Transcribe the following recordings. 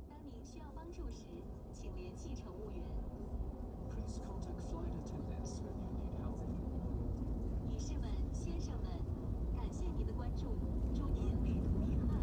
当您需要帮助时，请联系乘务员。 Please contact flight attendants when you need help. 女士们、先生们，感谢您的关注，祝您旅途愉快。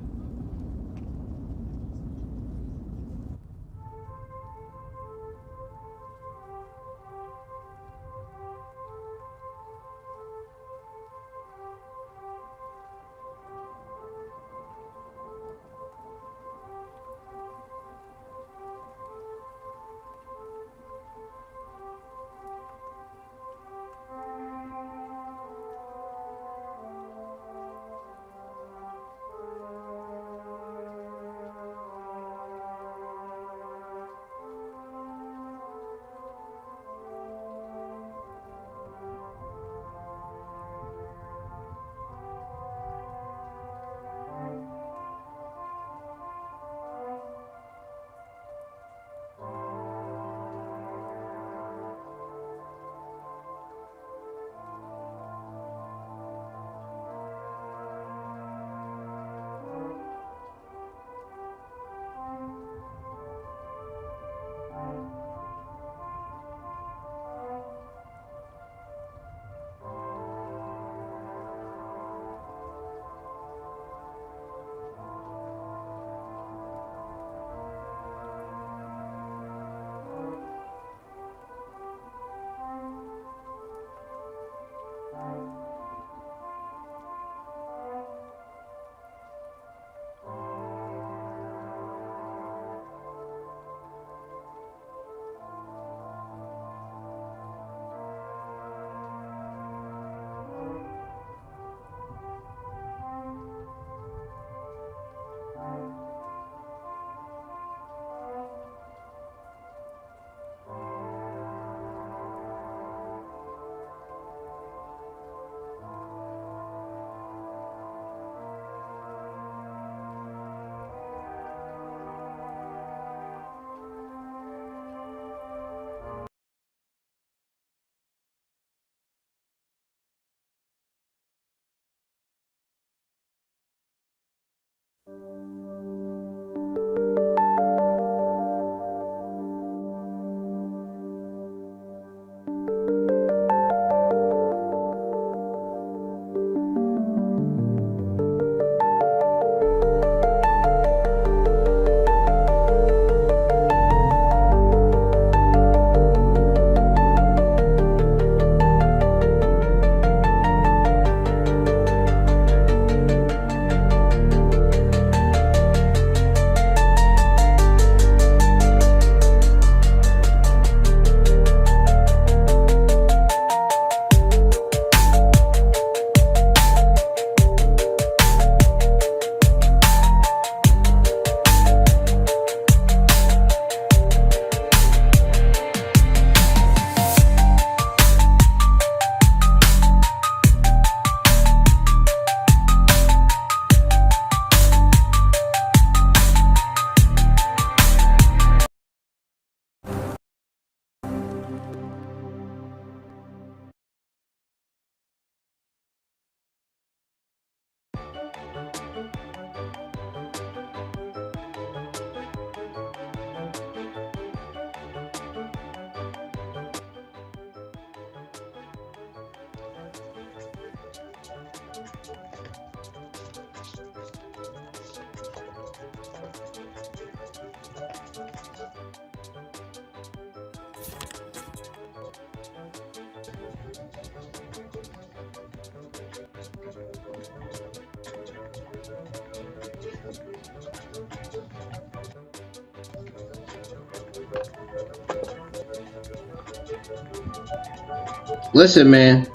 Listen, man.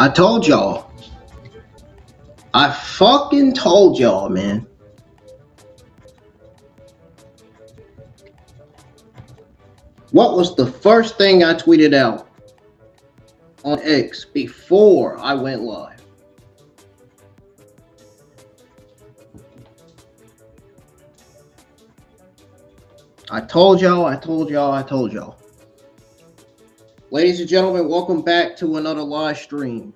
I told y'all. I fucking told y'all, man. What was the first thing I tweeted out on X before I went live? I told y'all. Ladies and gentlemen, welcome back to another live stream.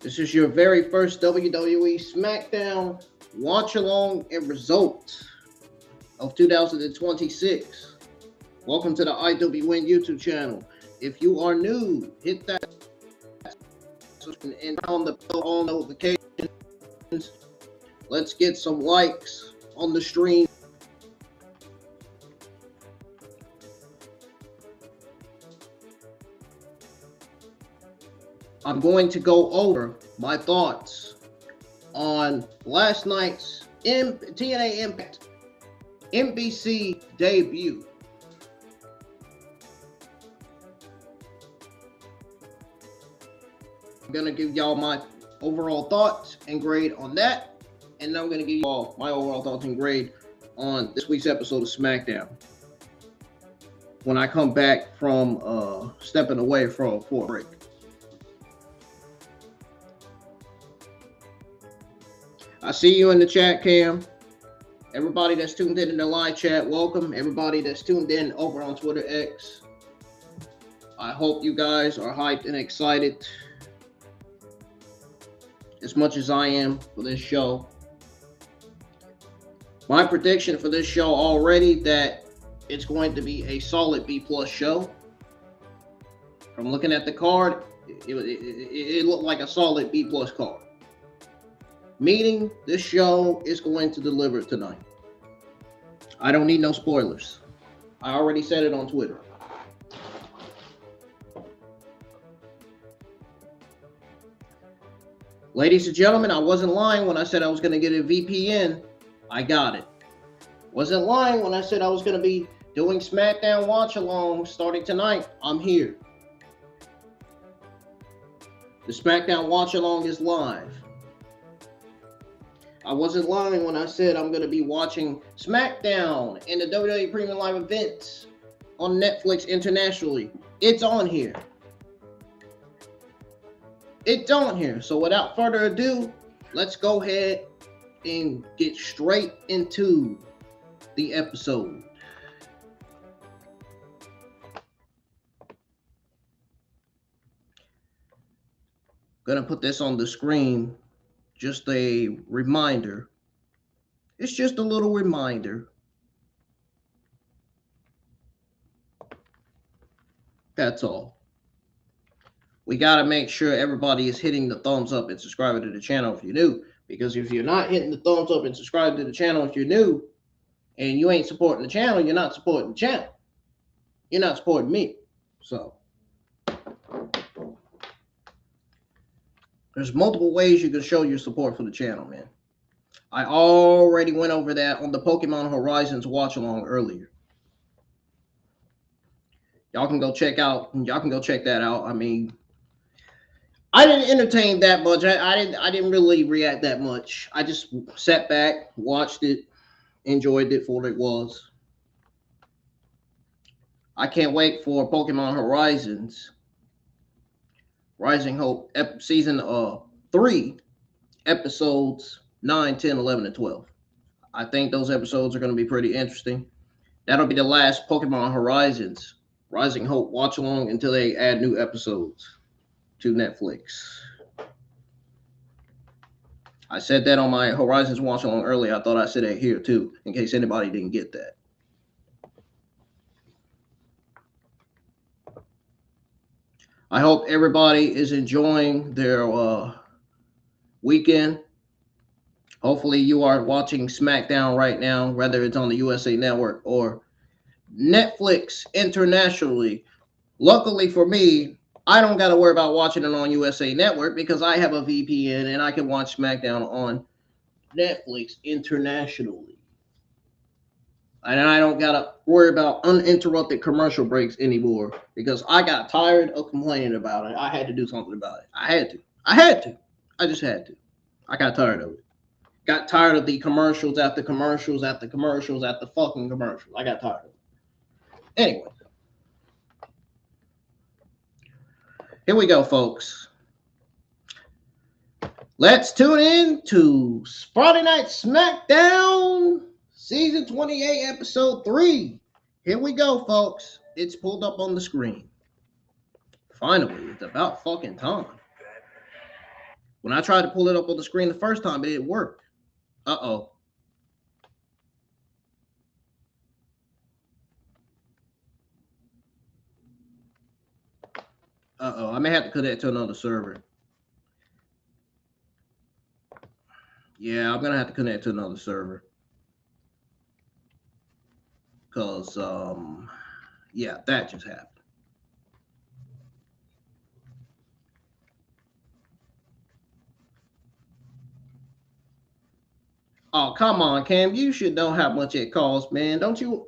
This is your very first WWE SmackDown watch along and results of 2026. Welcome to the IWN YouTube channel. If you are new, hit that and on the bell all notifications. Let's get some likes on the stream. I'm going to go over my thoughts on last night's TNA Impact NBC debut. I'm going to give y'all my overall thoughts and grade on that. And then I'm going to give you all my overall thoughts and grade on this week's episode of SmackDown when I come back from stepping away for a break. I see you in the chat, Cam. Everybody that's tuned in the live chat, welcome. Everybody that's tuned in over on Twitter X, I hope you guys are hyped and excited as much as I am for this show. My prediction for this show already that it's going to be a solid B+ show. From looking at the card, it looked like a solid B+ card. Meaning this show is going to deliver tonight. I don't need no spoilers. I already said it on Twitter. Ladies and gentlemen, I wasn't lying when I said I was going to get a VPN. I got it. Wasn't lying when I said I was going to be doing SmackDown watch along starting tonight. I'm here. The SmackDown watch along is live. I wasn't lying when I said I'm going to be watching SmackDown and the WWE Premium Live events on Netflix internationally. It's on here. It's on here. So without further ado, let's go ahead and get straight into the episode. Gonna put this on the screen. Just a reminder. It's just a little reminder. That's all. We got to make sure everybody is hitting the thumbs up and subscribing to the channel if you're new. Because if you're not hitting the thumbs up and subscribing to the channel if you're new, and you ain't supporting the channel, you're not supporting the channel. You're not supporting me. So, there's multiple ways you can show your support for the channel, man. I already went over that on the Pokemon Horizons watch along earlier. Y'all can go check that out. I mean, I didn't entertain that much. I didn't really react that much. I just sat back, watched it, enjoyed it for what it was. I can't wait for Pokemon Horizons Rising Hope season 3, episodes 9, 10, 11, and 12. I think those episodes are going to be pretty interesting. That'll be the last Pokemon Horizons Rising Hope watch along until they add new episodes to Netflix. I said that on my Horizons watch along earlier. I thought I said that here too, in case anybody didn't get that. I hope everybody is enjoying their weekend. Hopefully you are watching SmackDown right now, whether it's on the USA Network or Netflix internationally. Luckily for me, I don't got to worry about watching it on USA Network because I have a VPN and I can watch SmackDown on Netflix internationally. And I don't got to worry about uninterrupted commercial breaks anymore because I got tired of complaining about it. I had to do something about it. I had to. I just had to. I got tired of it. Got tired of the commercials after commercials after commercials after fucking commercials. I got tired of it. Anyway. Here we go, folks. Let's tune in to Friday Night SmackDown, Season 28, Episode 3. Here we go, folks. It's pulled up on the screen. Finally, it's about fucking time. When I tried to pull it up on the screen the first time, it didn't work. Uh-oh. I may have to connect to another server. Yeah, I'm going to have to connect to another server. Because, yeah, that just happened. Oh, come on, Cam. You should know how much it costs, man. Don't you?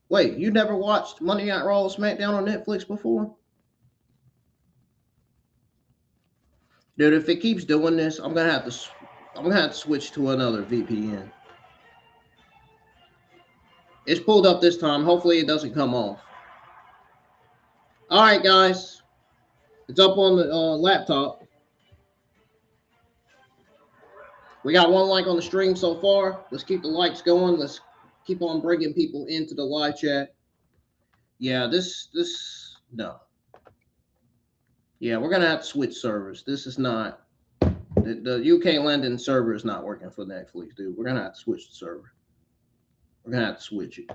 Wait, you never watched Monday Night Raw or SmackDown on Netflix before? Dude, if it keeps doing this, I'm gonna have to switch to another VPN. It's pulled up this time. Hopefully it doesn't come off. All right, guys. It's up on the laptop. We got 1 like on the stream so far. Let's keep the likes going. Let's keep on bringing people into the live chat. Yeah, no. Yeah, we're gonna have to switch servers. This is not the UK London server is not working for Netflix, dude. We're gonna have to switch the server. We're gonna have to switch it.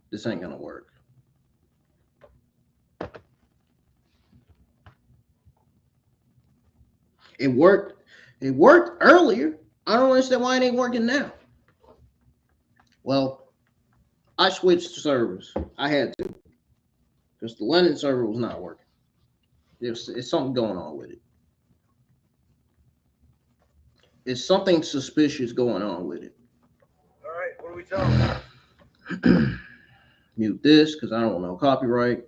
This ain't gonna work. It worked. It worked earlier. I don't understand why it ain't working now. Well, I switched servers. I had to. Because the London server was not working. It's something going on with it. It's something suspicious going on with it. All right, what are we talking? Mute this because I don't know copyright.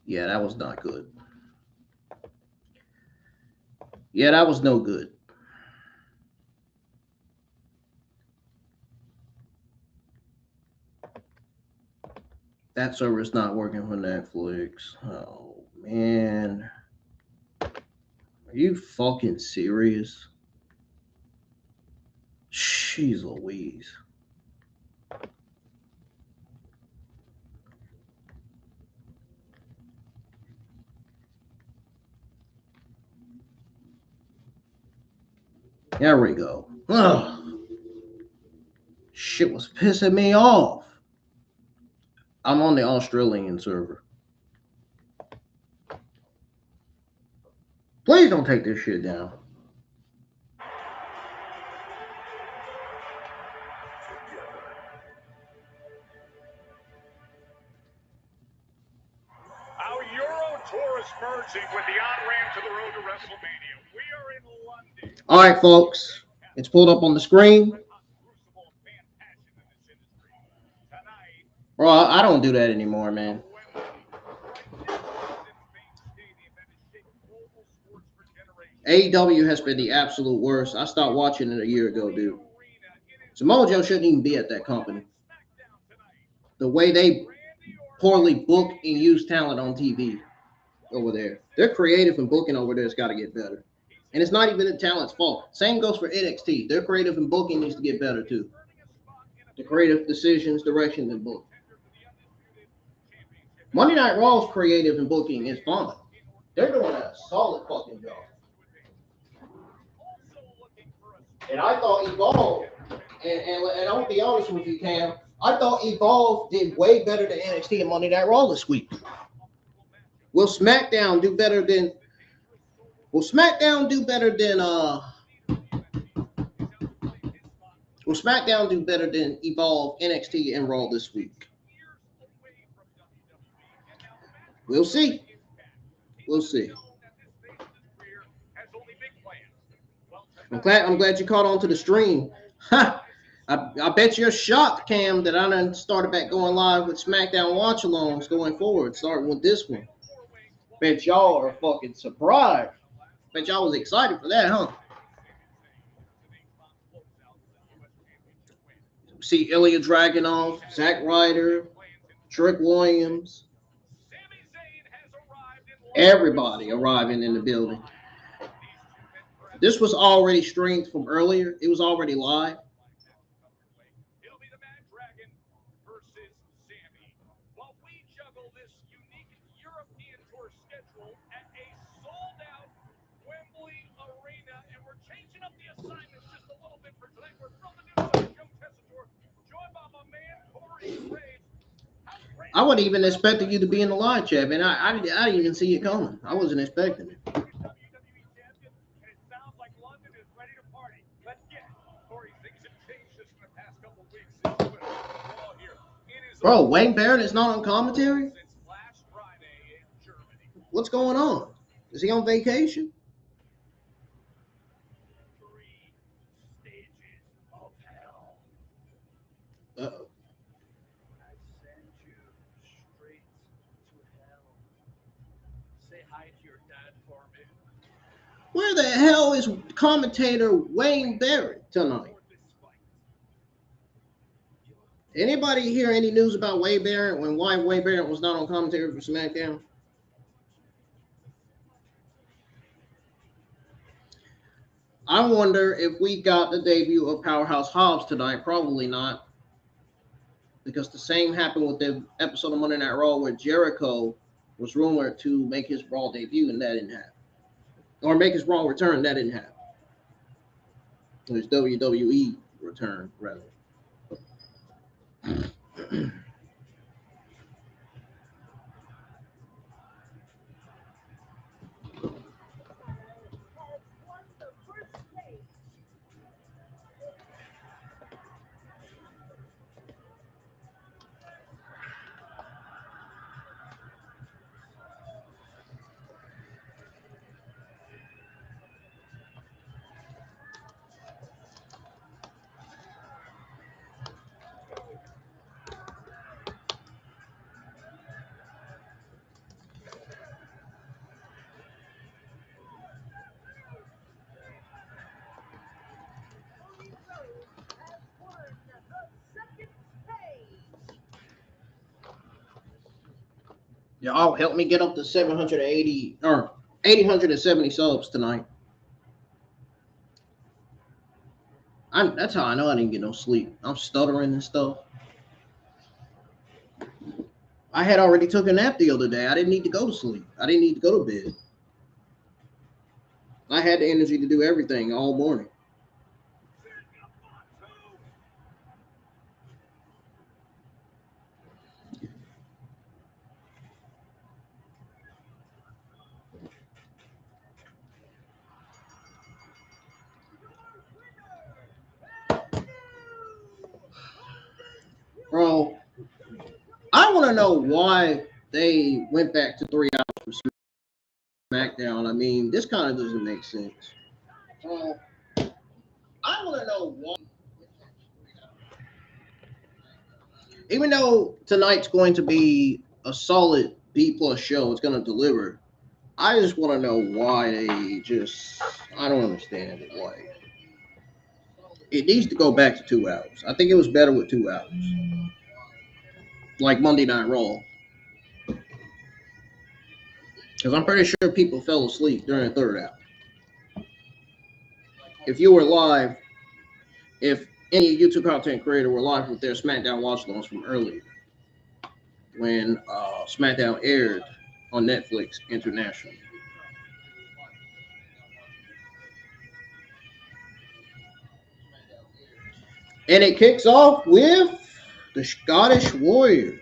Yeah, that was not good. Yeah, that was no good. That server is not working for Netflix. Oh, man. Are you fucking serious? Jeez Louise. There we go. Ugh. Shit was pissing me off. I'm on the Australian server. Please don't take this shit down. Our Euro tour is merging with the on-ramp to the road to WrestleMania. We are in London. All right, folks. It's pulled up on the screen. Bro, I don't do that anymore, man. AEW has been the absolute worst. I stopped watching it a year ago, dude. Samoa Joe shouldn't even be at that company. The way they poorly book and use talent on TV over there. Their creative and booking over there has got to get better. And it's not even the talent's fault. Same goes for NXT. Their creative and booking needs to get better, too. The creative decisions, directions, and booking. Monday Night Raw's creative and booking is fine. They're doing a solid fucking job. And I thought Evolve, and I'll be honest with you, Cam, I thought Evolve did way better than NXT and Monday Night Raw this week. Will SmackDown do better than Evolve, NXT, and Raw this week? We'll see. We'll see. I'm glad you caught on to the stream. Ha! I bet you're shocked, Cam, that I done started back going live with SmackDown watch-alongs going forward, starting with this one. Bet y'all are fucking surprised. Bet y'all was excited for that, huh? See Ilja Dragunov, Zack Ryder, Trick Williams. Everybody arriving in the building. This was already streamed from earlier. It was already live. It'll be the Matt Dragon versus Sami. While we juggle this unique European tour schedule at a sold-out Wembley Arena, and we're changing up the assignments just a little bit for tonight. We're from the new Show Tessator, joined by my man Corey Graves. I wasn't even expecting you to be in the live chat, man. I didn't even see it coming. I wasn't expecting it. WWE Champion, and it sounds like London is ready to party. Let's get it. Corey, things have changed just in the past couple of weeks since you went on Raw here. It is Bro, Wayne Barrett is not on commentary? since last Friday in Germany. What's going on? Is he on vacation? 3 stages of hell. Uh-oh. I send you straight to hell. Say hi to your dad for me. Where the hell is commentator Wayne Barrett tonight? For this fight. Anybody hear any news about Wayne Barrett when why Wayne Barrett was not on commentary for SmackDown? I wonder if we got the debut of Powerhouse Hobbs tonight. Probably not. Because the same happened with the episode of Monday Night Raw where Jericho was rumored to make his Raw debut, and that didn't happen. Or make his Raw return, that didn't happen. His WWE return, rather. Y'all help me get up to 780 or 870 subs tonight. That's how I know I didn't get no sleep. I'm stuttering and stuff. I had already took a nap the other day. I didn't need to go to sleep. I didn't need to go to bed. I had the energy to do everything all morning. Bro, I want to know why they went back to 3 hours for SmackDown. I mean, this kind of doesn't make sense. I want to know why. Even though tonight's going to be a solid B plus show, it's going to deliver. I just want to know why they just. I don't understand it. Like, it needs to go back to 2 hours. I think it was better with 2 hours. Like Monday Night Raw. Because I'm pretty sure people fell asleep during the third hour. If you were live, if any YouTube content creator were live with their SmackDown watch alongs from earlier, when SmackDown aired on Netflix internationally. And it kicks off with the Scottish Warrior,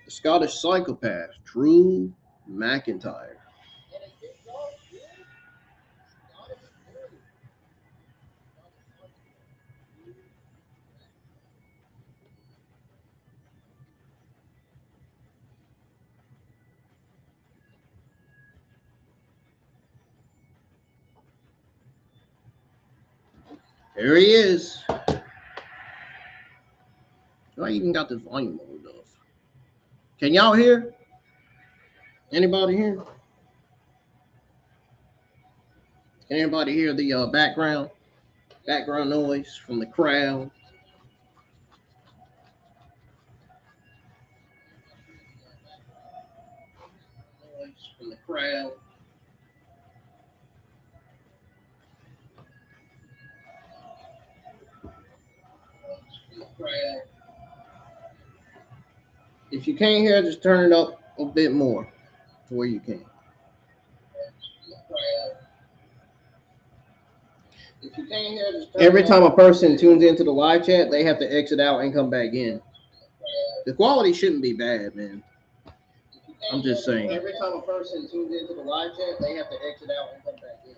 the Scottish psychopath, Drew McIntyre. There he is. I even got the volume low enough. Can y'all hear? Anybody hear? Can anybody hear the background noise from the crowd? Noise from the crowd. If you can't hear, just turn it up a bit more to where you can. If you can't hear, just every time a person tunes into the live chat, they have to exit out and come back in. The quality shouldn't be bad, man. I'm just saying. Every time a person tunes into the live chat, they have to exit out and come back in.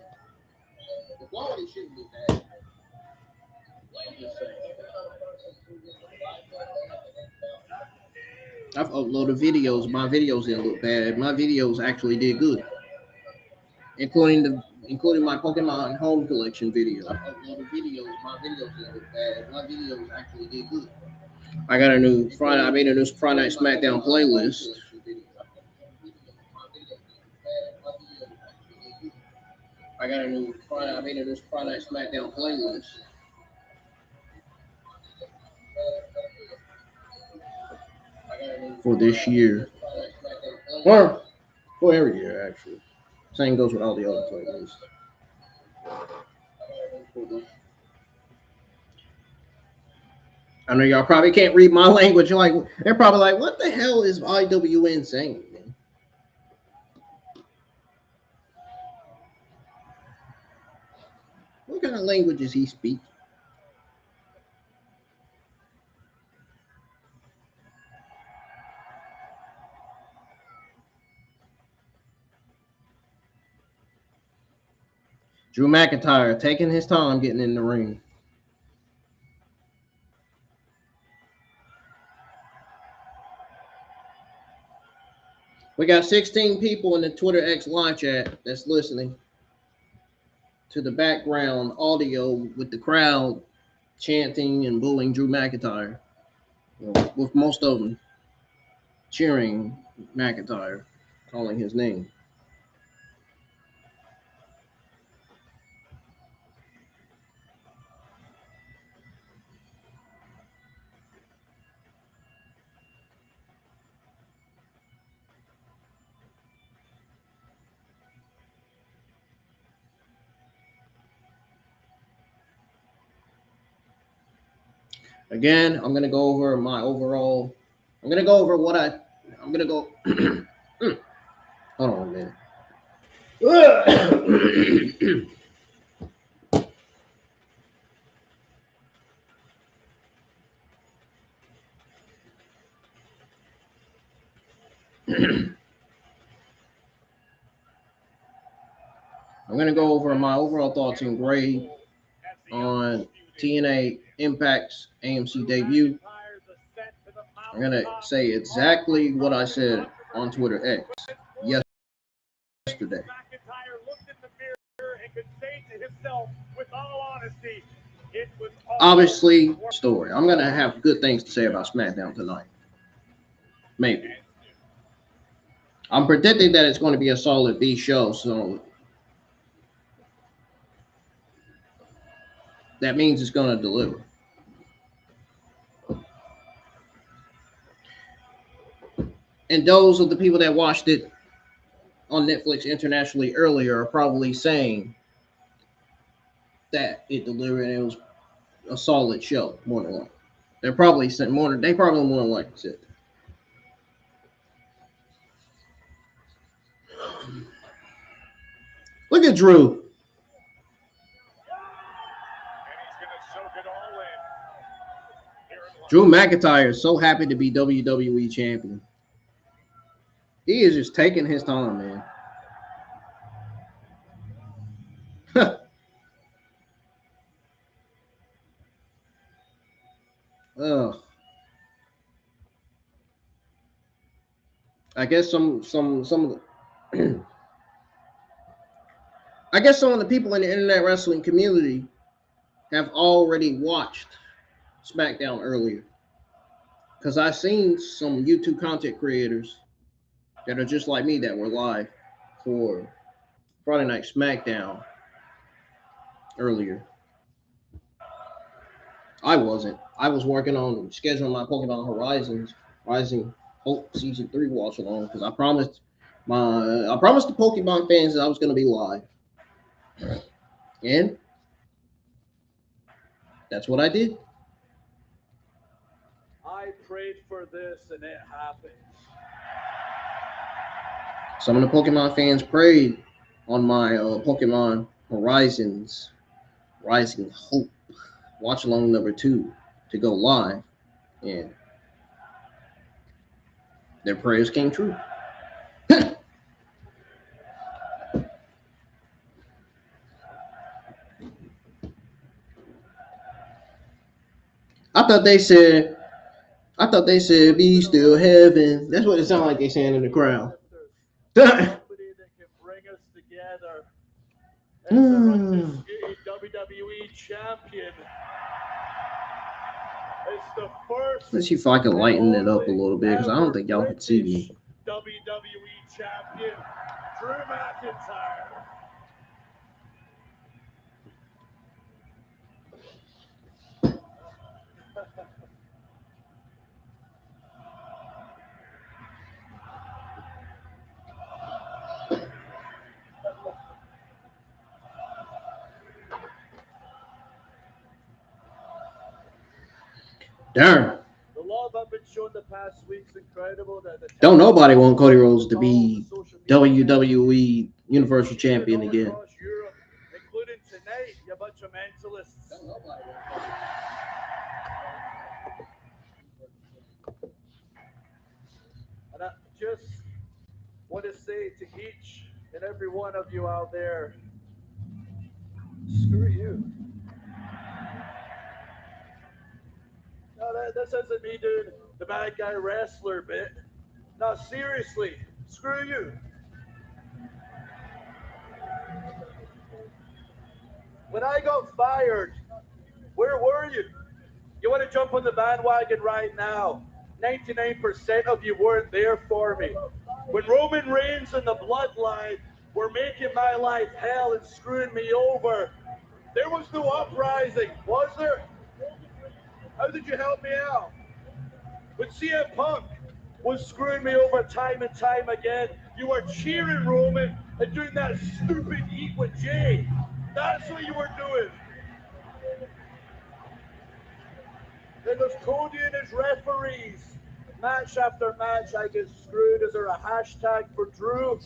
The quality shouldn't be bad. I'm just saying. I've uploaded videos. My videos didn't look bad. My videos actually did good, including my Pokemon Home Collection video. I've uploaded videos. My videos didn't look bad. My videos actually did good. I made a new Friday Night SmackDown playlist. I made a new Friday Night SmackDown playlist. For this year. Or for every year, actually. Same goes with all the other playlists. I know y'all probably can't read my language. You're like, they're probably like, what the hell is IWN saying, man? What kind of language is he speaking? Drew McIntyre taking his time getting in the ring. We got 16 people in the Twitter X live chat that's listening to the background audio with the crowd chanting and booing Drew McIntyre, with most of them cheering McIntyre, calling his name. Again, I'm gonna go over my overall. I'm gonna go over what I'm gonna go. Hold on a minute. I'm gonna go over my overall thoughts and grade on TNA Impact's AMC debut. I'm gonna say exactly what I said on Twitter X yesterday. McIntyre looked in the mirror and could say to himself, with all honesty, it was Obviously, story. I'm gonna have good things to say about SmackDown tonight. Maybe. I'm predicting that it's going to be a solid B show, so that means it's going to deliver. And those of the people that watched it on Netflix internationally earlier are probably saying that it delivered and it was a solid show, more than likely. They're probably saying more. They probably more than likely said. Look at Drew. Drew McIntyre is so happy to be WWE Champion. He is just taking his time, man. I guess some of the I guess some of the people in the internet wrestling community have already watched SmackDown earlier. Because I've seen some YouTube content creators that are just like me that were live for Friday Night SmackDown earlier. I wasn't. I was working on scheduling my Pokemon Horizons Rising Hope Season 3 watch along because I promised the Pokemon fans that I was going to be live. And that's what I did. I prayed for this and it happened. Some of the Pokemon fans prayed on my Pokemon Horizons Rising Hope watch along number 2 to go live, and their prayers came true. I thought they said be still heaven. That's what it sounded like they saying in the crowd. Somebody that can bring us together. As the undisputed WWE Champion. It's the first. Let's see if I can lighten it up a little bit because I don't think y'all can see me. WWE Champion Drew McIntyre. Darn. The love I've been shown the past week's incredible. Don't nobody want Cody Rhodes to be WWE Universal Champion again. Europe, including tonight, you bunch of mentalists. And I just want to say to each and every one of you out there, screw you. No, this isn't me doing the bad guy wrestler bit. No, seriously, screw you. When I got fired, where were you? You want to jump on the bandwagon right now? 99% of you weren't there for me. When Roman Reigns and the Bloodline were making my life hell and screwing me over, there was no uprising, was there? How did you help me out? When CM Punk was screwing me over time and time again, you were cheering Roman and doing that stupid eat with Jay. That's what you were doing. Then there's Cody and his referees. Match after match, I get screwed. Is there a hashtag for Drew?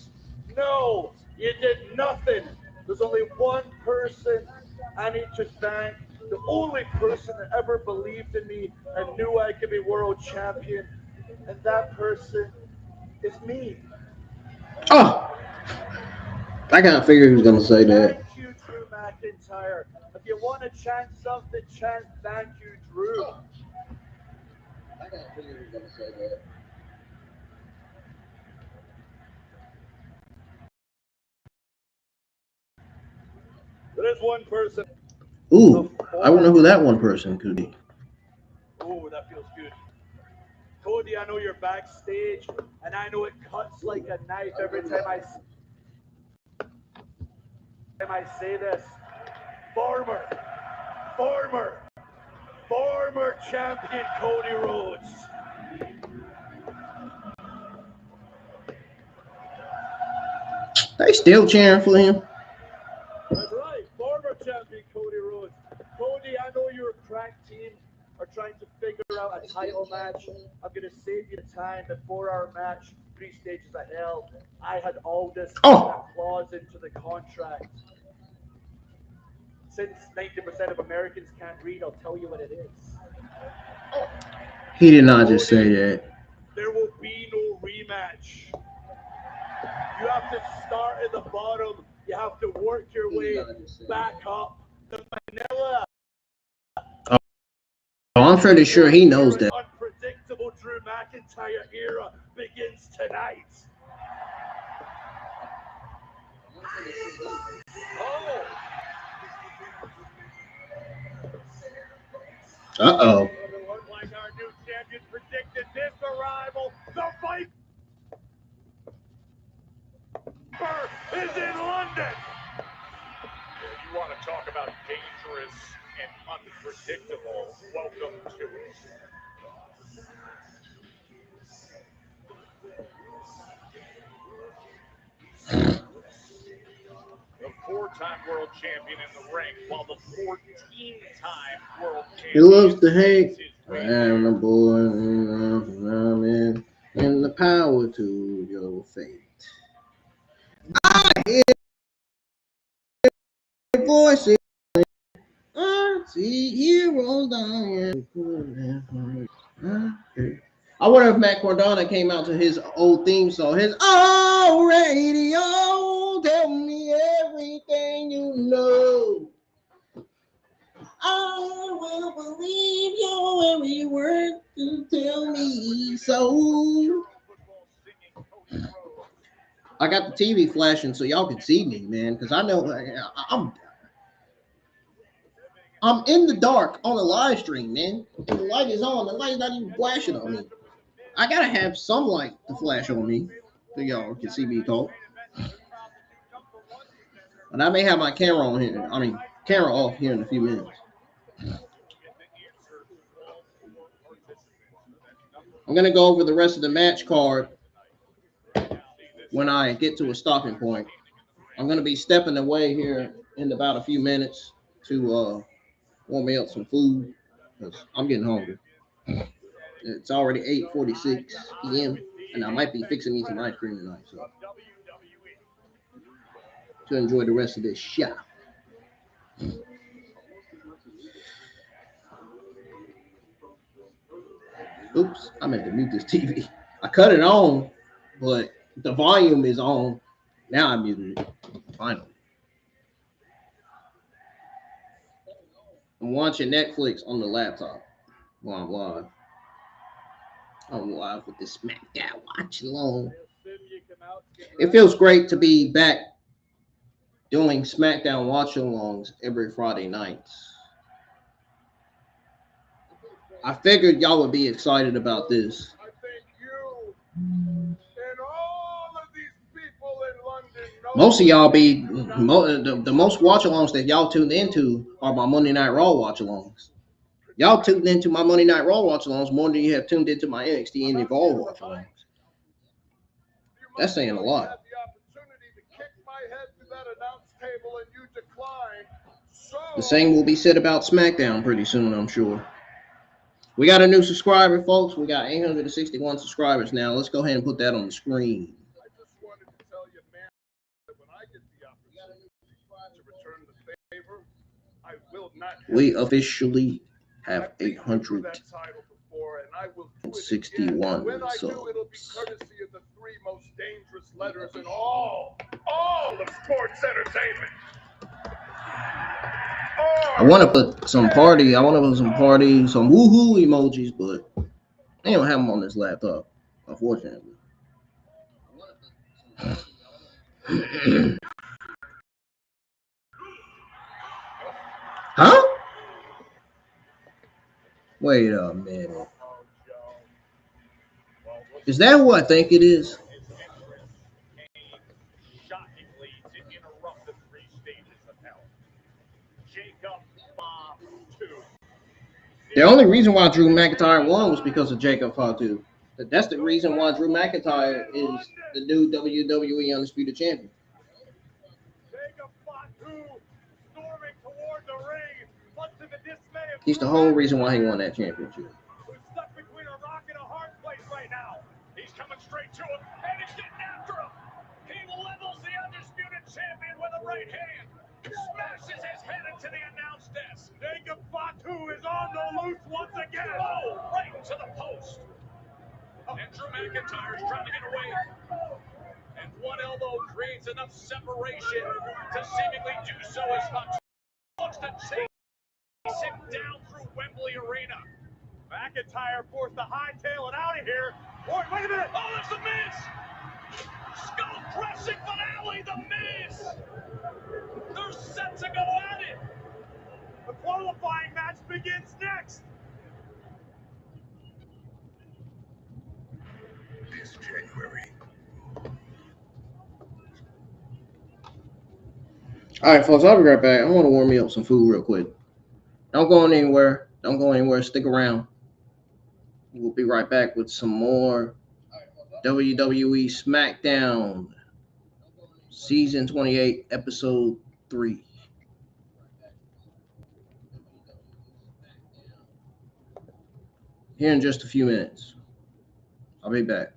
No, you did nothing. There's only one person I need to thank. The only person that ever believed in me and knew I could be world champion. And that person is me. Oh, I kind of figured he was going to say that. Thank you, Drew McIntyre. If you want to chant something, chant thank you, Drew. I kind of figured he was going to say that. There is one person. Ooh, I wonder who that one person could be. Oh, that feels good. Cody, I know you're backstage, and I know it cuts like a knife every time I say this. Former champion Cody Rhodes. They still cheering for him. That's right, former champion Cody Rhodes. Cody, I know your crack team are trying to figure out a title match. I'm going to save you time. The 4-hour match, 3 stages of hell. I had all this clause into the contract. Since 90% of Americans can't read, I'll tell you what it is. He did not just say that. There will be no rematch. You have to start at the bottom. You have to work your way back up. The vanilla. Oh, I'm pretty sure he knows that. Unpredictable Drew McIntyre era begins tonight. Oh. Uh-oh. Like our new champion predicted this arrival, the Viper is in London. You want to talk about dangerous and unpredictable? Welcome to it. The 4-time world champion in the ring, while the 14-time world champion. He loves to hate. I am the boy and the power to your fate. I hear voices. I see heroes dying. I wonder if Matt Cardona came out to his old theme song. His old radio, tell me everything you know. I will believe your every word to tell me so. I got the TV flashing so y'all can see me, man, because I know I'm in the dark on a live stream, man. And the light is on. The light's not even flashing on me. I gotta have some light to flash on me so y'all can see me talk. But I may have my camera on here. Camera off here in a few minutes. I'm gonna go over the rest of the match card when I get to a stopping point. I'm gonna be stepping away here in about a few minutes to warm me up some food because I'm getting hungry. It's already 8:46 p.m. and I might be fixing me some ice cream tonight, so to enjoy the rest of this show. Oops, I meant to mute this TV. I cut it on, but the volume is on. Now I muted it. Finally. I'm watching Netflix on the laptop while I'm live. I'm live with this SmackDown watch along. It feels great to be back doing SmackDown watch alongs every Friday nights. I figured y'all would be excited about this. I think you and all of these people in London know Most of y'all be the most watch alongs that y'all tuned into are my Monday Night Raw watch alongs. Y'all tuned into my Monday Night Raw watch alongs more than you have tuned into my NXT and Evolve watch alongs. That's saying a lot. The same will be said about SmackDown pretty soon, I'm sure. We got a new subscriber, folks. We got 861 subscribers now. Let's go ahead and put that on the screen. I just wanted to tell you, man, that when I get the opportunity to return the favor, I will not. We officially have I've been through 861 that title before, and I will do it again. And when I do, it'll be subs. courtesy of the 3 most dangerous letters in all of sports entertainment. I want to put some party. I want to put some party, some woohoo emojis, but they don't have them on this laptop, unfortunately. Huh? Wait a minute. Is that who I think it is? Shockingly to interrupt the 3 stages of hell. Jacob Bob 2. The only reason why Drew McIntyre won was because of Jacob Fatu. That's the reason why Drew McIntyre is the new WWE Undisputed Champion. Jacob Fatu storming toward the ring, much to the dismay of He's the whole reason why he won that championship. who's stuck between a rock and a hard place right now. He's coming straight to him, and he's getting after him. He levels the Undisputed Champion with a right hand, smashes his head into the announce desk. Jacob Fatu is on the loose once again. Oh, right into the post. And Drew McIntyre's trying to get away. And one elbow creates enough separation to seemingly do so as Fatu wants to chase him down through Wembley Arena. McIntyre forced to hightail it out of here. Wait a minute. Oh, that's the Miz. Skull-crushing finale, the Miz. They're set to go at it. The qualifying match begins next. This January. All right, folks, I'll be right back. I want to warm me up some food real quick. Don't go anywhere. Don't go anywhere. Stick around. We'll be right back with some more WWE SmackDown Season 28, Episode 3. Here in just a few minutes. I'll be back.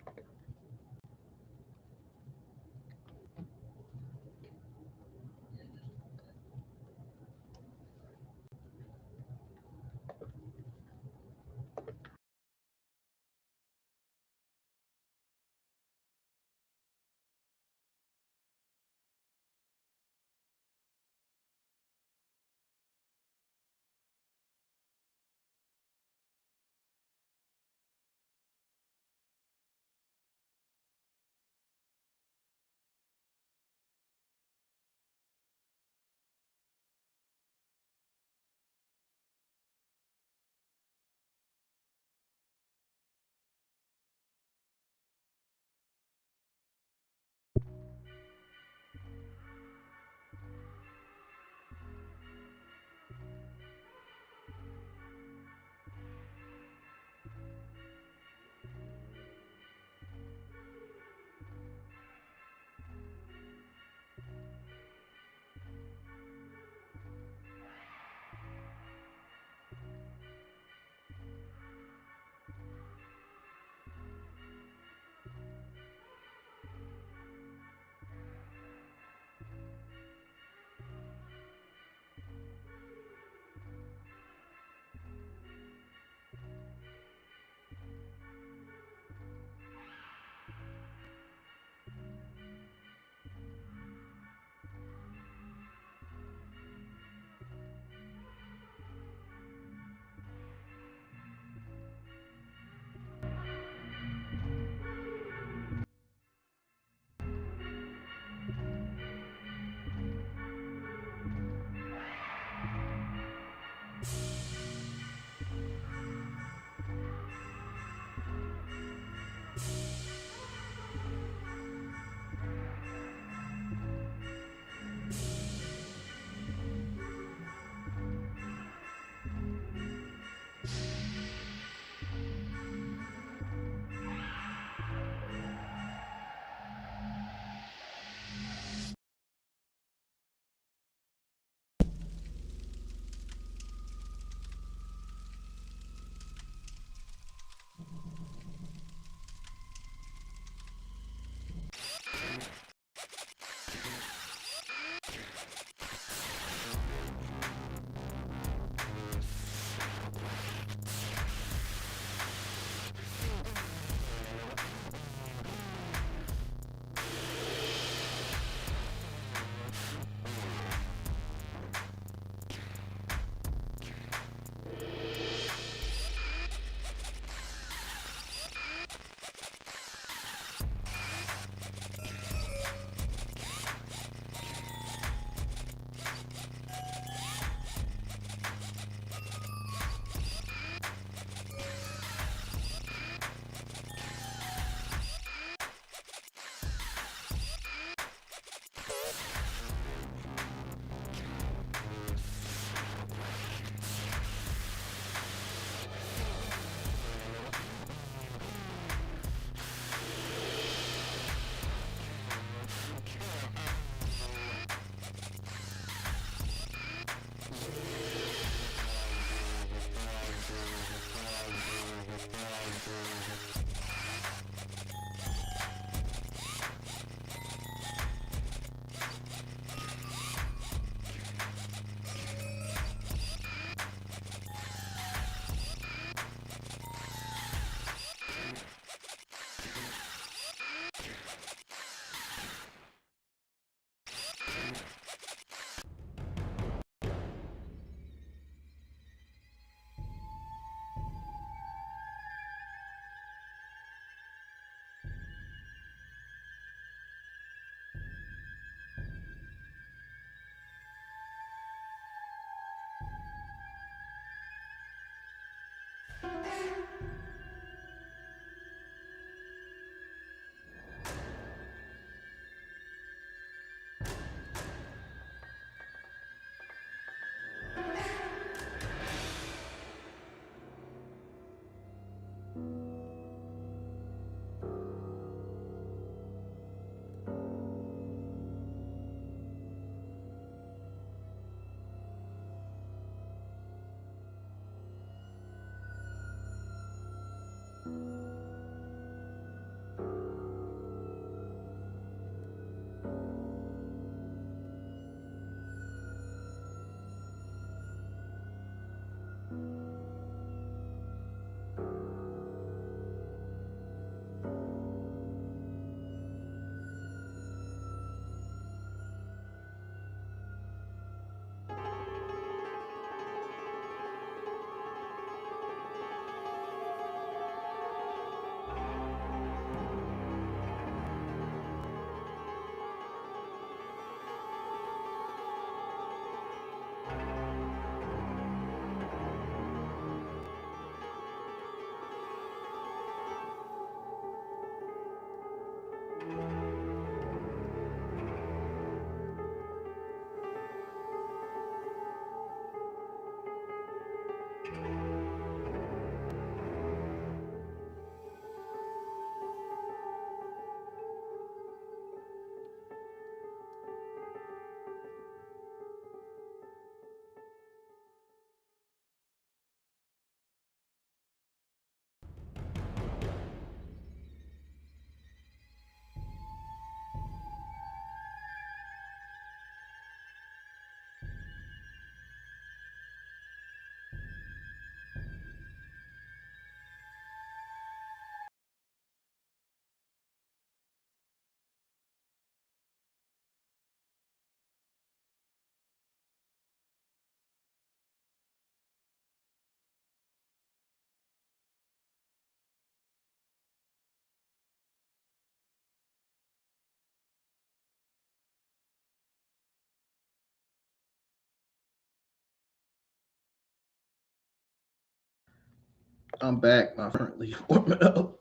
I'm back. I'm currently warming up.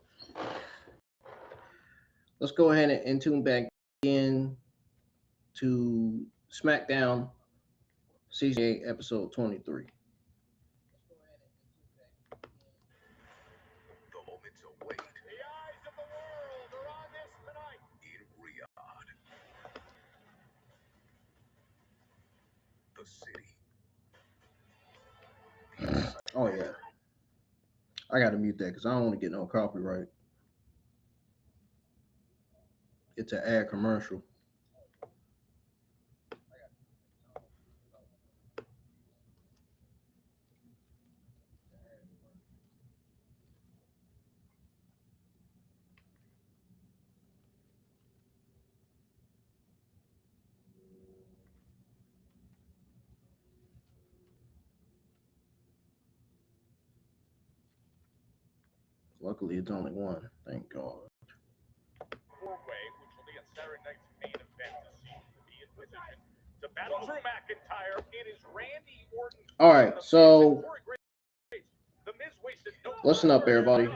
Let's go ahead and tune back in to SmackDown Season 8, Episode 23. The moments await. The eyes of the world are on this tonight in Riyadh. The city. Oh, yeah. I got to mute that because I don't want to get no copyright. It's an ad commercial. Luckily, it's only one. Thank God. Four-way, which will be on Saturday night's main event this season, to be in position to battle Drew McIntyre. It is Randy Orton. All right, so listen up, everybody.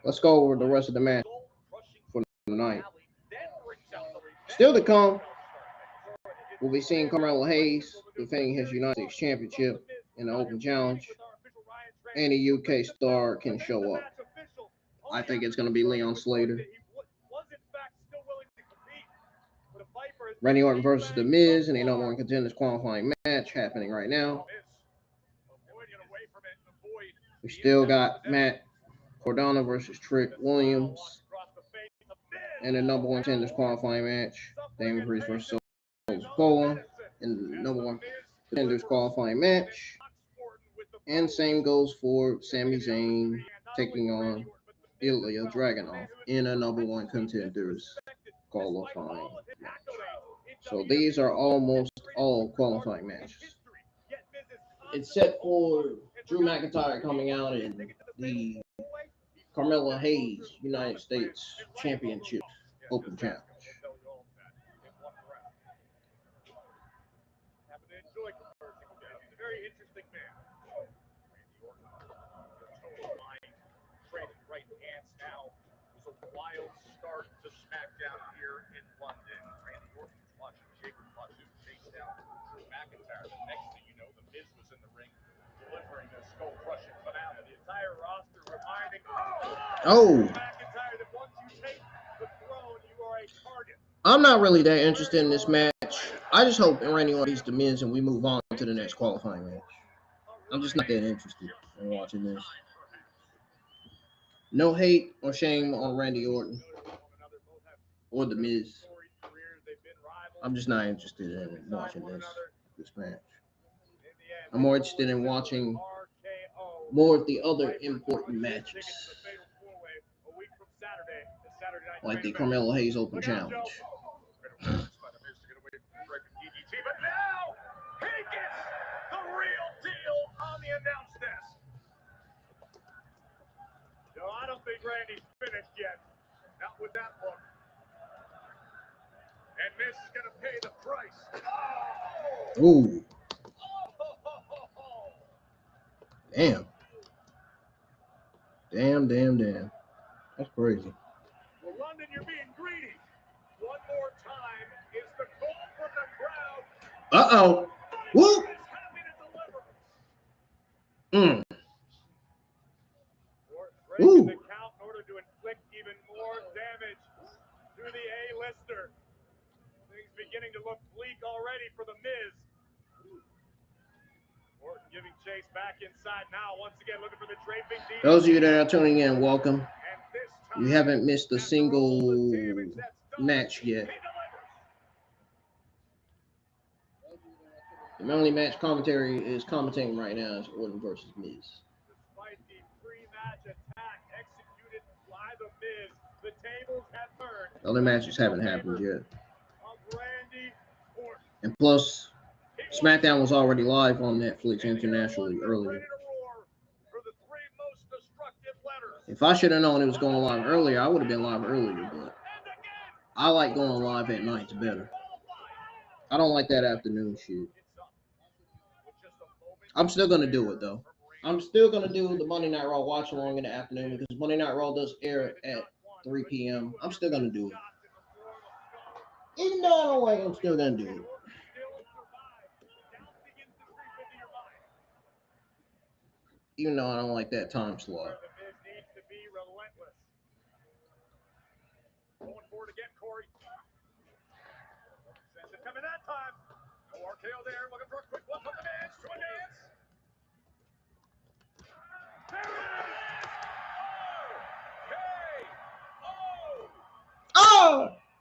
Let's go over the rest of the match for tonight. Still to come, we'll be seeing Carmelo Hayes defending his United States Championship in the Open Challenge. Any UK star can show up. I think it's going to be Leon Slater. Randy Orton versus The Miz in a number one contenders qualifying match happening right now. We still got Matt Cardona versus Trick Williams in a number one contenders qualifying match. Damian Priest versus Sikoa in the number one contenders qualifying match. And same goes for Sami Zayn taking on Ilja Dragunov in a number one contenders qualifying match. So these are almost all qualifying matches. Except for Drew McIntyre coming out in the Carmelo Hayes United States Championship Open Challenge. Very interesting man. Trading right hands now. It was a wild start to SmackDown here in London. Randy Orton was watching Jacob Fatu chase down Drew McIntyre. The next thing you know, The Miz was in the ring delivering the skull-crushing finale. The entire roster reminding McIntyre that once you take the throne, you are a target. I'm not really that interested in this match. I just hope Randy Orton beats The Miz and we move on to the next qualifying match. I'm just not that interested in watching this. No hate or shame on Randy Orton or The Miz. I'm just not interested in watching this match. I'm more interested in watching more of the other important matches, like the Carmelo Hayes Open Challenge. But now he gets the real deal on the announce desk. No, I don't think Randy's finished yet. Not with that look. And Miz is going to pay the price. Ooh. Damn. Damn. That's crazy. Well, London, you're being greedy. One more time is the call from the crowd. Uh-oh. Woo. Breaking the count in order to inflict even more damage to the A-lister. Things beginning to look bleak already for The Miz. Orton giving chase back inside now. Once again, looking for the draping DDT. Those of you that are tuning in, welcome. You haven't missed a single match yet. The only match commentary is commentating right now is Orton versus Miz. Despite the pre-match attack executed by The Miz, the tables have turned. Other matches haven't happened yet. And plus, SmackDown was already live on Netflix internationally earlier. If I should have known it was going live earlier, I would have been live earlier, but I like going live at nights better. I don't like that afternoon shit. I'm still going to do it, though. I'm still gonna do the Monday Night Raw watch along in the afternoon because Monday Night Raw does air at 3 p.m. I'm still gonna do it. Even though I don't like it, I'm still gonna do it. Even though I don't like that time slot. Going for it again, Corey. Sends it coming that time. No RKO there. Looking for a quick one from the man. Short dance. There it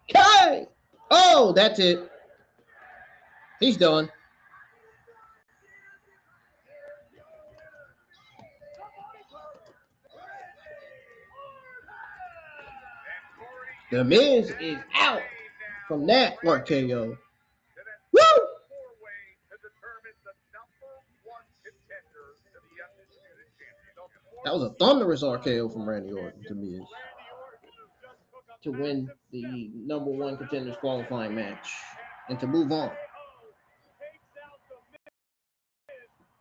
is. Okay. Oh, that's it. He's done. The Miz is out from that RKO. Woo! That was a thunderous RKO from Randy Orton to Miz to win the #1 Contenders qualifying match and to move on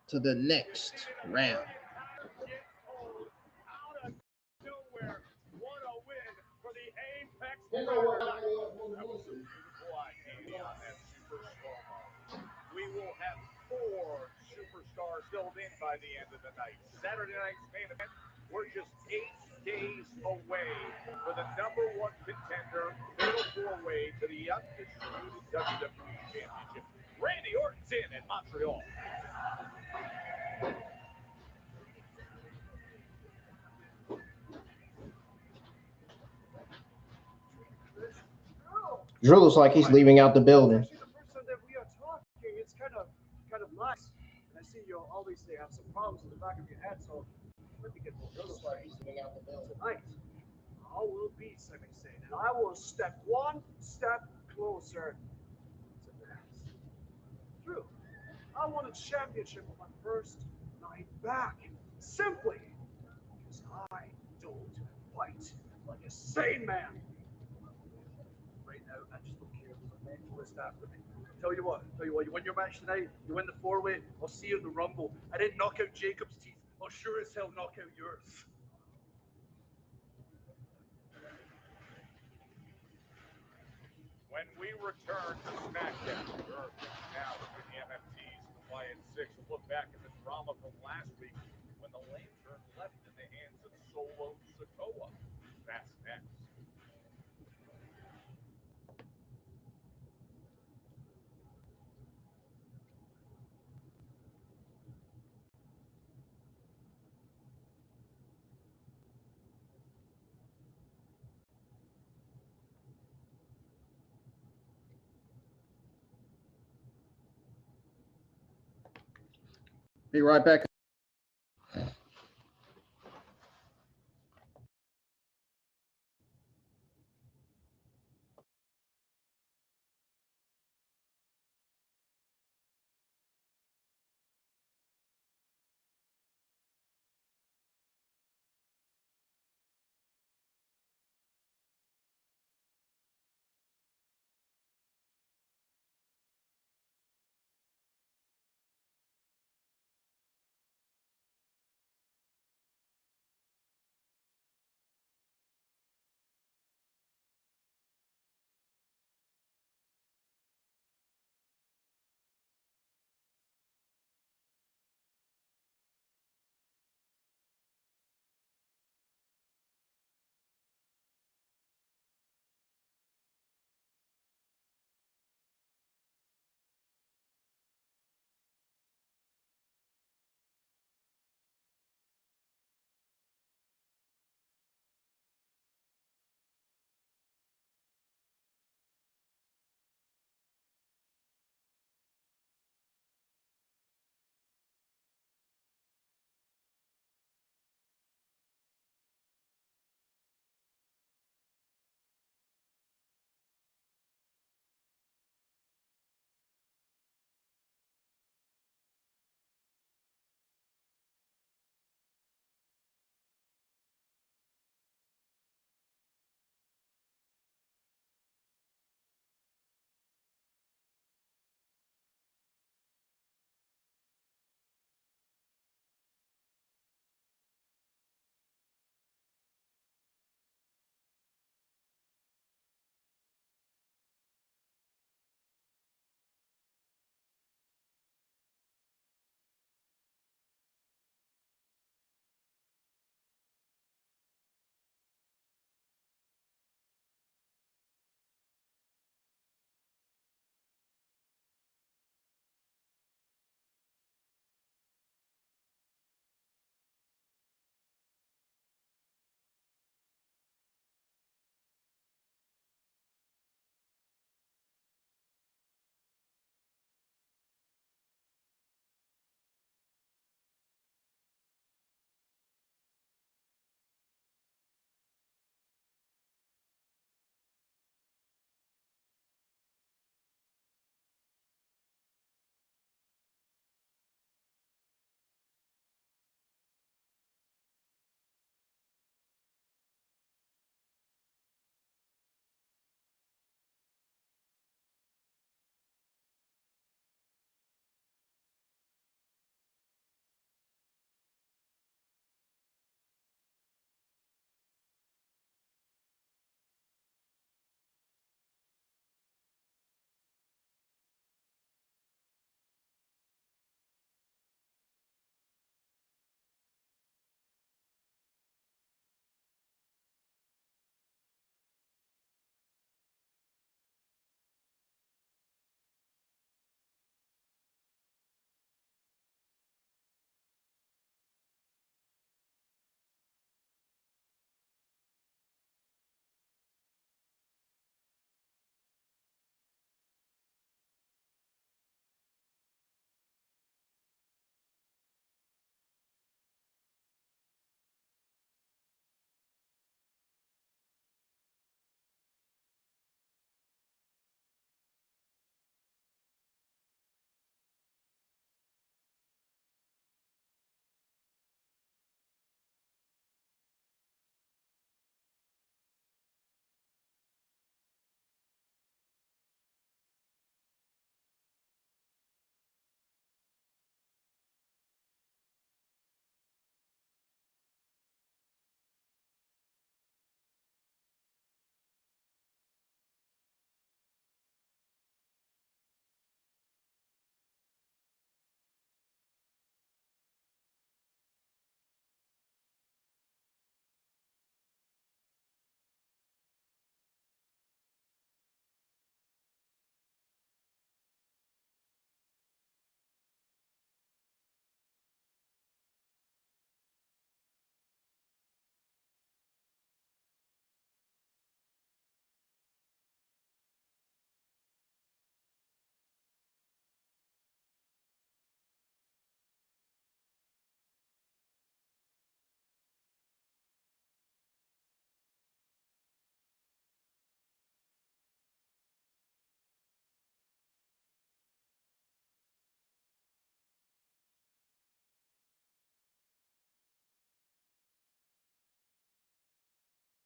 to the next round. That was a beautiful idea on that super slow-mo. We will have 4 superstars filled in by the end of the night. Saturday night's main event, we're just 8 days away for the #1 contender, fatal 4-way to the undisputed WWE Championship. Randy Orton's in Montreal. Drew looks like he's leaving out the building. Actually, the first time that we are talking, it's kind of nice. And I see you obviously have some problems in the back of your head, so let me get this right. Tonight, I will beat Sami Zayn, and I will step 1 step closer to that. Drew, I won a championship on my first night back, simply because I don't fight like a sane man. Right now, I just don't care. There's a mentalist after me. Tell you what, you win your match tonight, you win the 4-way, I'll see you in the Rumble. I didn't knock out Jacob's teeth, I'll sure as hell knock out yours. When we return to SmackDown, we're now in the MFT's Quiet 6. We'll look back at the drama from last week when the lantern left in the hands of Solo Sikoa. That's next. Be right back.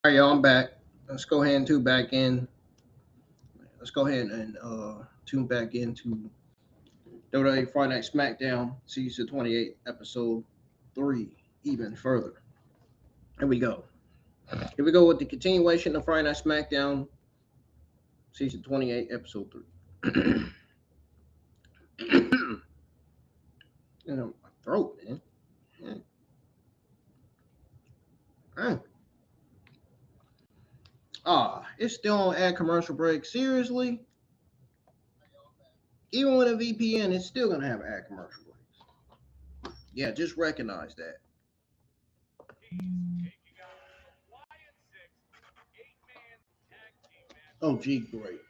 All right, y'all, I'm back. Let's go ahead and tune back in. Let's go ahead and tune back into WWE Friday Night SmackDown, Season 28, Episode 3, even further. Here we go. Here we go with the continuation of Friday Night SmackDown, Season 28, Episode 3. You know, my throat, man. It's still on ad commercial break. Seriously? Even with a VPN, it's still gonna have ad commercial breaks. Yeah, just recognize that. Oh, gee, great.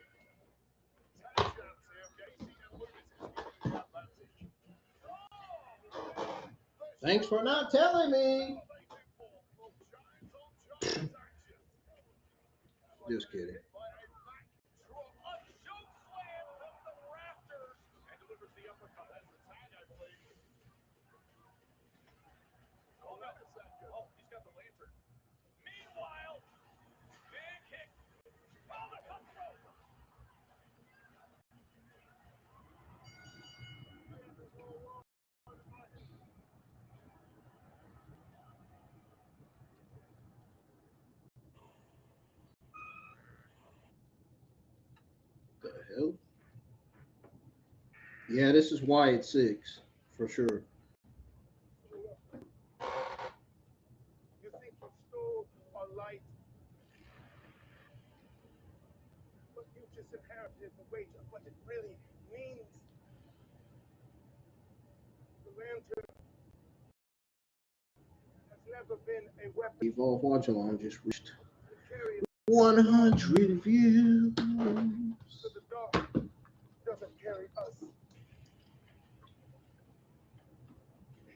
Thanks for not telling me. Just kidding. The hell? Yeah, this is why it's 6 for sure. You think you stole our light, but you just inherited the weight of what it really means. The lantern has never been a weapon Evolve Watch Along just reached to carry 100 views. to the dark. Doesn't carry us.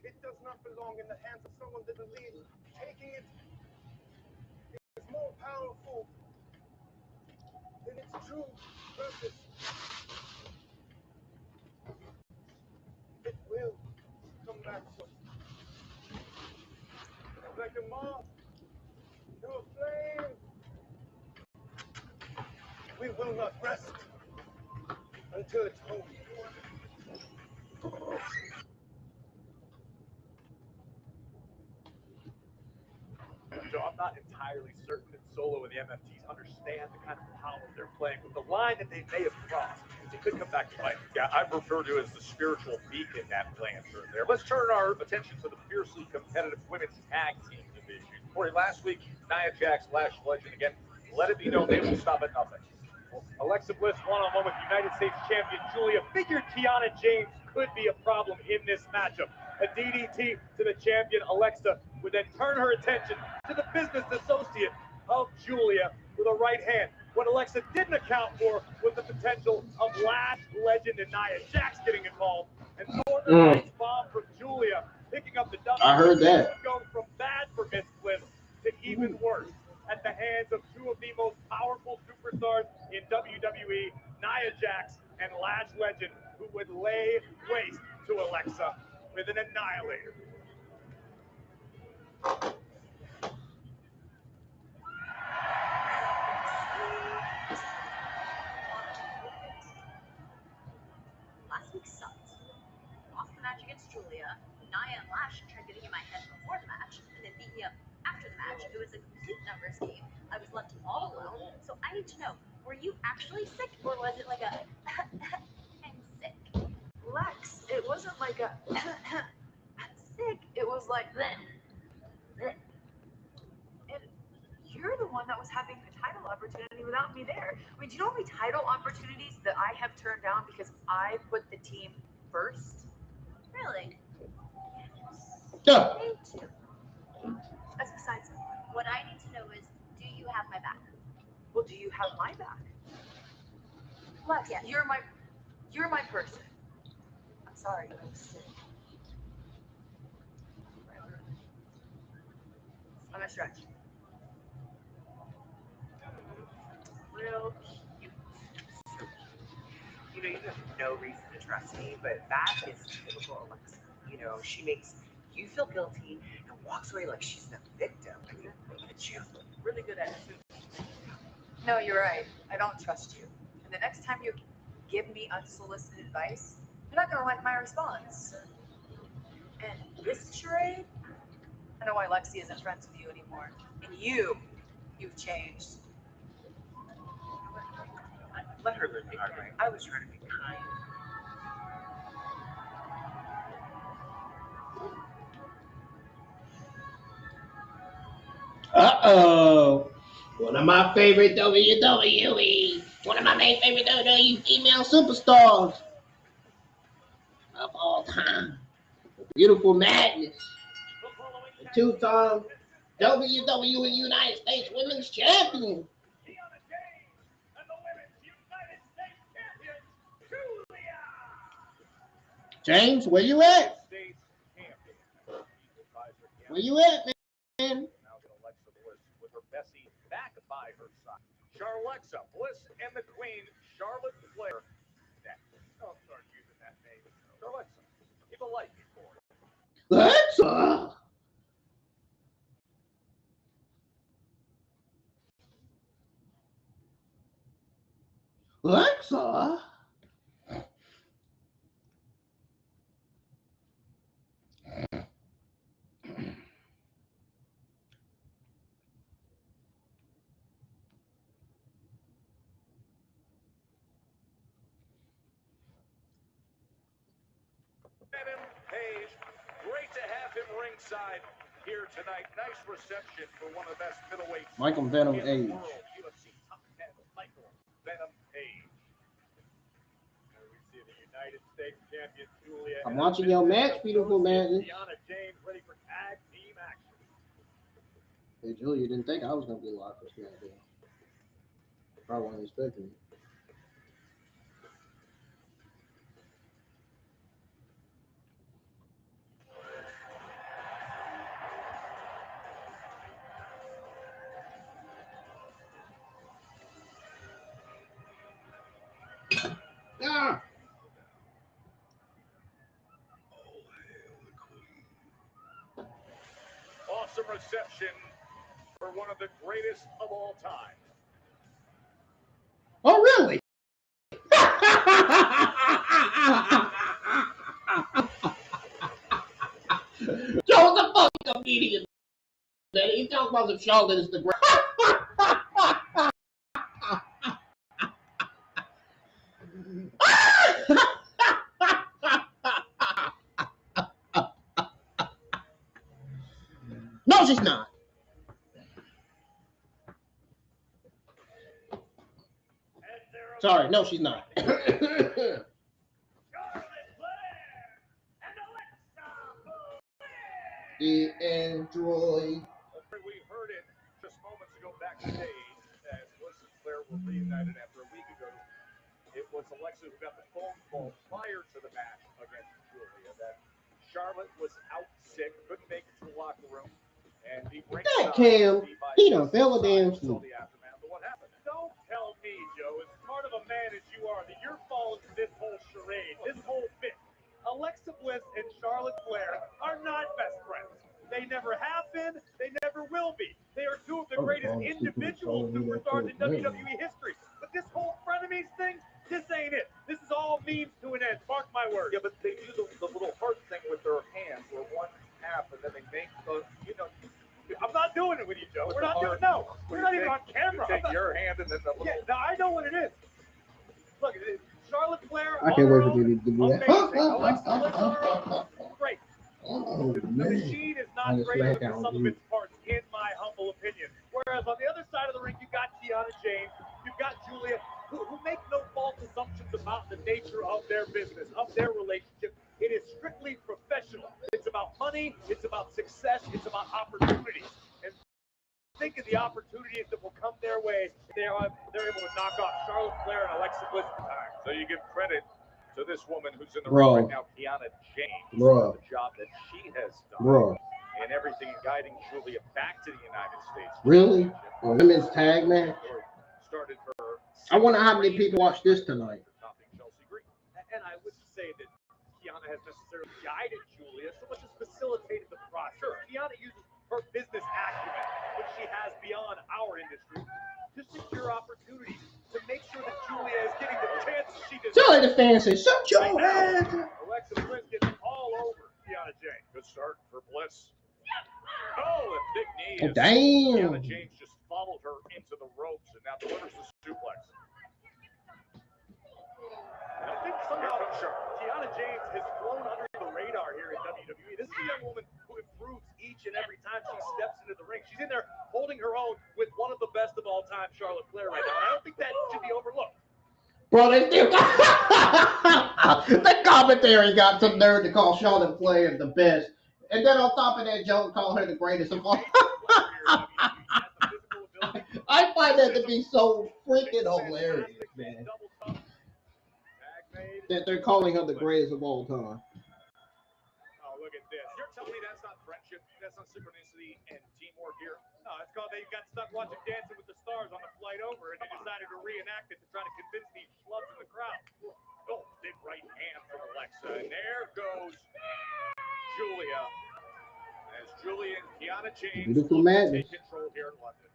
It does not belong in the hands of someone that believes taking it is more powerful than its true purpose. It will come back to us. Like a moth to a flame. We will not rest until it's home. Joe, I'm not entirely certain that Solo and the MFTs understand the kind of power they're playing with the line that they may have crossed. It could come back to bite. Yeah, I refer to it as the spiritual beacon that lantern there. Let's turn our attention to the fiercely competitive women's tag team division. Corey, last week, Nia Jax, Lash Legend again, let it be known they will stop at nothing. Alexa Bliss one-on-one with United States champion Julia figured Kiana James could be a problem in this matchup. A DDT to the champion Alexa would then turn her attention to the business associate of Julia with a right hand. What Alexa didn't account for was the potential of Lash Legend and Nia Jax getting involved. And Northern Lights bomb from Julia picking up the W. I heard that. Go from bad for Miss Bliss to even worse at the hands of two of the most powerful superstars in WWE, Nia Jax and Lash Legend, who would lay waste to Alexa with an annihilator. Last week sucked. Lost the match against Julia. Nia and Lash tried getting in my head before the match, and then beat me up after the match. It was a complete numbers game. I was left all alone. So I need to know, were you actually sick, or was it like a I'm sick? Lex, it wasn't like a sick. It was like and you're the one that was having a title opportunity without me there. I mean, do you know how many title opportunities that I have turned down because I put the team first? Really? Yeah. Me too. That's besides. What I need to know is, do you have my back? Well, do you have my back? Lex, Yes. you're my person. I'm sorry, I'm sick. I'm gonna stretch. Real cute. You know, you have no reason to trust me, but that is typical Alexa. You know, she makes you feel guilty and walks away like she's the victim. I mean, she has a really good attitude. No, you're right. I don't trust you. And the next time you give me unsolicited advice, you're not going to like my response. And this charade, I know why Lexi isn't friends with you anymore. And you've changed. Let her live ignorant. I was trying to be kind. Uh-oh. One of my favorite WWE. One of my main favorite WWE female superstars of all time. The beautiful Madness. The two-time WWE United States Women's Champion. James, where you at? Where you at, man? With her Bessie back by her side. Charlexa Bliss and the Queen, Charlotte Flair. Don't start using that name. Charlexa, give a light before. Alexa. Alexa. Hayes, great to have him ringside here tonight. Nice reception for one of the best middleweights Michael Venom in the Hayes. world. UFC top 10, Michael Venom Hayes. We see the United States champion Julia. I'm watching your match, beautiful man. Deanna James ready for tag team action. Hey, Julia didn't think I was going to be live for SmackDown. Probably wasn't expecting it. Ah! Awesome reception for one of the greatest of all time. Oh, really? Joe's a fucking comedian. Man, he talking about some Charlotte is the great. No, she's not. Sorry, no, she's not. The Android. We heard it just moments ago backstage as Bliss and Flair were reunited after a week ago. It was Alexa who got the phone call prior to the match against Julia that Charlotte was out sick, couldn't make it to the locker room, and the That Cam, he done fell a damn sleep. What happened? Don't tell me, Joe, as smart of a man as you are, that you're falling for this whole charade, this whole bit. Alexa Bliss and Charlotte Flair are not best friends. They never have been. They never will be. They are two of the greatest individual superstars in WWE history. But this whole frenemies thing, this ain't it. This is all means to an end. Mark my words. Yeah, but they do the little heart thing with their hands, where one half, and then they make the, I'm not doing it with you, Joe. We're not doing it. No, we're not even on camera. You take your hand and then the little. Yeah, no, I know what it is. Look, Charlotte Flair. I can't wait for you to do that. Alexa Bliss, great. Oh, The machine is not great with the sum of its parts, in my humble opinion. Whereas on the other side of the ring, you've got Deanna James, you've got Julia, who make no false assumptions about the nature of their business, of their relationship. It is strictly professional. It's about money, it's about success, it's about opportunities. And think of the opportunities that will come their way. They're able to knock off Charlotte Flair and Alexa Bliss. So you give credit to this woman who's in the ring right now, Deanna James, for the job that she has done and everything guiding Julia back to the United States. Really? A women's tag match? Started her. I wonder how many people watch this tonight. And I would say that Deanna has necessarily guided Julia so much as facilitated the process. Sure, Kiana uses her business acumen, which she has beyond our industry, to secure opportunities, to make sure that Julia is getting the chances she deserves. Tell the fans, say, shut your head. Alexa Bliss gets all over Kiana James. Good start for Bliss. Oh, a big knee. Oh, damn. Kiana James just followed her into the ropes and now delivers the suplex. And I think somehow Kiana James has flown under the radar here in WWE. This is a young woman who improves each and every time she steps into the ring. She's in there holding her own with one of the best of all time, Charlotte Flair, right now. And I don't think that should be overlooked. Bro, they still the commentary got some nerve to call Charlotte Flair the best. And then on top of that, Joe called her the greatest of all. I find that to be so freaking hilarious, man. That they're calling her the greatest of all time. Oh, look at this. You're telling me that's not friendship, that's not synchronicity and teamwork here? No, it's called they got stuck watching Dancing with the Stars on the flight over and they decided to reenact it to try to convince these schlubs in the crowd. Oh, big right hand from Alexa. And there goes Julia. As Julia and Kiana James Beautiful madness. take control here in London.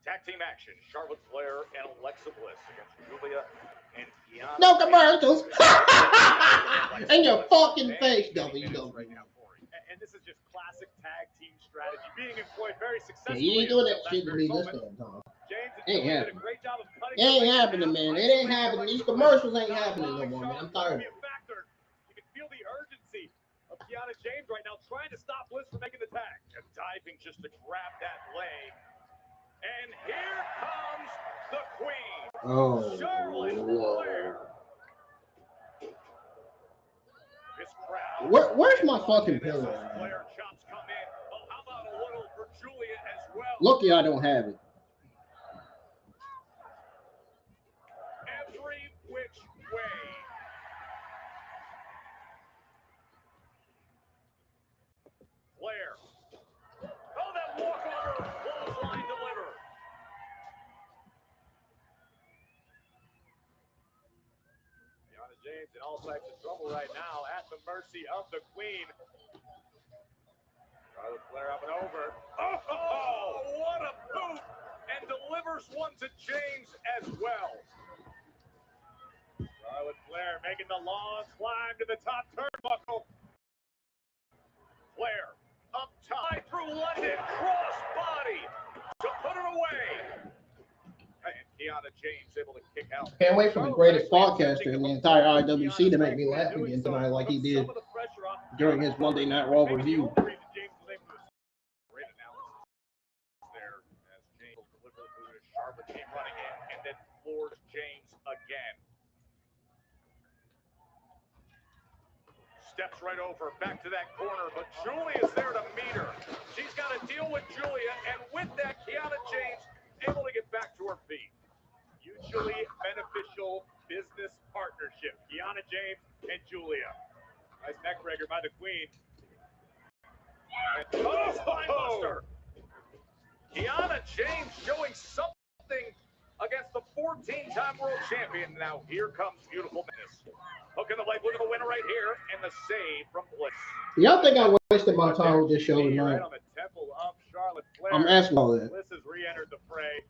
Tag team action. Charlotte Flair and Alexa Bliss against Julia and Kiana. No commercials. In your fucking face, WWE. Right now for you. And this is just classic tag team strategy being employed very Yeah, successfully. you ain't doing that shit to me this damn time. James and Ain't Julia did a happening. great job of cutting It ain't the happening, ring man. down. It ain't happening. These commercials ain't happening no more, man. I'm tired of it. You can feel the urgency of Kiana James right now trying to stop Bliss from making the tag. And diving just to grab that leg. And here comes the queen, Oh, Charlotte Lord. Flair. This crowd. Where's my fucking pillow, man? Flair chops come in. Oh, how about a little for Julia as well? Lucky I don't have it. Every which way. Flair. Oh, that walkover. Clothesline delivered. Kiana James in all types of trouble right now at the mercy of the queen. Charlotte Flair up and over. Oh, what a boot! And delivers one to James as well. Charlotte Flair making the long climb to the top turnbuckle. Flair up top through London, cross body to put it away. And Kiana James able to kick out. Can't wait for the greatest podcaster in the entire IWC to make me laugh again tonight like he did during his Monday Night Raw review. Great analysis there as James delivered through his Charlotte came running in and then floors James again. Steps right over, back to that corner, but Julia's there to meet her. She's got to deal with Julia, and with that, Kiana James able to get back to her feet. Mutually beneficial business partnership. Kiana James and Julia. Nice neck breaker by the queen. And spinebuster. Kiana James showing something against the 14-time world champion. Now here comes beautiful business. Hooking the leg, look at the winner right here, and the save from Bliss. Y'all think I wasted my time with this show tonight? Right on the temple of Charlotte Flair. I'm asking all that. Bliss has re-entered the fray.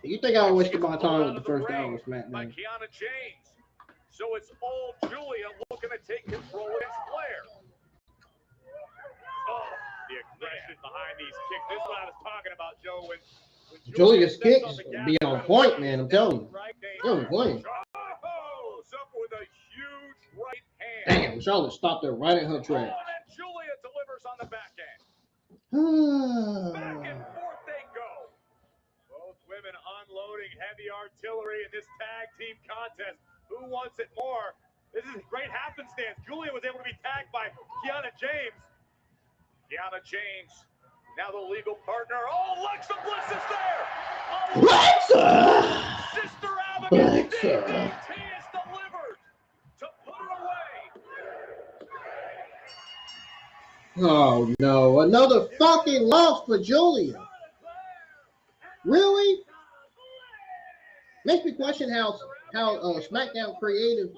You think I wasted my time with the first hour of SmackDown? By Kiana James. So it's old Julia looking to take control against Flair. Oh, the aggression behind these kicks. This is what I was talking about, Joe. When Julia's kicks be on point, man. I'm telling you. They're on point. Up with a huge right hand. Damn, Charlotte stopped her right in her tracks. Oh, and then Julia delivers on the back end. Back and forth they go. Both women unloading heavy artillery in this tag team contest. Who wants it more? This is great happenstance. Julia was able to be tagged by Kiana James. Kiana James, now the legal partner. Oh, Alexa Bliss is there. Alexa! Sister Abigail. Alexa! is delivered to put it away. Oh no, another fucking loss for Julia. Really? Makes me question how SmackDown creative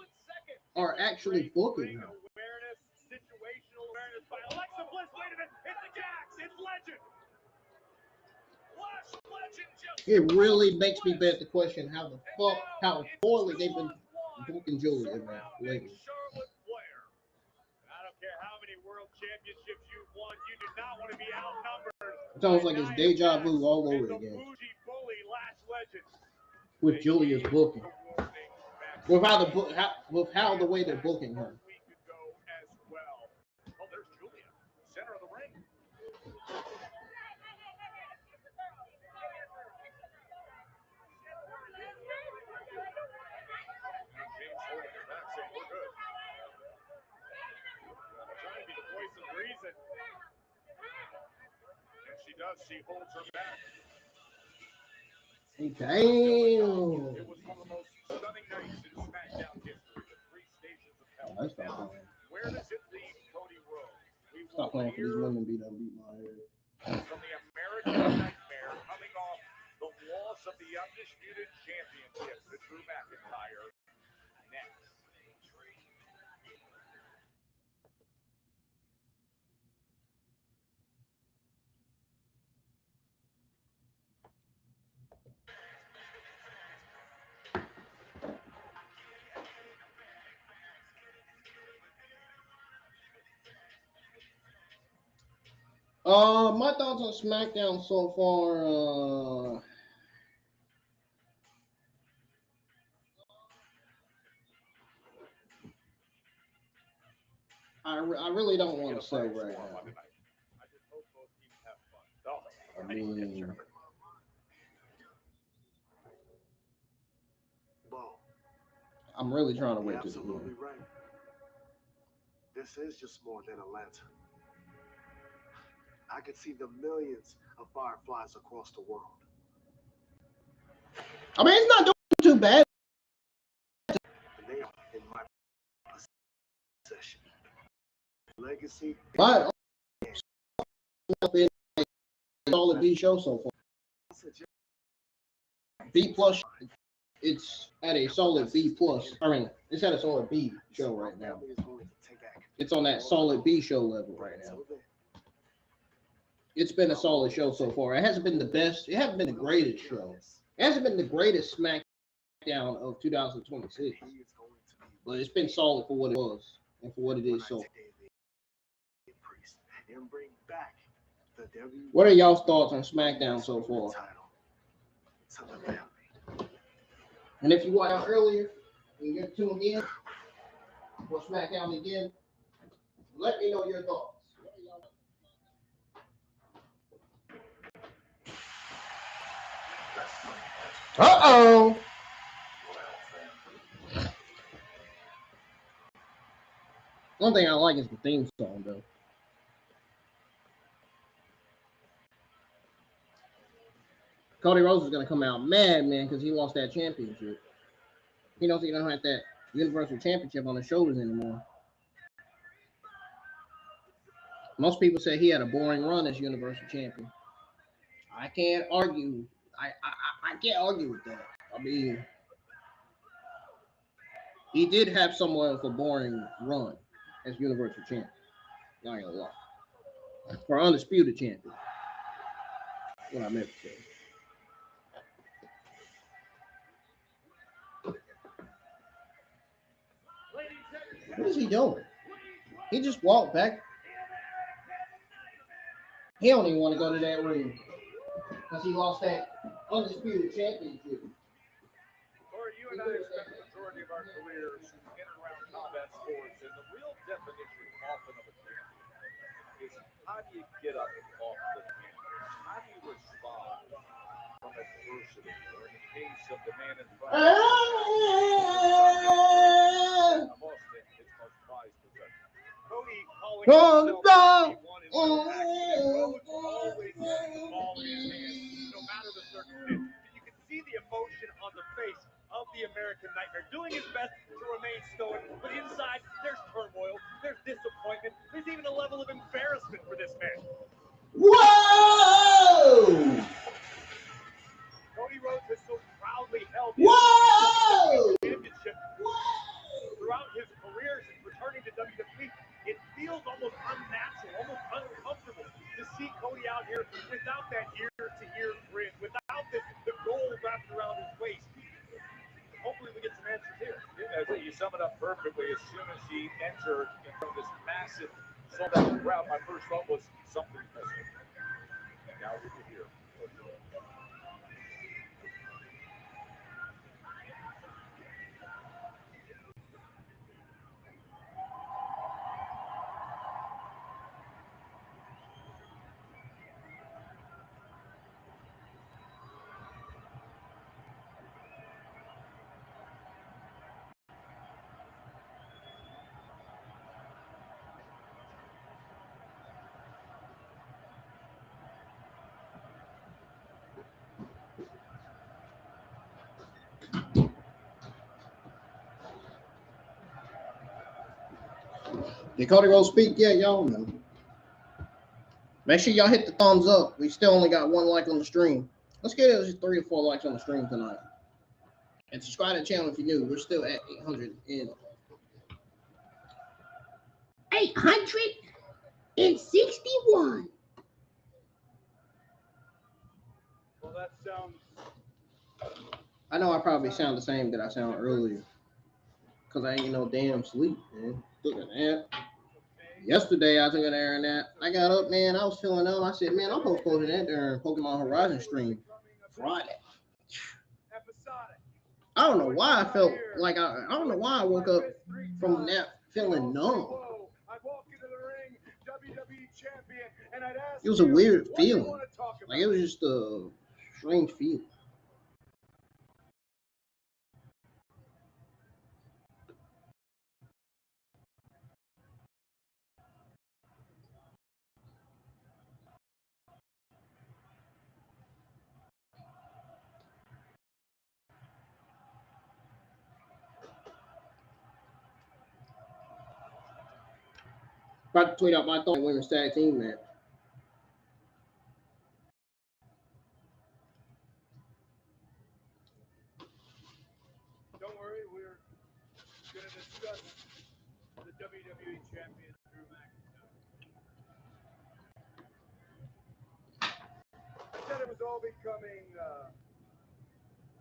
are actually booking her. Awareness, situational awareness by Alexa Bliss. Wait a minute, it's the Jax, it's Legend. Lash Legend just It really makes me bet the question how poorly they've been booking Julia lately. Charlotte Flair. I don't care how many world championships you've won, you do not want to be outnumbered. It's almost like it's deja vu all over again with Julia's booking. With how the way they're booking her. Oh, there's Julia, center of the ring. James holding her back, saying we're good. Trying to be the voice of reason. And she does, she holds her back. Damn. It was one of the most stunning nights in SmackDown history. The 3 stations of hell. Now, where does it leave Cody Rhodes? We will Stop playing for these hear women beat my head. from the American Nightmare coming off the loss of the Undisputed Championship to Drew McIntyre next. My thoughts on SmackDown so far. I really don't want to say right now. I just hope both teams have fun. Oh, I mean, Bo, I'm really trying to you're wait to the absolutely end. right. This is just more than Atlanta. I could see the millions of fireflies across the world. I mean, it's not doing too bad. And they are in my possession. Legacy. But solid B show so far. B plus. It's at a solid B plus. I mean, it's at a solid B show right now. It's on that solid B show level right now. It's been a solid show so far. It hasn't been the best. It hasn't been the greatest show. It hasn't been the greatest SmackDown of 2026. But it's been solid for what it was and for what it is so far. What are y'all's thoughts on SmackDown so far? And if you were out earlier and you're tuned in for SmackDown again, let me know your thoughts. Uh-oh. One thing I like is the theme song, though. Cody Rhodes is going to come out mad, man, because he lost that championship. He knows he don't have that Universal Championship on his shoulders anymore. Most people say he had a boring run as Universal Champion. I can't argue. I can't argue with that. I mean, he did have somewhat of a boring run as Universal Champion. Not gonna lie. For Undisputed Champion. That's what I meant to say. What is he doing? He just walked back. He don't even want to go to that ring because he lost that Undisputed Championship. Corey, you and I have spent the majority of our careers in and around combat sports, and the real definition often of a champion is how do you get up off the canvas? How do you respond from adversity, or in the case of the man in front of you, I've lost it, his most prized possession. Cody calling himself one is no accident. Rhodes always has the ball in his hand, no matter the circumstance. You can see the emotion on the face of the American Nightmare, doing his best to remain stoic, but inside there's turmoil, there's disappointment, there's even a level of embarrassment for this man. Whoa! Cody Rhodes has so proudly held Whoa! here without that ear-to-ear grin, without the gold wrapped around his waist. Hopefully we get some answers here. Yeah, you sum it up perfectly. As soon as he entered in front of this massive sold-out crowd, my first thought was something's missing. And now we can hear. Did Cody Rhodes speak yet, y'all? No. Make sure y'all hit the thumbs up. We still only got 1 like on the stream. Let's get it 3 or 4 likes on the stream tonight. And subscribe to the channel if you're new. We're still at 861. Well, that sounds... I know I probably sound the same that I sound earlier. Because I ain't no damn sleep, man. Look at that. Yesterday, I took an air nap. I got up, man. I was feeling up. I said, man, I'm supposed to go to that during Pokemon Horizon stream Friday. I don't know why I felt like I don't know why I woke up from the nap feeling numb. It was a weird feeling. Like it was just a strange feeling. About to tweet out my thought on women's tag team match. Don't worry, we're going to discuss the WWE Champion, Drew McIntyre. I said it was all becoming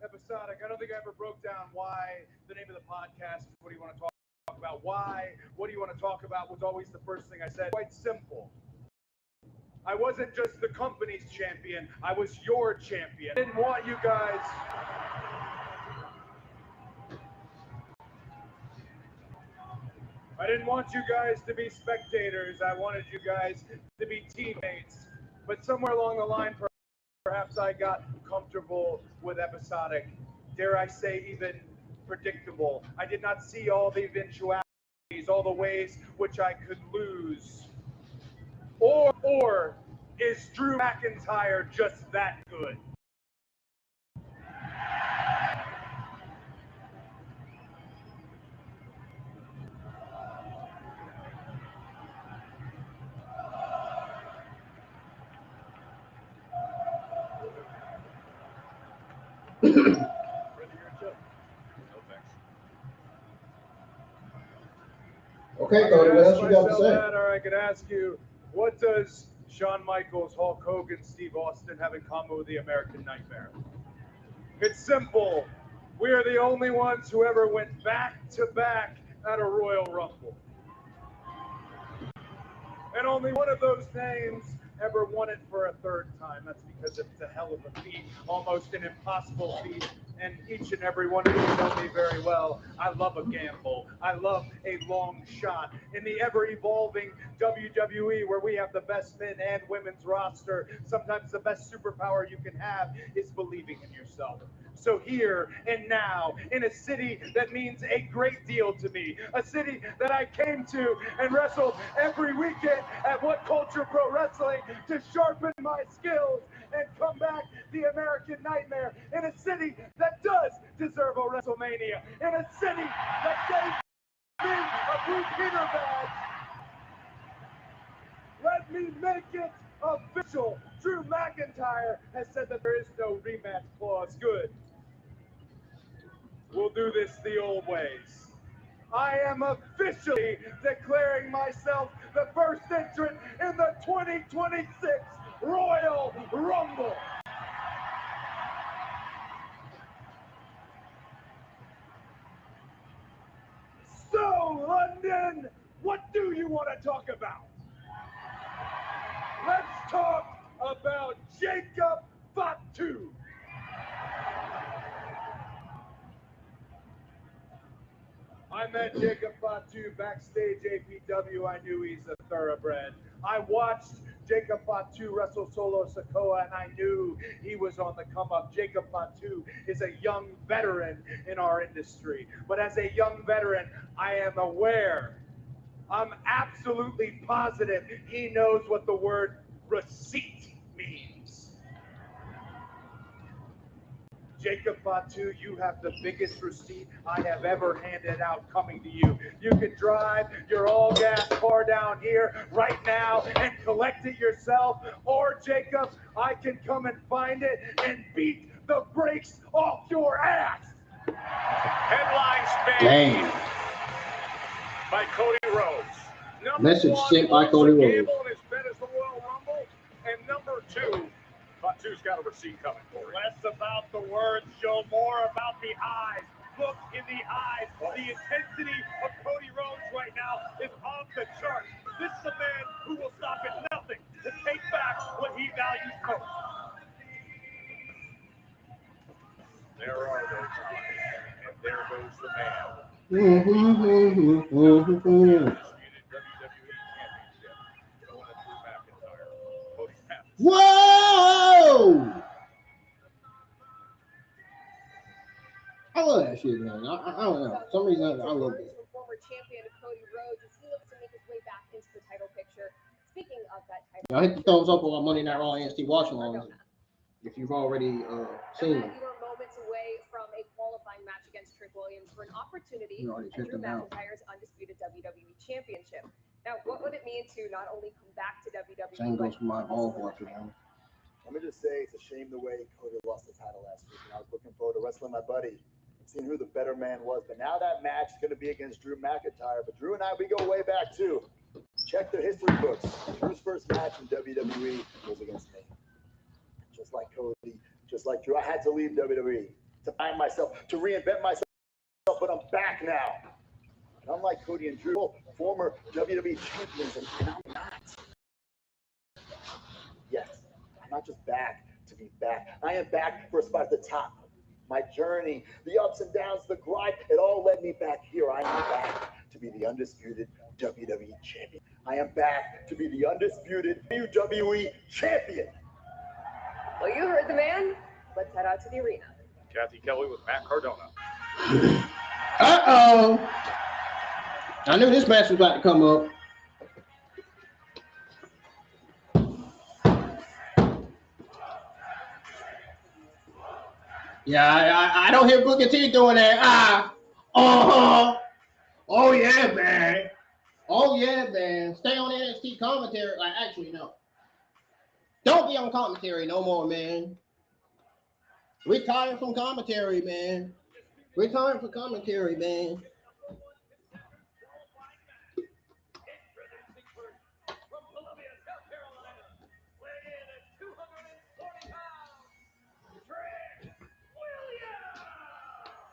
episodic. I don't think I ever broke down why the name of the podcast is What Do You Want to Talk About? Why? What do you want to talk about? Was always the first thing I said. Quite simple. I wasn't just the company's champion. I was your champion. I didn't want you guys... I didn't want you guys to be spectators. I wanted you guys to be teammates. But somewhere along the line, perhaps I got comfortable with episodic. Dare I say, even predictable. I did not see all the eventualities, all the ways which I could lose. Or is Drew McIntyre just that good? Okay, Cody, what else you got to say? That, or I could ask you, what does Shawn Michaels, Hulk Hogan, Steve Austin have in common with the American Nightmare? It's simple. We are the only ones who ever went back to back at a Royal Rumble. And only one of those names ever won it for a third time. That's because it's a hell of a feat, almost an impossible feat. And each and every one of you know me very well. I love a gamble. I love a long shot. In the ever-evolving WWE, where we have the best men and women's roster, sometimes the best superpower you can have is believing in yourself. So here and now, in a city that means a great deal to me, a city that I came to and wrestled every weekend at What Culture Pro Wrestling to sharpen my skills and come back the American Nightmare, in a city that does deserve a WrestleMania, in a city that gave me a Blue Peter badge. Let me make it official. Drew McIntyre has said that there is no rematch clause. Good. We'll do this the old ways. I am officially declaring myself the first entrant in the 2026 Royal Rumble. So, London, what do you want to talk about? Let's talk about Jacob Fatu. I met Jacob Fatu backstage APW. I knew he's a thoroughbred. I watched Jacob Fatu wrestle solo Sikoa, and I knew he was on the come up. Jacob Fatu is a young veteran in our industry. But as a young veteran, I am aware, I'm absolutely positive he knows what the word receipt means. Jacob Fatu, you have the biggest receipt I have ever handed out coming to you. You can drive your all-gas car down here right now and collect it yourself, or Jacob, I can come and find it and beat the brakes off your ass. Headline span Damn. by Cody Rhodes. Number Message one, sent by wants Cody to Rhodes. gamble in as bet as the Royal Rumble. And number two, Fatu's got a receipt coming for him. Less about the words, show more about the eyes. Look in the eyes. The intensity of Cody Rhodes right now is off the charts. This is a man who will stop at nothing to take back what he values most. There are those eyes, and there goes the man. Mm-hmm. Undisputed WWE Championship going to Drew McIntyre. Cody's path. Whoa! I love that shit, man. I don't know. For some reason, I love it. From former champion Cody Rhodes as he looks to make his way back into the title picture. Speaking of that title, Y'all hit the thumbs up on Monday Night Raw NXT watch along if you've already seen them. You are moments away from a qualifying match against Trick Williams for an opportunity You already at checked Drew them out. McIntyre's undisputed WWE Championship. Now, what would it mean to not only come back to WWE? Same goes for my ball watcher, man. Let me just say, it's a shame the way Cody lost the title last week. And I was looking forward to wrestling my buddy and seeing who the better man was. But now that match is going to be against Drew McIntyre. But Drew and I, we go way back too. Check the history books. Drew's first match in WWE was against me. Just like Cody, just like Drew, I had to leave WWE to find myself, to reinvent myself. But I'm back now. And unlike Cody and Drew, former WWE champions, and I'm not. Yes, I'm not just back to be back. I am back for a spot at the top. My journey, the ups and downs, the grind, it all led me back here. I am back to be the undisputed WWE champion. I am back to be the undisputed WWE champion. Well, you heard the man. Let's head out to the arena. Kathy Kelly with Matt Cardona. Uh-oh. I knew this match was about to come up. Yeah, I don't hear Booker T doing that. Oh yeah, man. Oh yeah, man. Stay on NXT commentary. Like, actually, no. Don't be on commentary no more, man. Retire from commentary, man. Retire from commentary, man.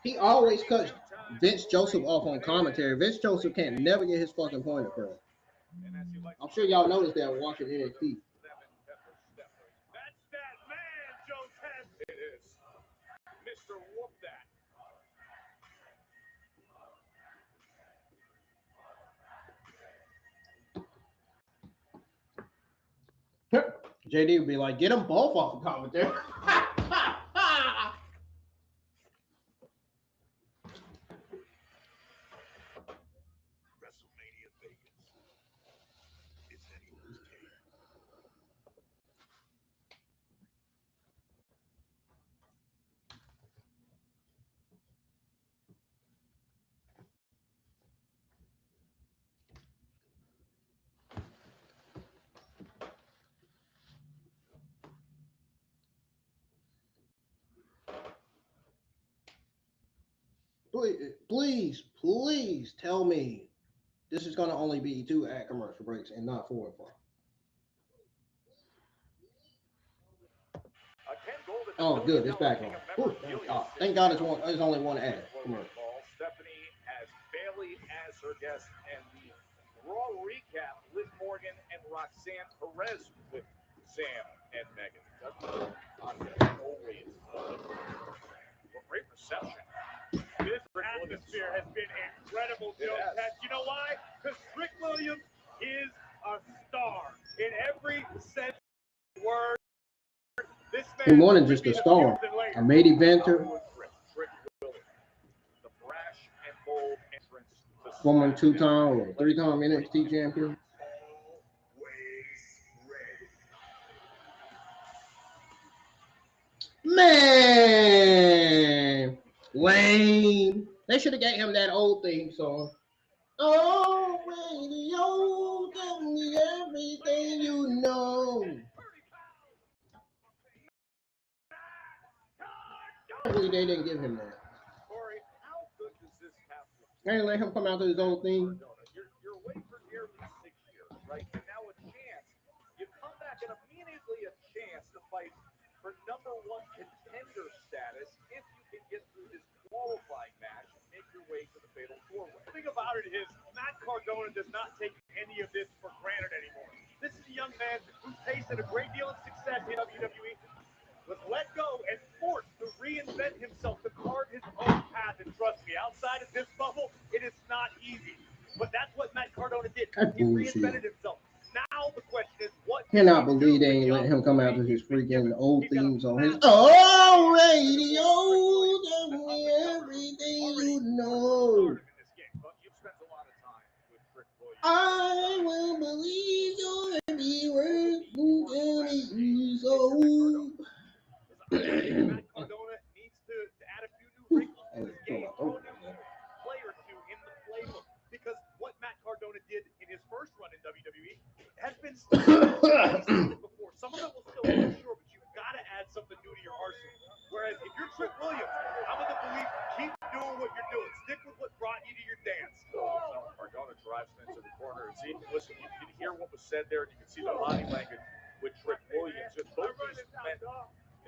He always cuts Vince Joseph off on commentary. Vince Joseph can't never get his fucking point across. I'm sure y'all noticed that watching NXT. That's that man, Joseph. It is Mr. Whoop That. JD would be like, get them both off of commentary. WrestleMania Vegas. It's anyone's game. Please tell me this is going to only be 2 ad commercial breaks and not 4 and 5. Oh, good. It's back on. Ooh, thank God it's only one ad. Come on. Stephanie has Bailey as her guest, and the Raw recap, Liv Morgan and Roxanne Perez with Sam and Megan. Always. Great reception. This atmosphere has been incredible, Joe. You know why? Because Trick Williams is a star in every sense of the word. This man He more than just a star, a main eventer, former 2-time or 3-time NXT champion. Man, lame. They should have gave him that old theme song. Oh, radio, tell me everything you know. Hopefully they didn't give him that. They let him come out to his own thing. You're away for nearly 6 years, right? And now a chance. You come back and immediately a chance to fight for #1 contender status if you can get through this qualifying match and make your way to the fatal 4-way. The thing about it is, Matt Cardona does not take any of this for granted anymore. This is a young man who tasted a great deal of success in WWE, was let go and forced to reinvent himself to carve his own path. And trust me, outside of this bubble, it is not easy. But that's what Matt Cardona did. He reinvented himself. Now the question is, what cannot believe they ain't let him come out to his freaking old themes on his radio. Tell me everything you know. I will believe your every word until it is so. Matt Cardona needs to add a few new wrinkles to his game, throw a new play or two in the playbook, because what Matt Cardona did in his first run in WWE has been before. Some of it will still be sure, but you've got to add something new to your arsenal. Whereas if you're Trick Williams, I'm of the belief, keep doing what you're doing. Stick with what brought you to your dance. Cardona drives him into the corner. And see, listen, you can hear what was said there, and you can see the body language with Trick Williams.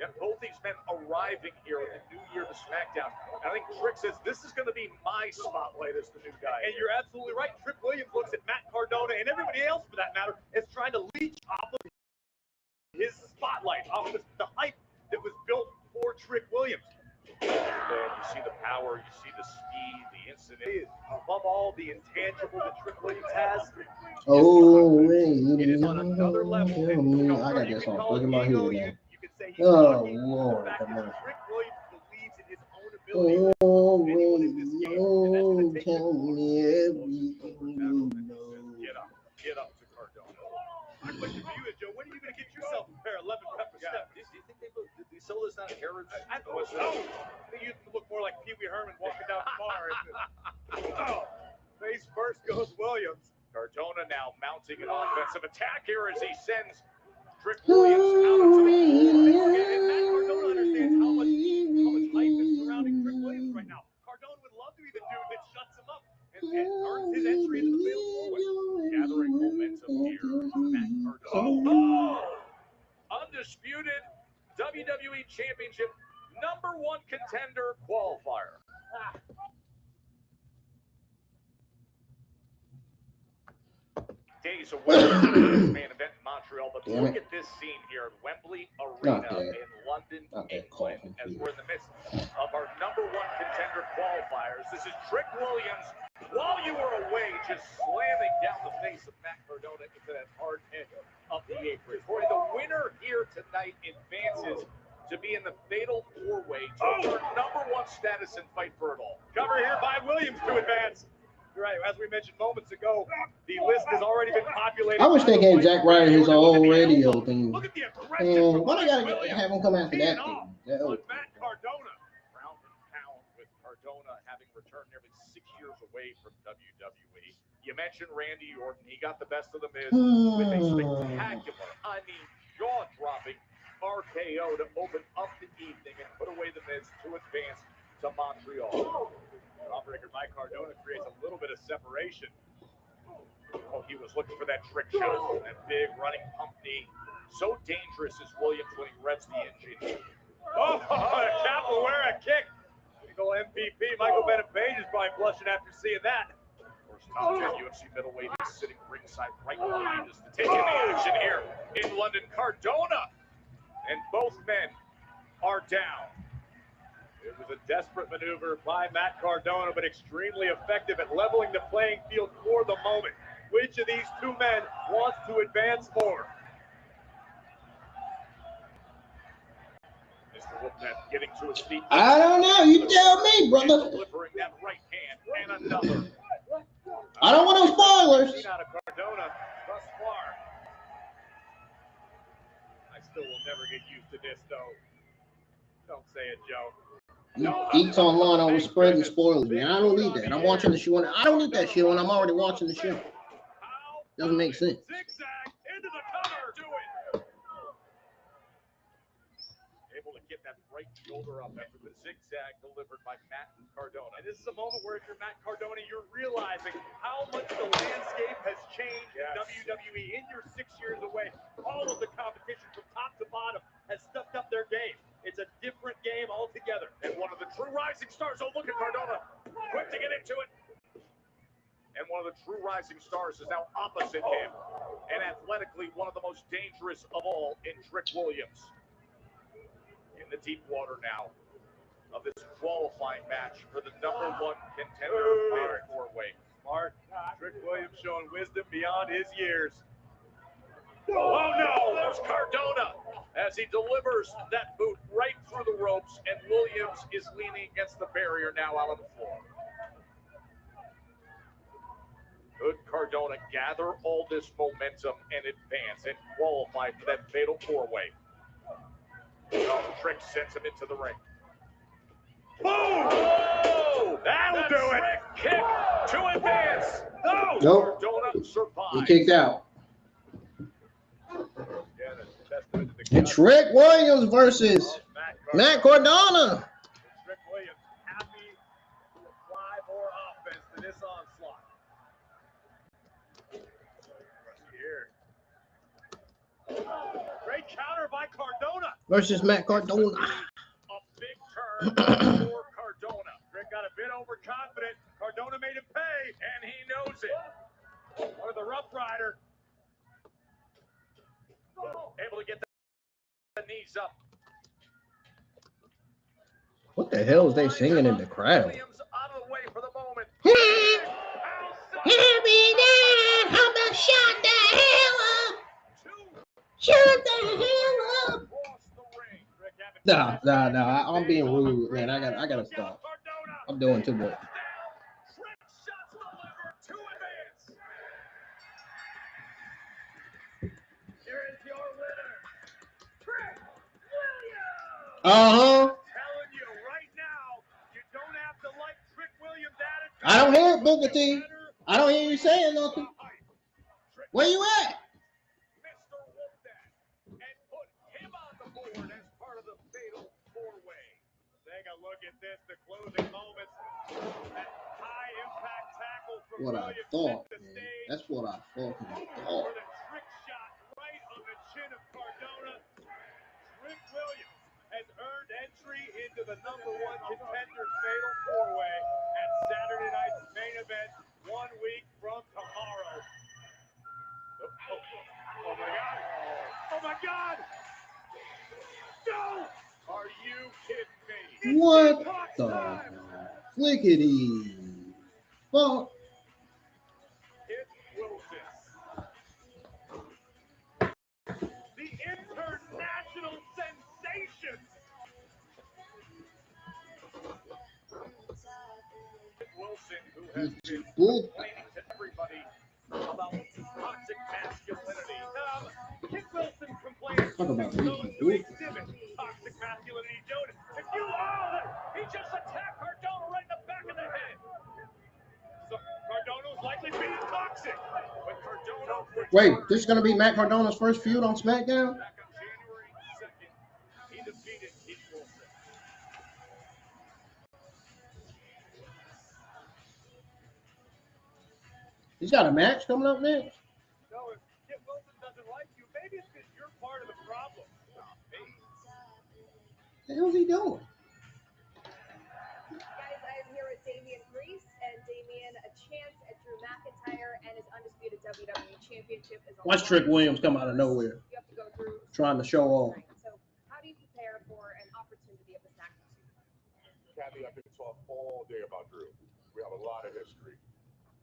And both these men arriving here in the new year to SmackDown. I think Trick says, this is going to be my spotlight as the new guy. And you're absolutely right. Trick Williams looks at Matt Cardona and everybody else, for that matter, as trying to leech off of his spotlight, off of the hype that was built for Trick Williams. And you see the power, you see the speed, the incident. Above all, the intangible that Trick Williams has. Oh, wait, it is on another level. I got this on stuck in my head now. Oh, Lord. Trick Williams believes in his own ability. Oh, wait, tell me everything you know. Get up to Cardona. My question for you is, Joe, when are you going to get yourself a pair of 11 pepper steps? Do you think they sell this on Harrods? I think you look more like Pee Wee Herman walking down the bar. Face first goes Williams. Cardona now mounting an offensive attack here as he sends Trick Williams out into the floor. And Matt Cardona understands how much hype is surrounding Trick Williams right now. Cardona would love to be the dude that shuts him up and earns his entry into the fatal 4-way. Gathering momentum here. Matt Cardona. Undisputed WWE Championship #1 contender qualifier. Days away from the main event in Montreal, but look at this scene here at Wembley Arena in London, England, as we're in the midst of our #1 contender qualifiers. This is Trick Williams, while you were away, just slamming down the face of Matt Cardona into that hard hit of the apron. Boy, the winner here tonight advances to be in the fatal 4-way to earn #1 status and fight for it all. Cover here by Williams to advance. You're right. As we mentioned moments ago, the list has already been populated. I was thinking Jack Ryder his old radio thing. Look at the aggression. Why they gotta have him come after that thing? Matt Cardona. Round and pound with Cardona having returned nearly 6 years away from WWE. You mentioned Randy Orton. He got the best of the Miz with a spectacular, jaw-dropping RKO to open up the evening and put away the Miz to advance to Montreal. Jawbreaker by Cardona creates a little bit of separation. Oh, he was looking for that trick shot, that big running pump knee. So dangerous is Williams when he revs the engine. Oh, a capoeira kick. Single MVP Michael Bennett Page is probably blushing after seeing that. Of course, top 10 UFC middleweight is sitting ringside right behind us to take in the action here in London. Cardona and both men are down. It was a desperate maneuver by Matt Cardona, but extremely effective at leveling the playing field for the moment. Which of these two men wants to advance more? Mr. Wolfman getting to his feet. I don't know. You tell me, brother. Delivering that right hand and another. I don't want no spoilers. Seen out of Cardona thus far. I still will never get used to this, though. Don't say it, Joe. Geeks Online always spreading spoilers, man. I don't need that. I'm watching the show, and I don't need that shit when I'm already watching the show. Doesn't make sense. Zigzag into the cover. Do it. Able to get that right shoulder up after the zigzag delivered by Matt Cardona. And this is a moment where if you're Matt Cardona, you're realizing how much the landscape has changed in WWE. In your 6 years away, all of the competition from top to bottom has stepped up their game. It's a different game altogether. And one of the true rising stars, oh, look at Cardona, quick to get into it. And one of the true rising stars is now opposite him. And athletically, one of the most dangerous of all in Trick Williams. In the deep water now of this qualifying match for the #1 contender fatal four-way. Smart. Trick Williams showing wisdom beyond his years. Oh no, there's Cardona as he delivers that boot right through the ropes, and Williams is leaning against the barrier now out on the floor. Could Cardona gather all this momentum and advance and qualify for that fatal four-way? Oh, Trick sends him into the ring. Boom! Oh, that'll do it. Kick to advance. No, nope. Cardona survives. He kicked out. And Trick Williams versus Matt Cardona. Trick Williams happy to apply more offense to this onslaught. Here. Great counter by Cardona. Versus Matt Cardona. A big turn for Cardona. Rick got a bit overconfident. Cardona made him pay, and he knows it. Or the Rough Rider. Able to get the knees up. What the hell is they singing in the crowd? Williams out of the way for the moment. Shut the hell up! Shut the hell up! No. I'm being rude, man. I gotta stop. I'm doing too much. Uh-huh. I don't hear it, Booker T. I don't hear you saying nothing. Where you at? Mr. Wolfman, and put him on the board as part of the fatal four-way. Take a look at this, the closing moments. That high impact tackle from What I thought, man. That's what I fucking thought. For the trick shot right on the chin of Cardona. Trick Williams has earned entry into the #1 contender fatal four-way at Saturday night's main event 1 week from tomorrow. Oh my God! Oh my God! No! Are you kidding me? What the flickety fuck? Kit Wilson, the international sensation. Kit Wilson, who has been complaining to everybody about toxic masculinity. Kit Wilson complains Talk about to those who exhibit toxic masculinity. Jonas, if you he just attacked Cardona right in the back of the head. So Cardona was likely being toxic. But Cardona. Wait, this is gonna be Matt Cardona's first feud on SmackDown? Back on January 2nd, he defeated Kit Wilson. He's got a match coming up next. So if Kit Wilson doesn't like you, maybe it's because you're part of the problem. Not me. The hell's he doing? Guys, I am here with Damian Priest, and Damian, a chance at Drew McIntyre and his undisputed WWE Championship is on. Watch Trick Williams come out of nowhere, You have to go through trying to show off. So, how do you prepare for an opportunity of this magnitude? Kathy, I could talk all day about Drew. We have a lot of history,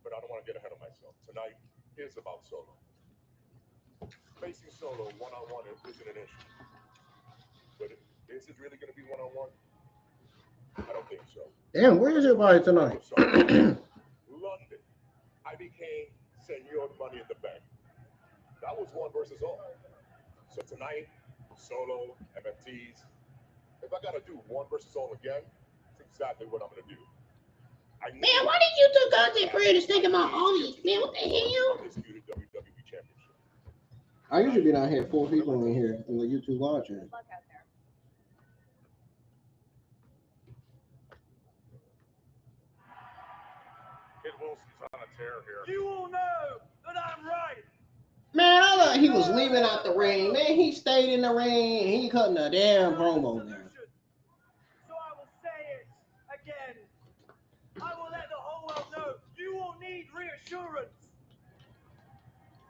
but I don't want to get ahead of myself. Tonight is about Solo. Facing Solo one-on-one isn't an issue. But is it really going to be one-on-one? I don't think so. Damn, where is everybody tonight? London. I became Senor Money in the Bank. That was one versus all. So tonight, Solo, MFTs. If I got to do one versus all again, that's exactly what I'm going to do. Man, why did you two content creators think of my audience? Man, what the hell? Undisputed WWE Championship. I usually be down here 4 people in here in the YouTube live chat. Good luck out there. Kid Wilson's on a tear here. You all know that I'm right. Man, I thought he was leaving out the ring. Man, he stayed in the ring. He cutting a damn promo there. So I will say it again. I will let the whole world know you all need reassurance.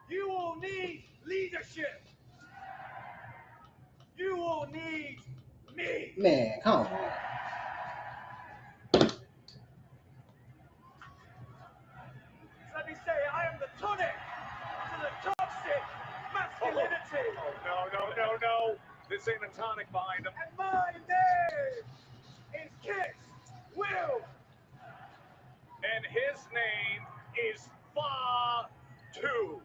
You all need leadership. You all need me. Man, come on. Let me say, I am the tonic to the toxic masculinity. Oh, no. This ain't a tonic behind him. And my name is Kiss Will. And his name is Fa2.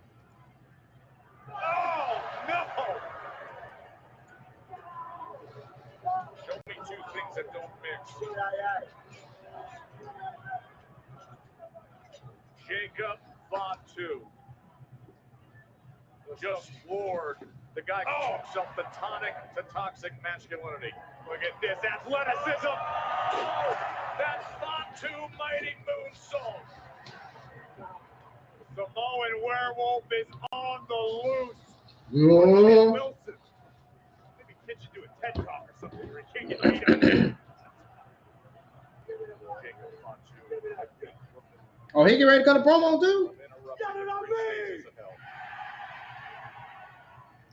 Oh, no! Show me two things that don't mix. Jacob Fa2. Just floored. The guy checks up the tonic to toxic masculinity. Look at this athleticism. Oh, that Fa2 mighty moonsault. Samoan werewolf is on the loose. Wilson. Maybe pitch you to a TED Talk or something where he can't get beat up. Jacob Fa2. Oh, he get ready to cut a promo too? Get it on me!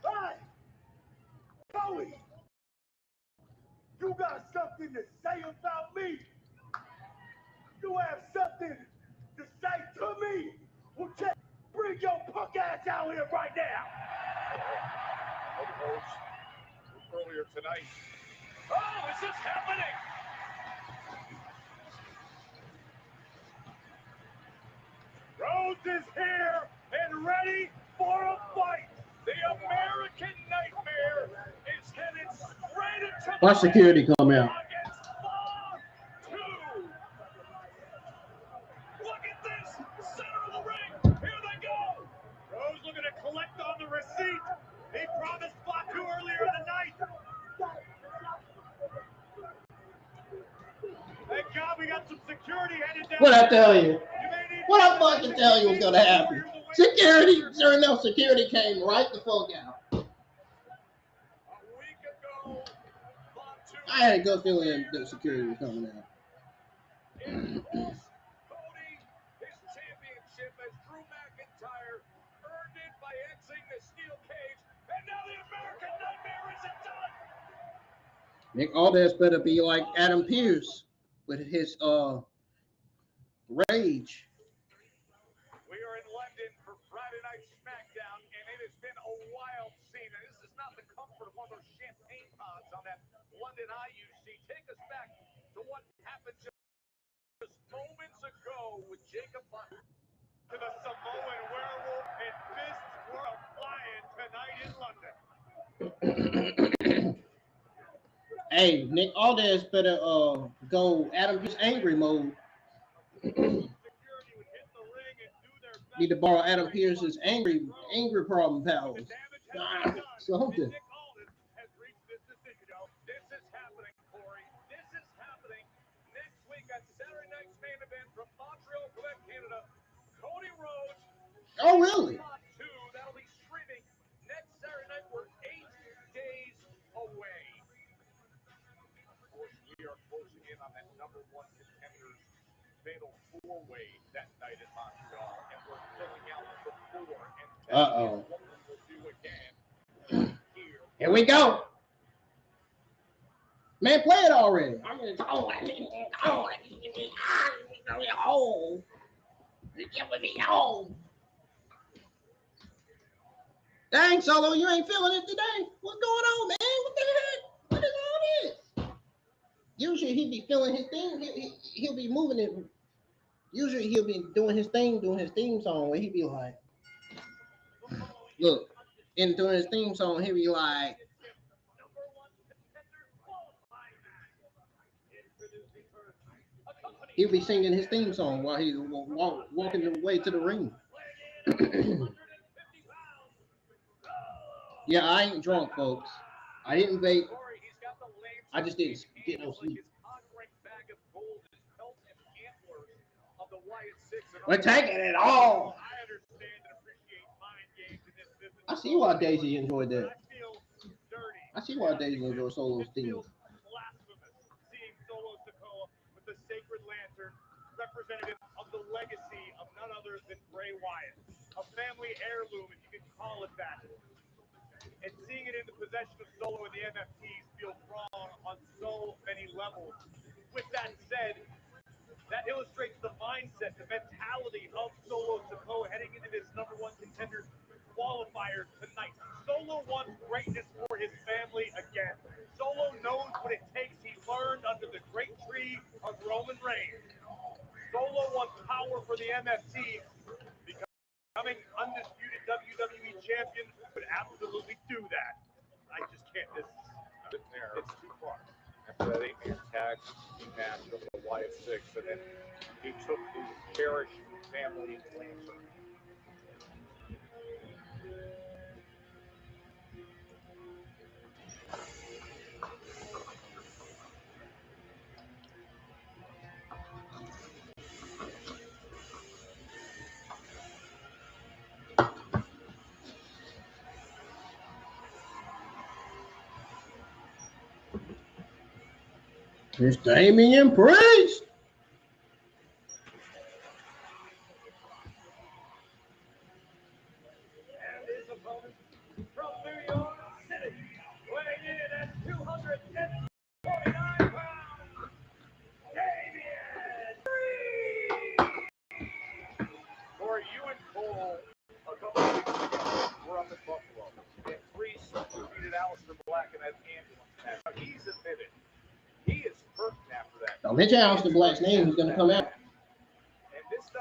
Hey! Bowie! You got something to say about me? You have something to say to me? Well, just bring your punk ass out here right now! Earlier tonight. Oh, is this happening? Rhodes is here and ready for a fight. The American Nightmare is headed straight into Watch security come out. against Fa2. Look at this. Center of the ring. Here they go. Rhodes looking to collect on the receipt. He promised Fa2 earlier in the night. Thank God we got some security headed down. What I tell you? What I fucking tell you was gonna happen? Security, sure enough, security came right the fuck out. A week ago, Fa2 I had a good feeling that security was coming out. it cost Cody his championship as Drew McIntyre earned it by exiting the steel cage, and now the American Nightmare isn't done. Nick Aldis better be like Adam Pearce with his rage. We are in London for Friday Night SmackDown, and it has been a wild scene. And this is not the comfort of one of those champagne pods on that London Eye you see. Take us back to what happened just moments ago with Jacob Fa2 to the Samoan werewolf, and fists were flying tonight in London. Hey, Nick Aldis better go Adam Pearce angry mode. Need to borrow Adam Pearce's angry problem powers. Something. Nick Aldis has reached this decision. This is happening, Corey. This is happening next week at Saturday night's main event from Montreal, Quebec, Canada. Cody Rhodes. Oh, really? Fa2. That'll be streaming next Saturday night. We're 8 days away. fatal four-way that night in Montreal, and we're filling out the four. And Uh-oh. what we will do again Here we go. Man, play it already. Dang, Solo, you ain't feeling it today. What's going on, man? What the heck? What is all this? Usually he'll be feeling his thing. He'll be moving it. Usually he'll be doing his thing, doing his theme song where he'll be like, look, and doing his theme song, he'll be like, he'll be singing his theme song while he's walking the way to the ring. Yeah, I ain't drunk, folks. I didn't vape. I just didn't get no sleep. We're taking it all. I see why Daisy enjoyed that. I see why Daisy enjoyed Solo's theme. Seeing Solo Sikoa with the sacred lantern, representative of the legacy of none other than Bray Wyatt, a family heirloom, if you can call it that. And seeing it in the possession of Solo and the MFTs feels wrong on so many levels. With that said, that illustrates the mindset, the mentality of Solo Sikoa heading into this #1 contender qualifier tonight. Solo wants greatness for his family again. Solo knows what it takes. He learned under the great tree of Roman Reigns. Solo wants power for the MFT. Becoming undisputed WWE champion would absolutely do that. I just can't. It's too far. After that 8-man tag match of the Wyatt Six, and then he took his cherished family lantern. Here's Damian Priest. And his opponent from New York City, weighing in at 249 pounds, Damian Priest. Corey, you and Cole a couple of weeks ago were up in Buffalo, and Priest defeated Aleister Black in that ambulance match. Now, he's admitted he is hurt after that. Don't mention Aleister Black's name. He's going to come out.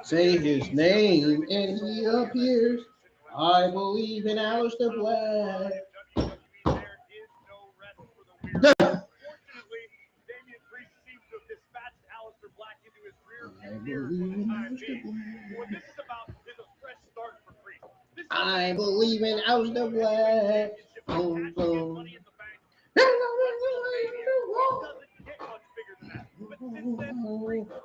Say his name and he appears. I believe in Aleister Black. Unfortunately, Damian Priest seems to have dispatched Aleister Black into his rear view mirror for the time being. What this is about is a fresh start for Priest. I believe in Aleister Black. Oh, oh.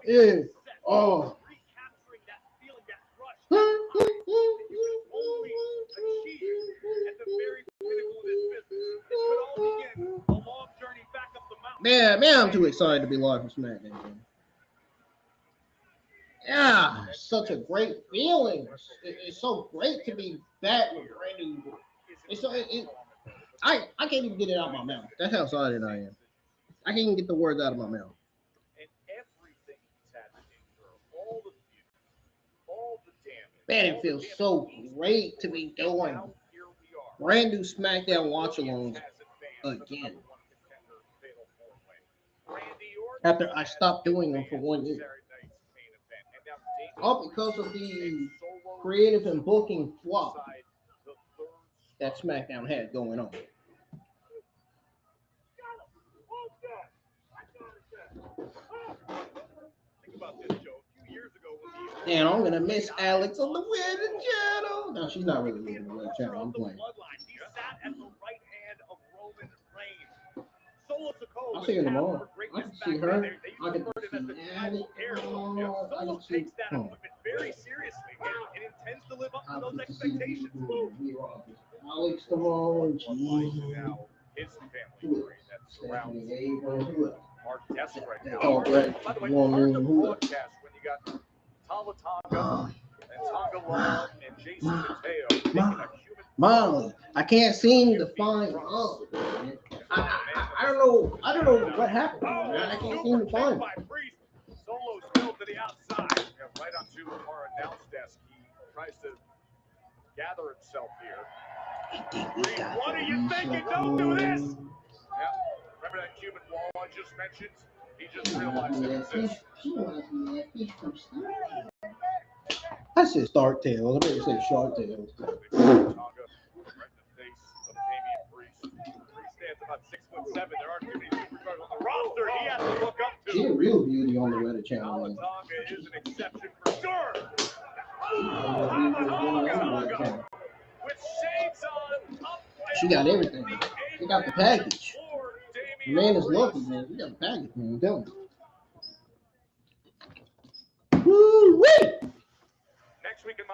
Yeah. Oh. Recapturing that feeling, that rush, that high that you can only achieve at the very pinnacle of this business. It could all begin a long journey back up the mountain. Man, I'm too excited to be live from SmackDown. Yeah, such a great feeling. It's so great to be back with brand new. It's so I can't even get it out of my mouth. That's how excited I am. I can't even get the words out of my mouth. And everything he's had to endure, all the beauty, all the damage. Man, it feels so great to be doing brand new SmackDown watch-alongs again. After I stopped doing them for 1 year. All because of the creative and booking flop that SmackDown had going on. And I'm gonna miss Alex on the Wedding Channel. No, she's not really leaving the Wedding Channel. I'm playing. I'll see her tomorrow. I can see her. I can see Alex. I can see. Very seriously, and intends to live up to those expectations. Alex tomorrow. His family that surrounds are desperate now. Oh, great. By the way, part of the broadcast when you got Tama Tonga and Tonga Law and Jason Mateo taking a human. Molly, I can't seem to find Molly, man. I don't know. I don't know what happened, man. I can't seem to find by Priest. Solo still to the outside. Yeah, right onto our announce desk. He tries to gather himself here. What are you thinking? Don't do this. Yeah. Remember that human wall I just mentioned? He just realized it exists. I said Stark Tales. I better say Shark Tales. Tonga right in the face of Damian Priest. Priest stands about 6'7". There aren't too many superstars on the roster he has to look up to. She's a real beauty on the Reddit channel. Tama Tonga is an exception for sure. With shades on, up She got everything. She got the package. The man is lucky, man. We got the package, man. I'm telling you. Woo-wee!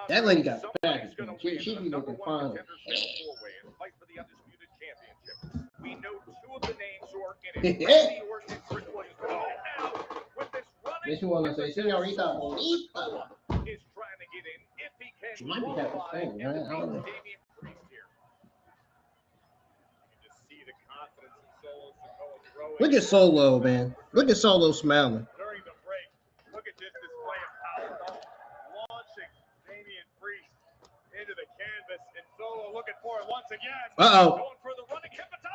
That lady got the package, man. She be looking fine. Fight for the Undisputed Championship. We know two of the names who are in it. Randy Orton and Trick Williams. Now, with this running, This you want to say, Señorita Bonita. is trying to get in if he can. She might be having a thing, right? I don't know. Damian Priest here. You can just see the confidence in Solo Sikoa throwing. Look at Solo, man. Look at Solo smiling. During the break, look at this display of power. Launching Damian Priest into the canvas, and Solo looking for it once again. Uh-oh. Going for the running hip attack.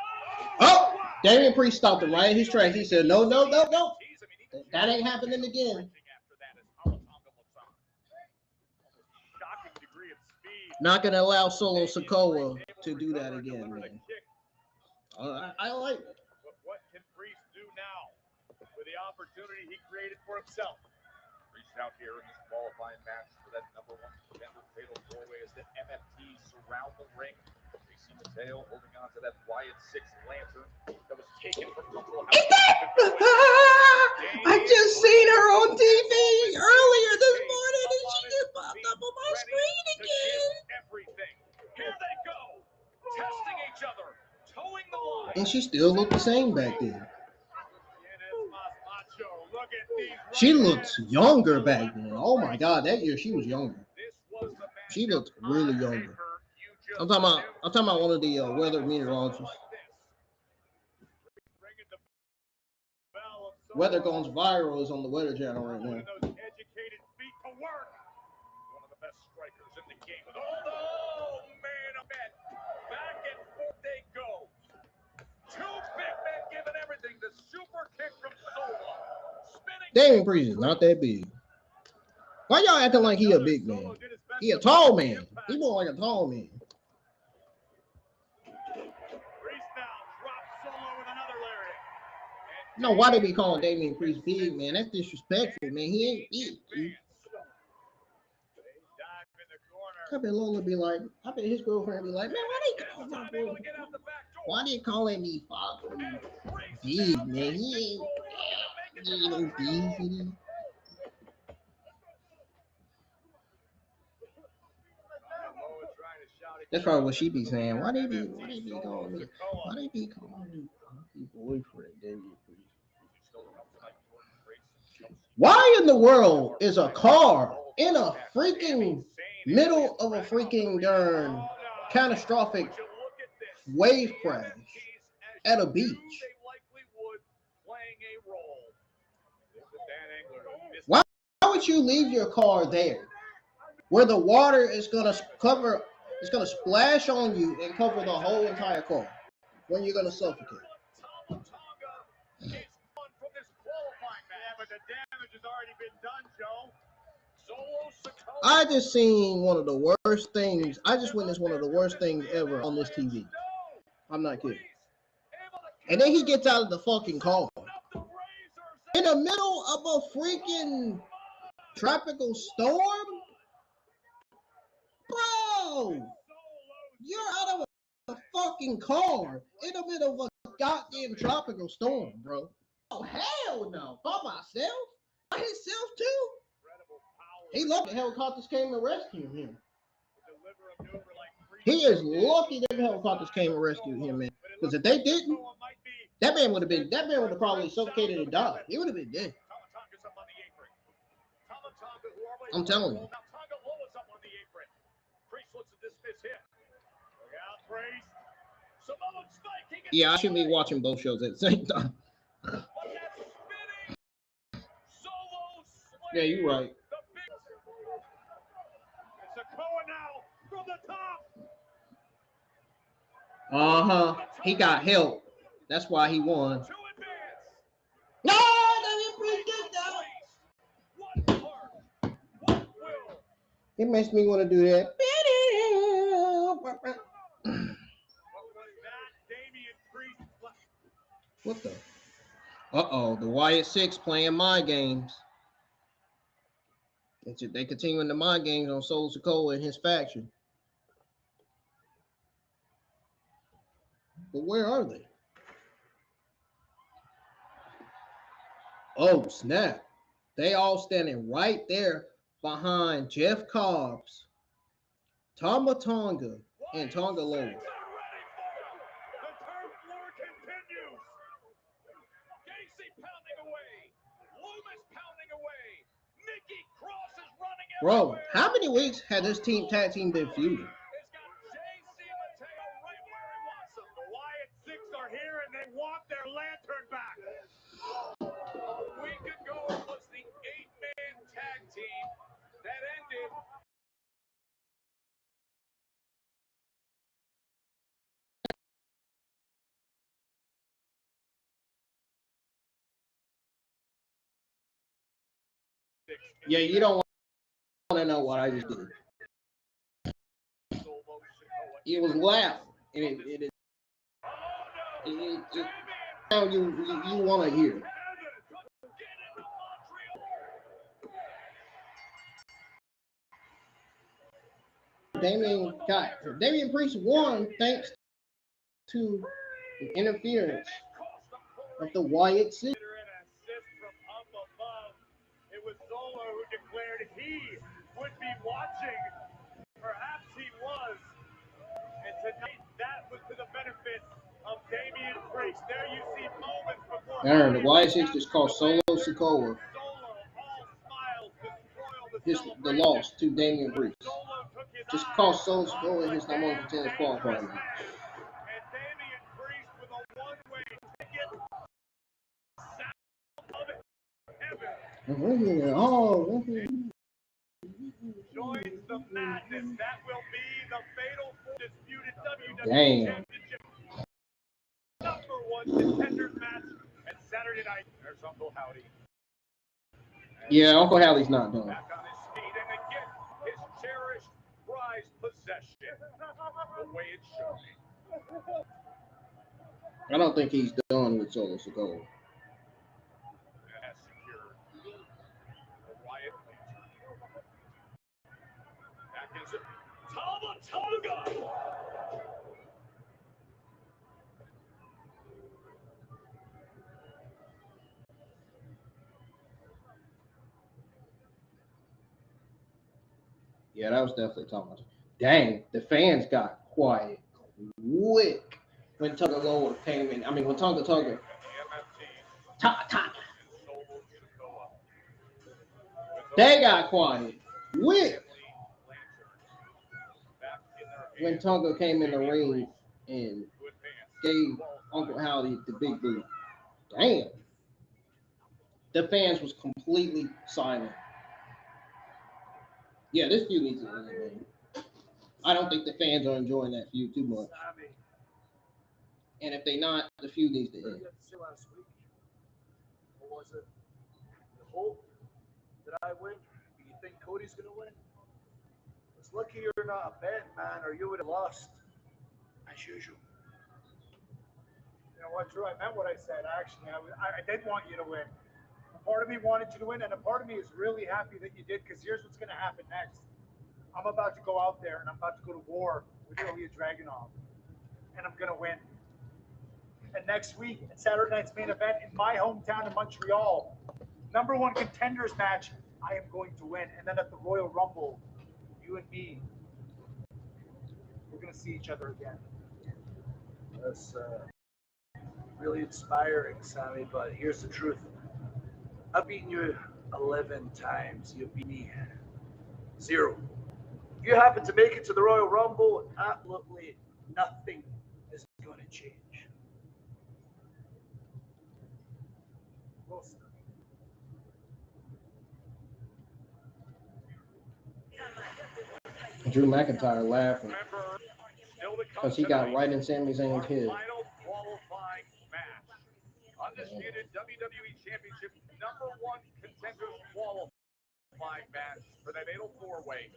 Oh! Damian Priest stopped him right in his tracks. He said, no, no, no, no. That ain't happening again. Not going to allow Solo Sikoa to do that again, man. I like it. But what can Priest do now with the opportunity he created for himself? Priest out here in this qualifying match for that #1 contender fatal four-way as the MFT surround the ring. Jason Mateo holding on to that Wyatt 6 lantern that was taken from Rumble House. I just seen her on TV earlier this morning, and she just popped up on my screen again. Everything. Here they go, testing each other, towing the line. And she still looked the same back then. She looks younger back then. Oh my God, that year she was younger. She looked really younger. I'm talking about one of the weather meteorologists. Weather Goes Viral is on the Weather Channel right now. Educated feet to work. One of the best strikers in the game. Oh man, a man. Back and forth they go. Two big men giving everything. The super kick from Solo. Damian Priest is not that big. Why y'all acting like he a big man? He a tall man. He more like a tall man. No, why they be calling Damian Priest big, man? That's disrespectful, man. He ain't big. I bet Lola be like, I bet his girlfriend be like, man, why they calling me father? Big, man. He ain't no big. That's probably what she be saying. Why they be calling me? Why they be calling me boyfriend, Damian Priest? Why in the world is a car in a freaking middle of a freaking darn catastrophic wave crash at a beach? Why would you leave your car there where the water is gonna cover, it's gonna splash on you and cover the whole entire car when you're gonna suffocate? I just seen one of the worst things. I just witnessed one of the worst things ever on this TV. I'm not kidding. And then he gets out of the fucking car in the middle of a freaking tropical storm. Bro, you're out of a fucking car in the middle of a goddamn tropical storm, bro. Oh, hell no. By myself? By himself, too? He lucky helicopters came and rescued him. He is lucky that helicopters came and rescued him, man. Because if they didn't, that man would have probably suffocated and died. He would have been dead. I'm telling you. Now Tonga Lola's up on the apron. Priest looks at this miss hit. Look out, Priest. Samoan spiking. Yeah, I should be watching both shows at the same time. But that spinning solo slam. Yeah, you're right. The big. It's Sikoa now from the top. He got help. That's why he won. To advance. No, Damian Priest did that. What heart? What will? It makes me want to do that. What was that? Damian Priest. What the? Uh-oh, the Wyatt Six playing mind games. They continuing the mind games on Solo Sikoa and his faction. But where are they? Oh, snap. They all standing right there behind Jeff Cobbs, Tama Tonga, and Tonga Lola. The turf war continues. Gacy pounding away. Loomis pounding away. Nikki Cross is running Bro, everywhere. how many weeks had this tag team been feuding? It's got JC Mateo right where he wants him. The Wyatt Six are here and they want their lantern back. A week ago it was the 8-man tag team that ended. Yeah, you don't want to know what I just did. It was laughing, and it now you want to hear. Damian Priest won thanks to the interference of the Wyatt Six. It was Solo who declared he would be watching. Perhaps he was. And tonight, that was to the benefit of Damian Priest. There you see moments before. The Wyatt Six just cost Solo Sikoa the loss to Damian Priest. Just cost Solo Sikoa his number 1 contender qualifying match. And Damian Priest with a one-way ticket. Sound of heaven. Oh, Joins the madness. That will be the fatal Undisputed WWE damn. Championship #1 contender match. And Saturday night, there's Uncle Howdy. Yeah, Uncle Howdy's not done. Back on his feet and again, his cherished prized possession. The way it should be. I don't think he's done with Solo Sikoa. Has secured the Wyatt lantern. Back is it. Tama Tonga! Yeah, that was definitely Thomas. Dang, the fans got quiet quick when Tonga Lola came in. I mean, when Tonga. They got quiet quick when Tonga came in the ring and gave Uncle Howdy the big boot. Damn. The fans was completely silent. Yeah, this feud needs to end, man. I don't think the fans are enjoying that feud too much. And if they not, the feud needs to end. Last week, what was it? The hope that I win? Do you think Cody's gonna win? It's lucky you're not a bet, man, or you would have lost. As usual. You know what, Drew? I meant what I said. Actually, I did want you to win. A part of me wanted you to win, and a part of me is really happy that you did, because here's what's going to happen next. I'm about to go out there, and I'm about to go to war with Ilja Dragunov, and I'm going to win. And next week, at Saturday night's main event in my hometown in Montreal, #1 contenders match, I am going to win. And then at the Royal Rumble, you and me, we're going to see each other again. That's really inspiring, Sami, but here's the truth. I've beaten you 11 times. You beat me Zero. If you happen to make it to the Royal Rumble, absolutely nothing is going to change. Drew McIntyre laughing because he got right in Sami Zayn's head. Final qualifying match. Undisputed WWE Championship #1 contenders qualifying match for that fatal four-way.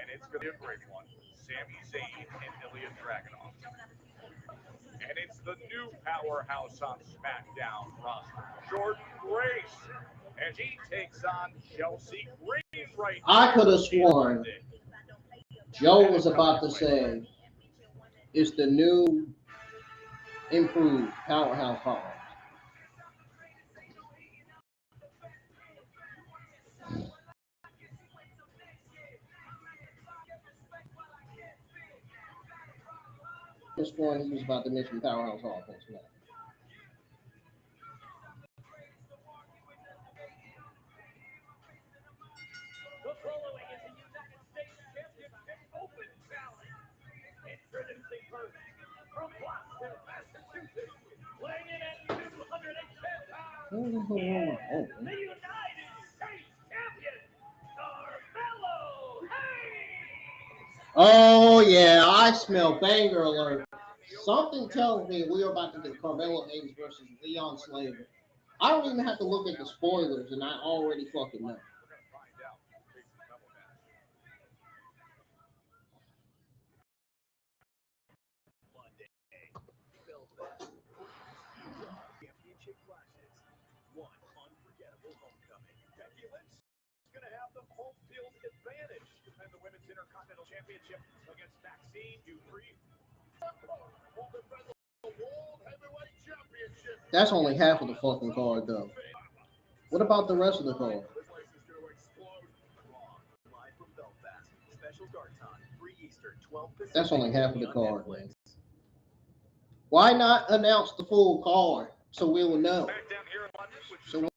And it's going to be a great one. Sami Zayn and Ilja Dragunov. And it's the new powerhouse on SmackDown roster, Jordan Grace. And she takes on Chelsea Green right now. I could have sworn Joe was about to say it's the new improved powerhouse Hall. This one he was about to mention powerhouse Hall. Thanks, man. The following is the United States Championship Open Challenge. Introducing first from Boston, Massachusetts, weighing in at 210 pounds, is the United States Champion, Carmelo Hayes. Oh yeah, I smell banger alert. Something tells me we're about to get Carmelo Hayes versus Leon Slater. I don't even have to look at the spoilers, and I already fucking know. Championship clashes. One unforgettable homecoming. Becky Lynch is going to have the home field advantage to defend the Women's Intercontinental Championship against Maxine Dupree. That's only half of the fucking card, though. What about the rest of the card? That's only half of the card, man. Why not announce the full card so we will know? So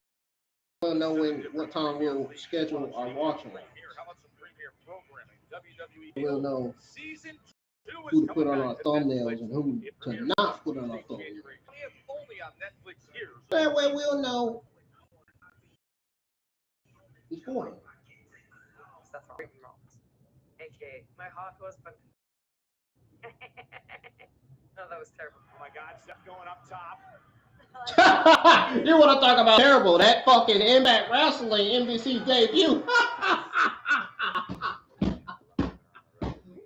we'll know what time we'll schedule our watching. We'll know who to put on our thumbnails and who to not put on our thumbnails. That way we'll know beforehand. Stuff from AKA my hot husband. No, that was terrible. Oh my God, stuff going up top. You want to talk about terrible? That fucking Impact Wrestling NBC debut.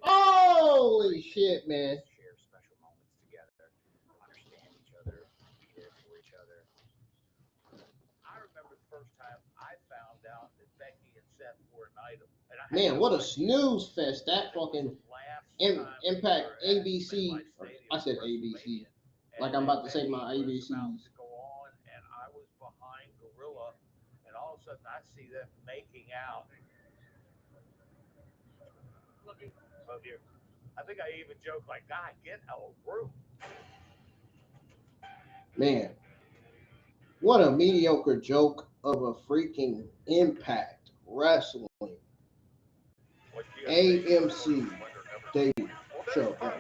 Holy shit, man. Share special moments together, understand each other, be there for each other. I remember the first time I found out that Becky and Seth were an item. Man, what a snooze fest that fucking Impact ABC. I said ABC. Like I'm about to say my ABCs. Go on, and I was behind Gorilla, and all of a sudden I see them making out. Love you. I think I even joked like, God, get a room. Man, what a mediocre joke of a freaking Impact Wrestling AMC debut show. I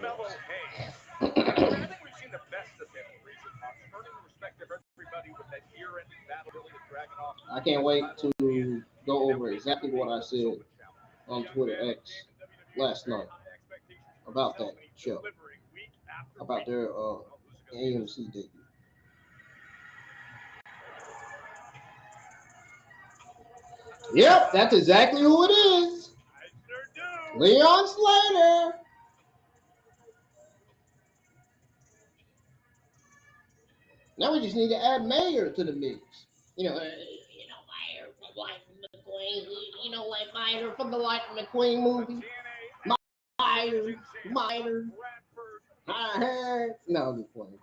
think we've seen the best of him in recent months, earning the respect of everybody with that year-end battle really to Dragunov. I can't wait to go over exactly what I said on Twitter X last night about that show, about their AMC debut. Yep, that's exactly who it is. Leon Slater. Now we just need to add Mayor to the mix. Mayor from Lightning McQueen. Like Mayor from the Lightning McQueen movie. Mayor. I heard. No, I'm just playing.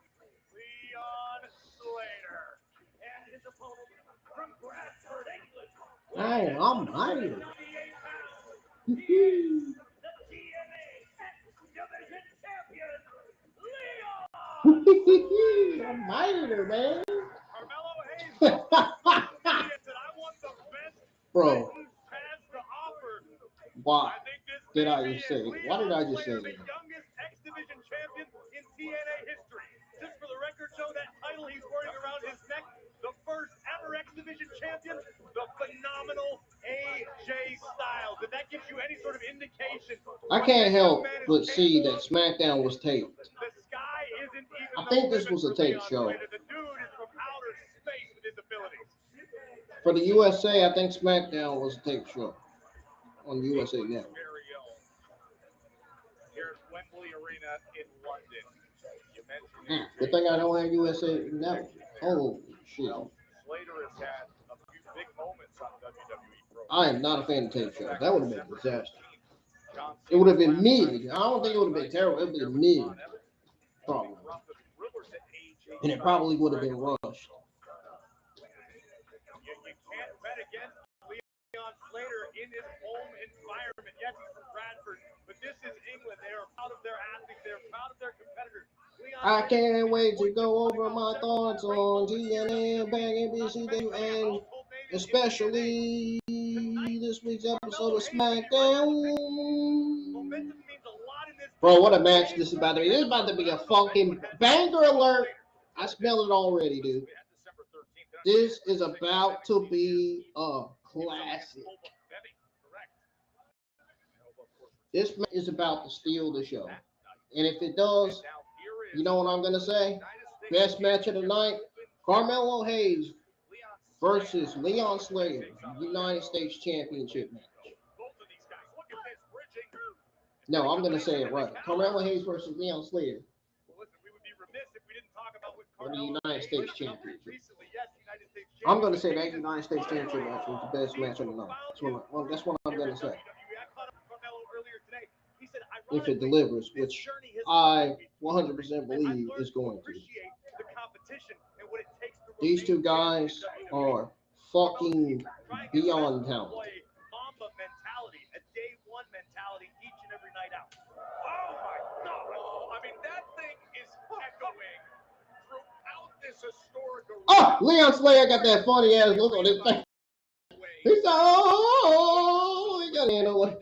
Leon Slater and his opponent from Bradford, England. I'm Mayor. The TNA X-Division Champion, Leon. I'm Mayor, man. Carmelo Hayes said, I want the best Bro. has to offer. Why did I just say it? Why did I just say The it? youngest X Division champion in TNA history. Just for the record, show that title he's wearing around his neck. The first ever X Division champion, the phenomenal AJ Styles. If that gives you any sort of indication, I can't help but see that SmackDown was taped. the sky isn't even I think this was a tape show. The dude is from outer space with his abilities. For the USA, I think SmackDown was a tape show on the USA Network. Here at Wembley Arena in London. You mentioned Good thing I don't have USA Network. Oh, shit. Slater has had a few big moments on WWE. I am not a fan of tape shows. That would have been a disaster. It would have been mid. I don't think it would have been terrible. It would have been mid. Probably. And it probably would have been rushed. You can't bet against Leon Slater in his home environment. Yes, he's from Bradford, but this is England. They are proud of their athletes. They are proud of their competitors. I can't wait to go over my thoughts on TNA, Bang, NBC, and especially this week's episode of SmackDown. Bro, what a match this is about to be. This is about to be a fucking banger alert. I smell it already, dude. This is about to be a classic. This is about to steal the show. And if it does, you know what I'm going to say? Best match of the night, Carmelo Hayes versus Leon Slater, United States Championship match. No, I'm going to say it right. Carmelo Hayes versus Leon Slater for the United States Championship. I'm going to say that United States Championship match was the best match of the night. That's what I'm going to say. If it delivers, which I 100% believe is going to. These two guys are fucking beyond talented. Mamba mentality, a day one mentality each and every night out. Oh my God! I mean, that thing is echoing throughout this historic arena. Oh, Leon Slater got that funny ass look on his face. He's oh, he got his hand up.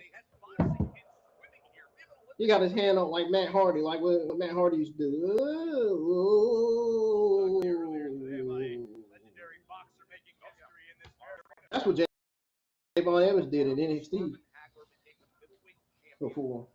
He got his hand up like Matt Hardy, like what Matt Hardy used to do. That's what Javon Evans did in NXT before.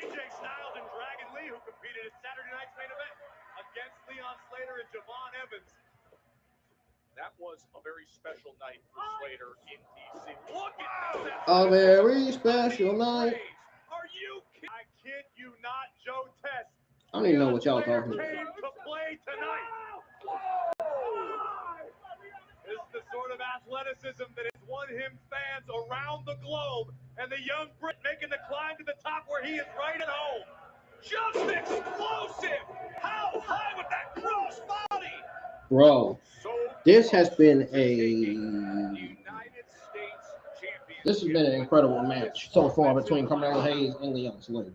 AJ Styles and Dragon Lee, who competed at Saturday night's main event against Leon Slater and Javon Evans. That was a very special night for Slater in DC. Look at this! A very special night. Are you kidding? I kid you not, Joe Test. I don't even know what y'all talking about. Came to play tonight. This is the sort of athleticism that has won him fans around the globe, and the young Brit making the climb to the top where he is right at home. Just explosive! How high with that cross body? Bro, this has been an incredible match so far between Carmelo Hayes and Leon Slater.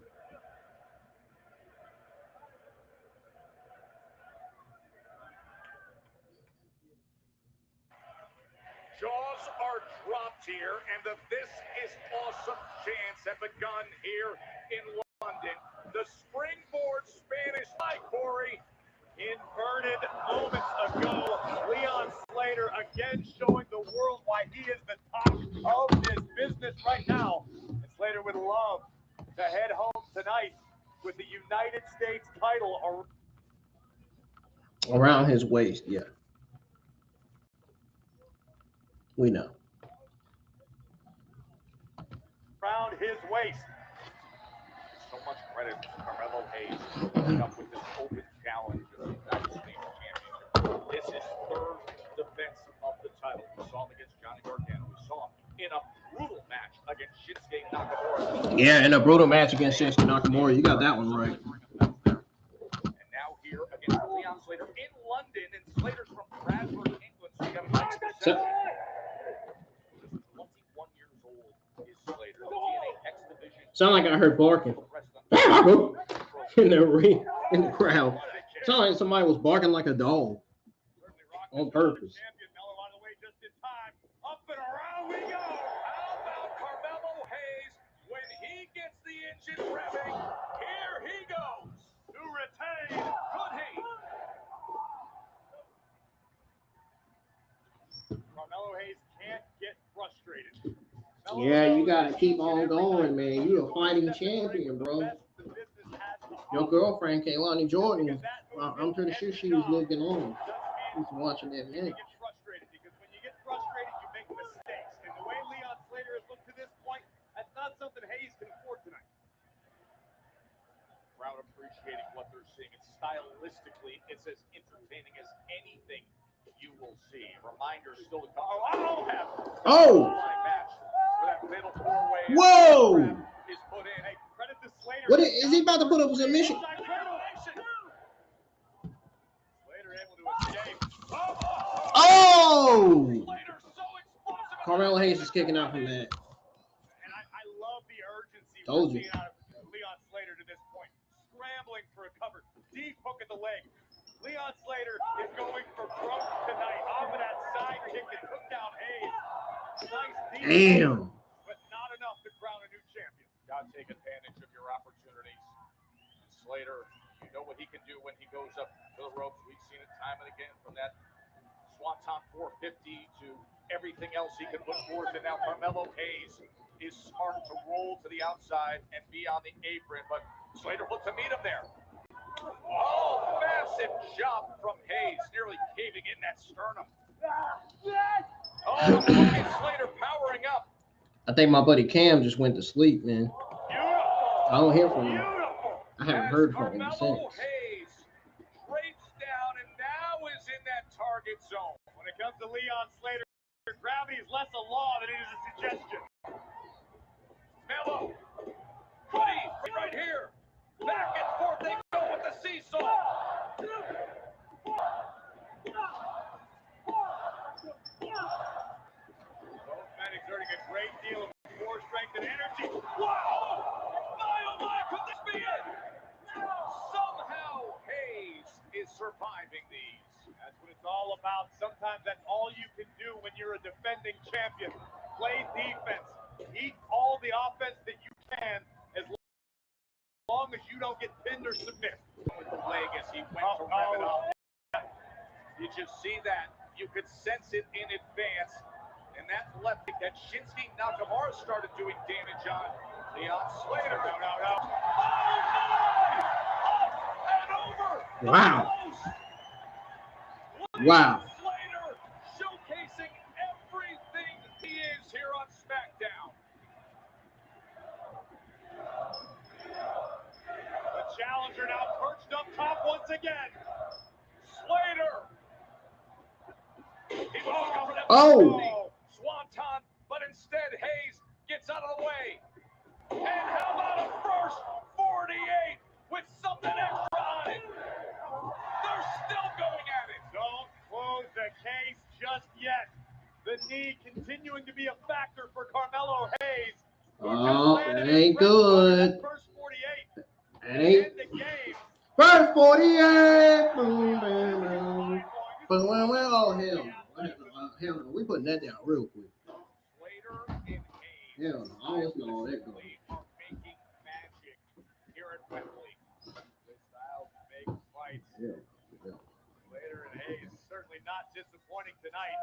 Jaws are dropped here, and the This Is Awesome chants have begun here in London. The springboard Spanish by Corey inverted moments ago. Leon Slater again showing the world why he is the top of this business right now. And Slater would love to head home tonight with the United States title Around his waist, yeah. We know. Around his waist. So much credit to Carmelo Hayes coming up with this open challenge of the United States Championship. This is third defense of the title. We saw him against Johnny Gargano. We saw him in a brutal match against Shinsuke Nakamura. Yeah, in a brutal match against Shinsuke Nakamura. You got that one right. And now here against Leon Slater in London, and Slater's from Bradford, England. So you got a nice reception. 21 years old is Slater. The TNA X Division. Sound like I heard barking. in the crowd. Sounded like somebody was barking like a dog on purpose. Champion Melo out of the way just in time. Up and around we go. How about Carmelo Hayes when he gets the engine revving? Here he goes to retain. Could he? Carmelo Hayes can't get frustrated. Yeah, you gotta keep on going, man. You're a fighting champion, bro. Your girlfriend, Kaylani Jordan, I'm pretty sure she was looking on. She was watching that match. Because when you get frustrated, you make mistakes. And the way Leon Slater has looked to this point, that's not something Hayes can afford tonight. Crowd appreciating what they're seeing. And stylistically, it's as entertaining as anything you will see. Reminder still to come. Oh! Whoa! What is he about to put up a submission? Oh! Carmelo Hayes is kicking out from that. And I love the urgency Told we're you. seeing out of Leon Slater to this point. Scrambling for a cover. Deep hook at the leg. Leon Slater is going for broke tonight. Off of that side kick that took down Hayes. Nice deep Damn. but not enough to crown a new champion. Got to take advantage of your opportunities. Slater, you know what he can do when he goes up to the ropes. We've seen it time and again from that Swanton 450 to everything else he can put forth. And now Carmelo Hayes is smart to roll to the outside and be on the apron, but Slater looks to meet him there. Oh, massive jump from Hayes, nearly caving in that sternum. Oh, look at Slater powering up. I think my buddy Cam just went to sleep, man. I don't hear from him. I haven't heard from him since. Hayes drapes down and now is in that target zone. When it comes to Leon Slater, gravity is less a law than it is a suggestion. Melo, Goody, right here. Back and forth they go with the seesaw. Both men exerting a great deal of core strength and energy. Wow! My, oh my, could this be it? Somehow Hayes is surviving these. That's what it's all about. Sometimes that's all you can do when you're a defending champion. Play defense. Eat all the offense that you can as long as you don't get pinned or submit. With the leg as he went to rev it up. Did you see that? You could sense it in advance. And that left kick that Shinsuke Nakamura started doing damage on. Leon Slater. No. Oh, and over. Wow. Wow. Slater showcasing everything he is here on SmackDown. The challenger now perched up top once again. Slater. He was looking for that Swanton, but instead Hayes gets out of the way. And how about a first 48 with something extra on it? They're still going at it. Don't close the case just yet. The knee continuing to be a factor for Carmelo Hayes. Oh, that ain't good. First 48. That ain't. First 48. Boom, boom, boom. But well, hell no. We putting that down real quick. Slater and Hayes. Hell no. I don't know all that going. Are making magic here at Wembley. The styles make fights. Yeah. Slater and Hayes certainly not disappointing tonight.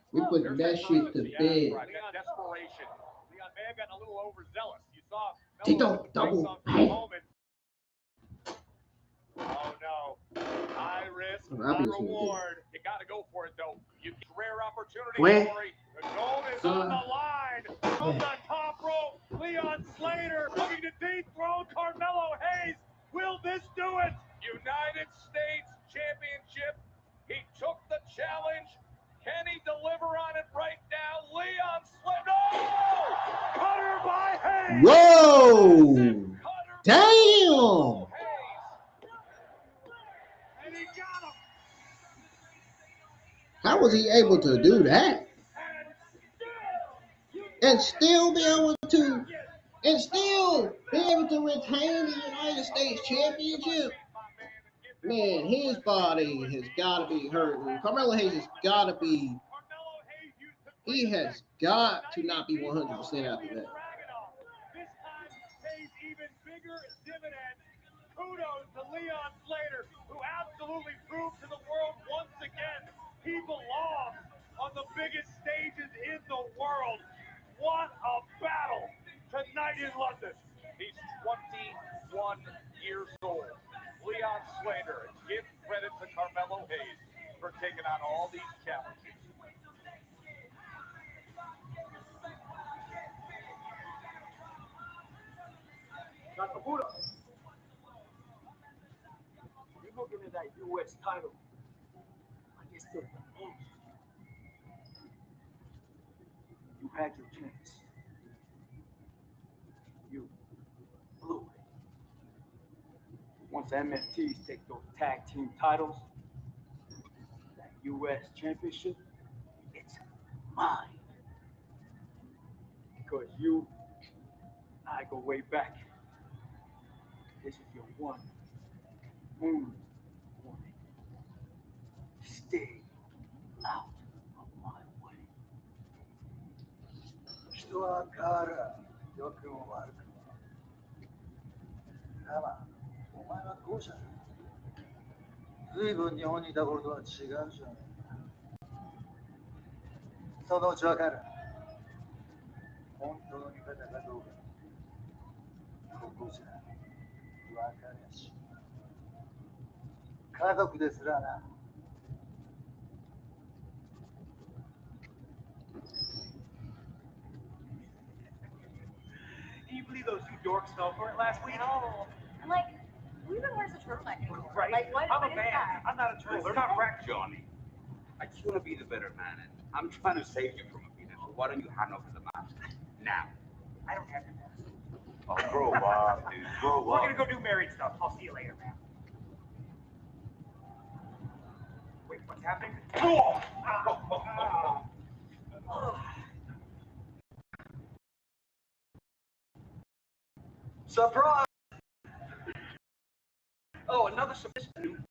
We putting that shit to bed. That desperation. Leon may have gotten a little overzealous. You saw Tito, double. moment. Oh no. High risk, high reward. You gotta go for it though. You get rare opportunity, Corey. The gold is on the line. From the top rope, Leon Slater looking to dethrone Carmelo Hayes. Will this do it? United States Championship. He took the challenge. Can he deliver on it right now? Leon Slater. Oh! Cutter by Hayes. Whoa! Damn! And he got him. How was he able to do that? And still be able to and still be able to retain the United States Championship. Man, his body has got to be hurting. Carmelo Hayes has got to be. He has got to not be 100% after that. This time pays even bigger dividends. Kudos to Leon Slater, who absolutely proved to the world once again he belongs on the biggest stages in the world. What a battle tonight in London. He's 21 years old. Leon Slater, and give credit to Carmelo Hayes for taking on all these challenges. Nakamura, you're looking at that U.S. title. I guess the most. You had your chance. You blew it. Once MFTs take those tag team titles, that U.S. championship, it's mine. Because you, I go way back. This is your one moon warning. Stay out of my way. 人は変わる。良くも悪くも。だが、お前はこうじゃない。随分日本にいた頃とは違うじゃないか。そのうちわかる。本当の味方かどうか。ここじゃわかりやし。家族ですらな。Can you believe those two dorks fell for it last week? No. And like, who even wears a turtleneck anymore? Right? Like, what I'm a is man. that? I'm not a turtle. They're not wrecked, Johnny, I just want to be the better man, and I'm trying to save you from a beating. So why don't you hand over the match now? I don't have to. Oh, grow up, dude. Grow We're up. gonna go do married stuff. I'll see you later, man. Wait, what's happening? Surprise! Oh, another submission.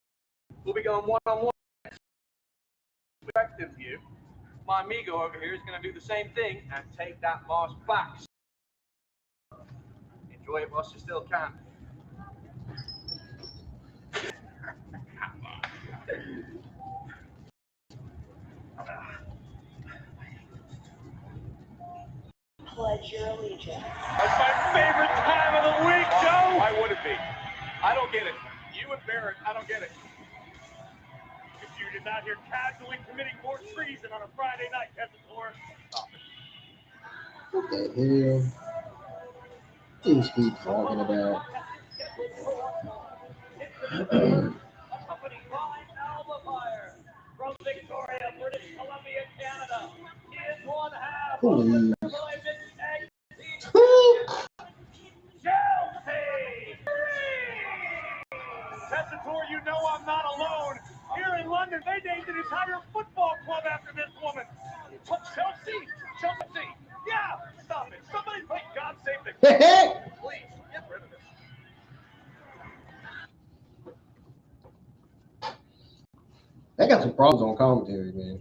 We'll be going one-on-one. Perspective view. My amigo over here is going to do the same thing and take that loss back. Enjoy it whilst you still can. Pledge your allegiance. That's my favorite time of the week, Joe! Why would it be? I don't get it. You and Barrett, I don't get it. If you did not hear casually committing more treason on a Friday night, Kevin, stop it. What the hell? Things keep talking about. From Victoria, British Columbia, Canada, is one half Please. of the Tessator, you know I'm not alone. Here in London, they named an entire football club after this woman. Chelsea. Yeah, stop it. Somebody play God Save the King. Please, get rid of this. They got some problems on commentary, man.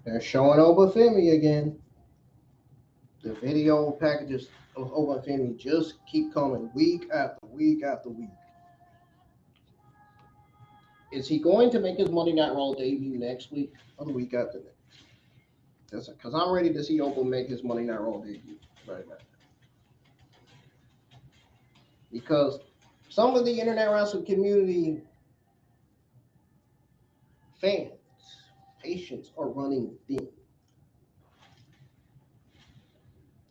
They're showing Obafemi again. The video packages of Obafemi just keep coming week after week after week. Is he going to make his Monday Night Raw debut next week or the week after next? Because I'm ready to see Oba make his Monday Night Raw debut right now. Because some of the internet wrestling community fans, patience are running thin.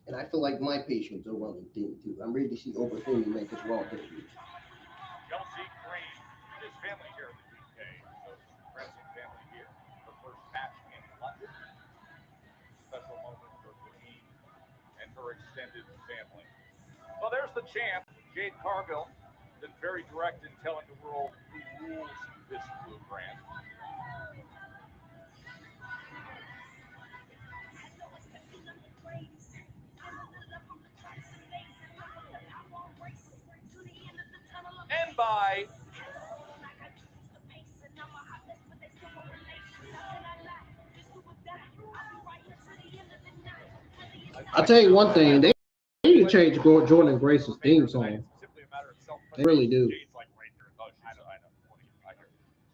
And I feel like my patience are running thin too. I'm ready to see Overthrow make his Raw debut. Chelsea Green, his family here in the UK, so friends and family here. Her first match in London. Special moment for Queen and her extended family. Well, there's the champ, Jade Cargill, been very direct in telling the world who rules this blue brand. And by I'll tell you one thing, they need to change Jordan Grace's theme song. They really do.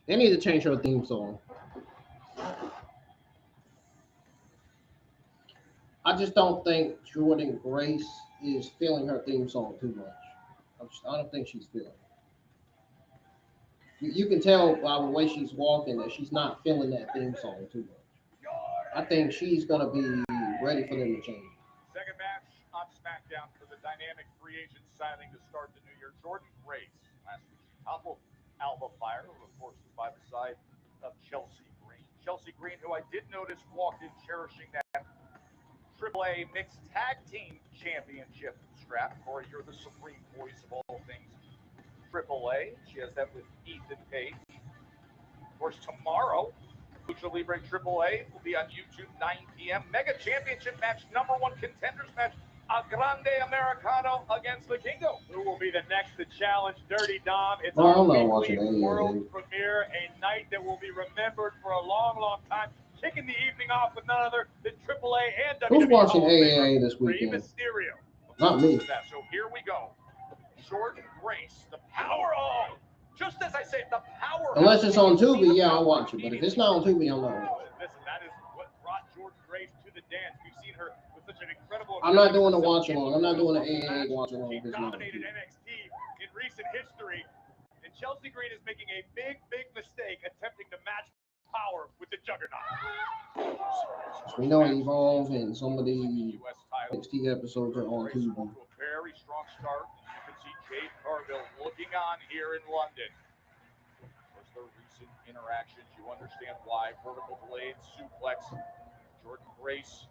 They need to change her theme song. I just don't think Jordan Grace is feeling her theme song too much. I don't think she's feeling it. You can tell by the way she's walking that she's not feeling that theme song too much. I think she's going to be ready for them to change. Second match on SmackDown for the dynamic free agent signing to start the new year. Jordan Grace last week. Alba Fire, who of course is by the side of Chelsea Green. Chelsea Green, who I did notice walked in cherishing that AAA Mixed Tag Team Championship strap. Corey, you're the supreme voice of all things AAA. She has that with Ethan Page. Of course, tomorrow, Lucha Libre AAA will be on YouTube, 9 p.m. Mega Championship match, #1 contenders match, a Grande Americano against the Kingo. Who will be the next to challenge Dirty Dom? It's I'm not our watching weekly AAA. world premiere, a night that will be remembered for a long, long time. Kicking the evening off with none other than AAA and WWE. Who's watching Hall of AAA Famer this Rey weekend? Mysterio. Not me. So here we go. Jordan Grace, the power of. Just as I say, the power. Unless it's on Tubi, yeah, I'll watch it. But if it's not on Tubi, I'm not watching it. Listen, that is what brought Jordan Grace to the dance. We've seen her with such an incredible. I'm not doing a watch along. I'm not doing an AAA watch along. She If it's not on dominated Tubi. NXT in recent history, and Chelsea Green is making a big, big mistake attempting to match power with the Juggernaut. We know Evolve and some of the NXT episodes are on Tubi. To a very strong start. You can see Jade Cargill looking on here in London. There's their recent interactions. You understand why. Vertical delayed suplex. Jordan Grace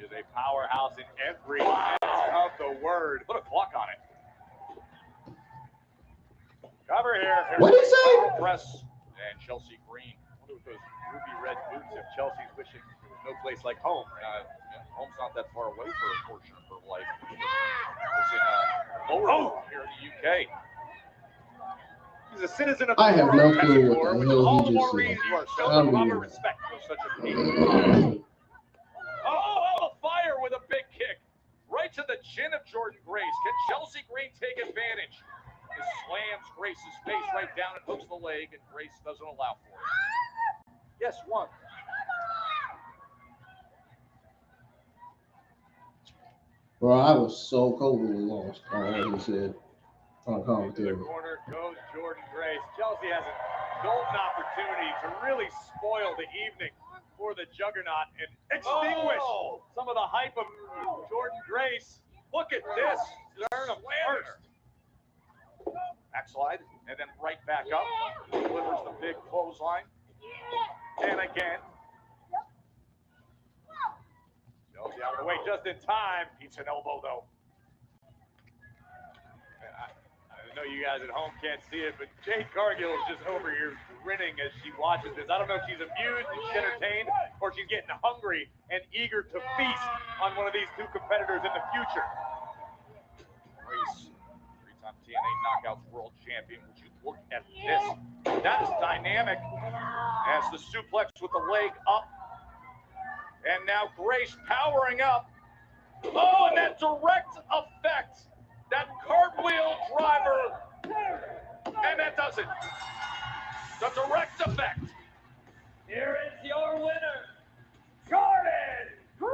is a powerhouse in every sense of the word. Put a clock on it. Cover here. What did he say? Press and Chelsea Green. I wonder with those ruby red boots if Chelsea's wishing there was no place like home. Home's not that far away for a portion of her life. It was in lower here in the UK. He's a citizen of I have no clue what the hell all he the just more reason said. you are so I don't proper even- respect for such a Oh, fire with a big kick. Right to the chin of Jordan Grace. Can Chelsea Green take advantage? He slams Grace's face right down and hooks the leg, and Grace doesn't allow for it. Yes, one. Bro, I was so totally lost on what he said on To commentary. the corner goes Jordan Grace. Chelsea has a golden opportunity to really spoil the evening for the Juggernaut and extinguish some of the hype of Jordan Grace. Look at this. Turn him first. Backslide, and then right back up. Delivers the big clothesline. And again. Chelsea out of the way just in time. Beats an elbow, though. I know you guys at home can't see it, but Jade Cargill is just over here grinning as she watches this. I don't know if she's amused and she's entertained or she's getting hungry and eager to feast on one of these two competitors in the future. Grace, three-time TNA Knockouts World Champion. Would you look at this? That is dynamic. As the suplex with the leg up. And now Grace powering up. Oh, and that direct effect. That cartwheel driver. And that does it. The direct effect. Here is your winner, Jordan Grace.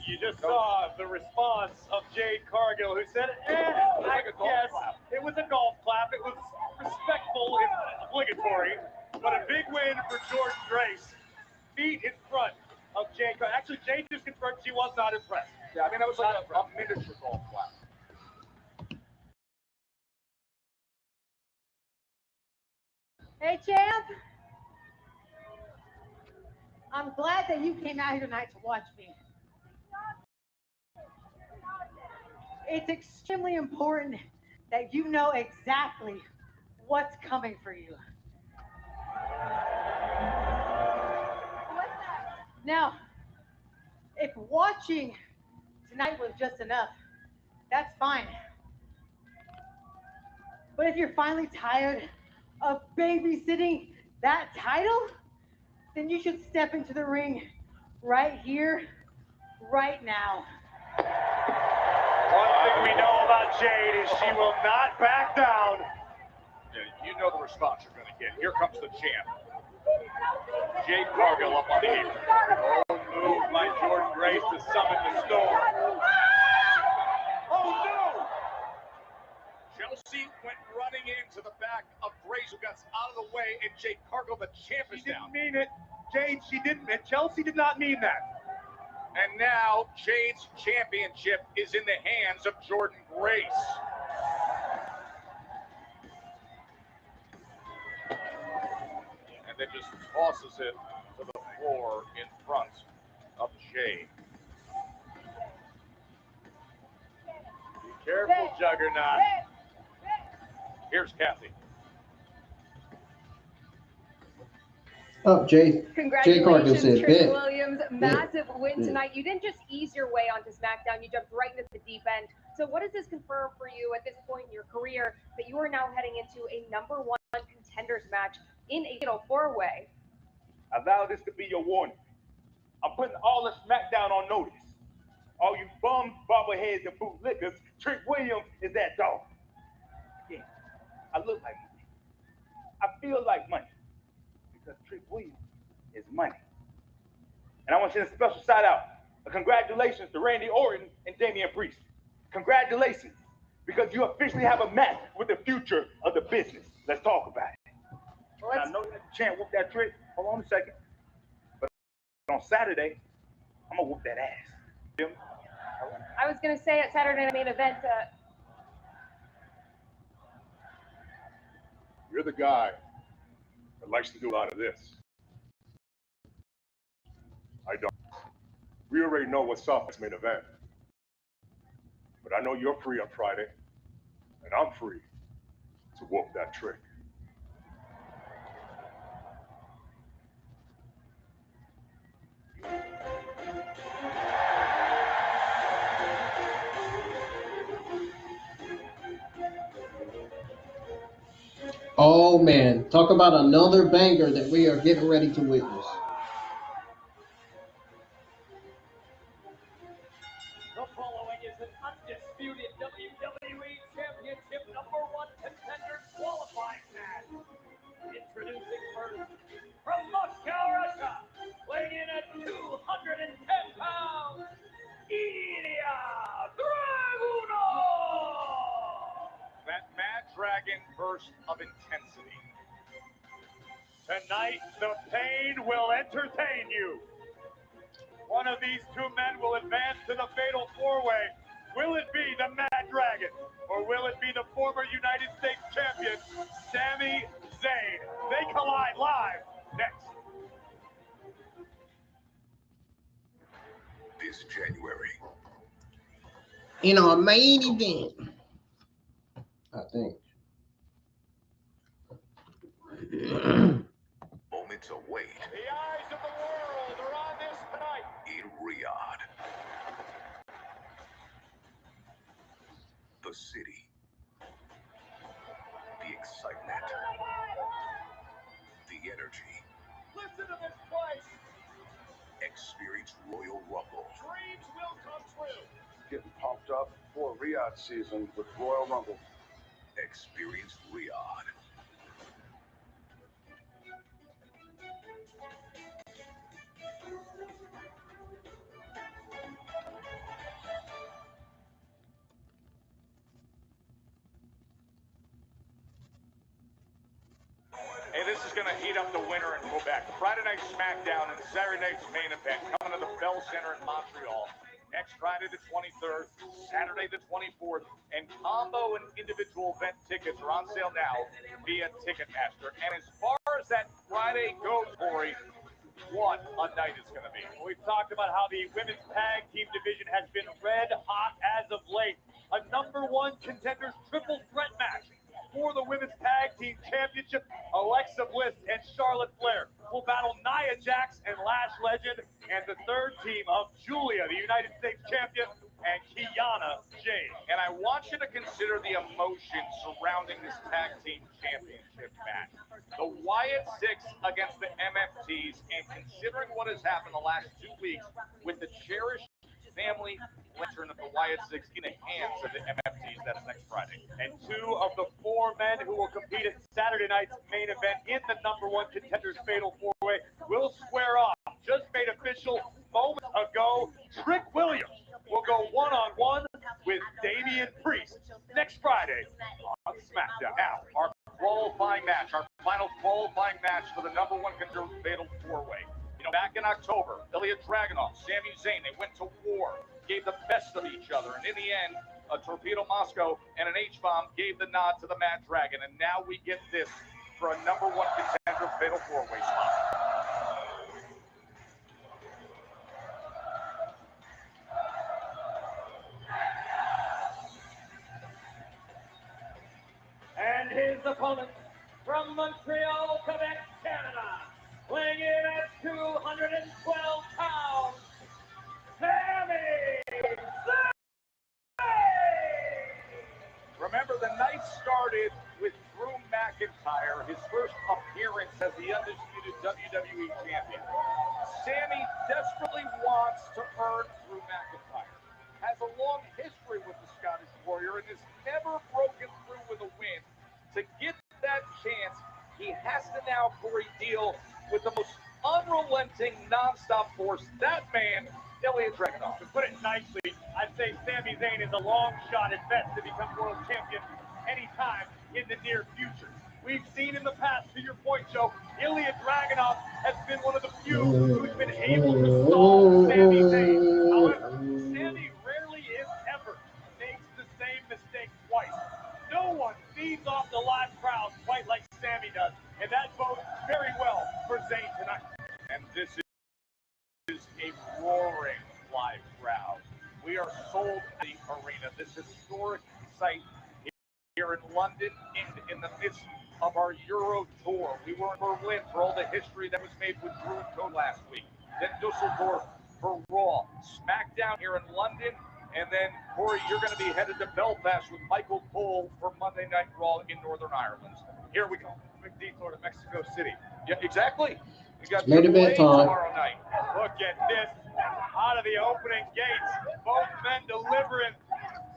You just saw the response of Jade Cargill, who said, I guess it was a golf clap. It was respectful and obligatory, but a big win for Jordan Grace. Feet in front of Jay. Actually, Jay just confirmed she was not impressed. Yeah, I mean, that was like a miniature golf clap. Hey, champ. I'm glad that you came out here tonight to watch me. It's extremely important that you know exactly what's coming for you. Now, if watching tonight was just enough, that's fine. But if you're finally tired of babysitting that title, then you should step into the ring right here, right now. One thing we know about Jade is she will not back down. Yeah, you know the response you're going to get. Here comes the champ. Jade Cargill up on the apron. Oh, move by Jordan Grace to summon the storm. Oh, no! Chelsea went running into the back of Grace, who got out of the way, and Jade Cargill, the champ, is down. She didn't mean it. Jade, she didn't. And Chelsea did not mean that. And now Jade's championship is in the hands of Jordan Grace. And then just tosses it to the floor in front of Jade. Be careful, Juggernaut. Here's Kathy. Oh, Jay Cargill Congratulations, said Trish that. Williams. Massive win Yeah. tonight. You didn't just ease your way onto SmackDown, you jumped right into the deep end. So what does this confirm for you at this point in your career that you are now heading into a #1 contenders match in a fatal four-way? I vow this to be your warning. I'm putting all of SmackDown on notice. All you bums, bobbleheads, and bootlickers, Trick Williams is that dog. Yeah, I look like money. I feel like money. Because Trick Williams is money. And I want to send a special shout out. Congratulations to Randy Orton and Damian Priest. Congratulations, because you officially have a match with the future of the business. Let's talk about it. Well, I know that the champ whooped that trick. Hold on a second. But on Saturday, I'm going to whoop that ass. I was going to say at Saturday Night Main Event, You're the guy that likes to do a lot of this. I don't. We already know what's up this main event. But I know you're free on Friday, and I'm free to whoop that trick. Oh man, talk about another banger that we are getting ready to witness. The following is an undisputed WWE Championship #1 contender qualifying match. Introducing first, from Moscow, Russia, weighing in at 210 pounds, Ilja Dragunov! That Mad Dragon burst of intensity. Tonight, the pain will entertain you. One of these two men will advance to the fatal four-way. Will it be the Mad Dragon, or will it be the former United States champion, Sami Zayn? They collide live next. This January. In our main event, I think. Moments await The eyes of the world are on this tonight. in Riyadh. The city. The excitement. The energy. Listen to this place. Experience Royal Rumble. Dreams will come true. Getting pumped up for Riyadh season with Royal Rumble. Experience Riyadh. going to heat up the winter in Quebec. Friday night SmackDown and Saturday night's main event coming to the Bell Center in Montreal. Next Friday the 23rd, Saturday the 24th, and combo and individual event tickets are on sale now via Ticketmaster. And as far as that Friday goes, Corey, what a night it's going to be. We've talked about how the women's tag team division has been red hot as of late. A #1 contenders triple threat match for the women's tag team championship. Alexa Bliss and Charlotte Flair will battle Nia Jax and Lash Legend, and the third team of Julia, the United States champion, and Kiana Jade. And I want you to consider the emotion surrounding this tag team championship match. The Wyatt Six against the MFTs, and considering what has happened the last 2 weeks with the cherished family lantern of the Wyatt Six in the hands of the MFTs, that's next Friday. And 2 of the 4 men who will compete at Saturday night's main event in the #1 contenders fatal 4-way will square off. Just made official moments ago, Trick Williams will go one-on-one with Damian Priest next Friday on SmackDown. Now, our qualifying match, our final qualifying match for the #1 contender fatal 4-way. You know, back in October, Ilja Dragunov, Sami Zayn, they went to war, gave the best of each other, and in the end, a Torpedo Moscow and an H-bomb gave the nod to the Mad Dragon, and now we get this for a #1 contender fatal 4-way spot. And his opponent from Montreal, Quebec, Canada, weighing in at 212 pounds, Sami Zayn! Remember, the night started with Drew McIntyre, his first appearance as the undisputed WWE Champion. Sami desperately wants to earn Drew McIntyre, has a long history with the Scottish Warrior, and has never broken through with a win. To get that chance, he has to now, Corey, deal with the most unrelenting, non-stop force, that man, Ilja Dragunov. To put it nicely, I'd say Sami Zayn is a long shot at best to become world champion anytime in the near future. We've seen in the past, to your point, Joe, Ilja Dragunov has been one of the few who's been able to stall Sami Zayn. However, Sami rarely, if ever, makes the same mistake twice. No one feeds off the live crowd quite like Sami does, and that bodes very well for Zayn tonight. And this is a roaring live crowd. We are sold at the arena, this historic site here in London, in the midst of our Euro tour. We were in Berlin for all the history that was made with Drew and Code last week. Then Dusseldorf for Raw. SmackDown here in London. And then, Corey, you're going to be headed to Belfast with Michael Cole for Monday Night Raw in Northern Ireland. Here we go. Quick detour to Mexico City. Yeah, exactly. We got Main event time. tomorrow night. Look at this. Out of the opening gates, both men delivering.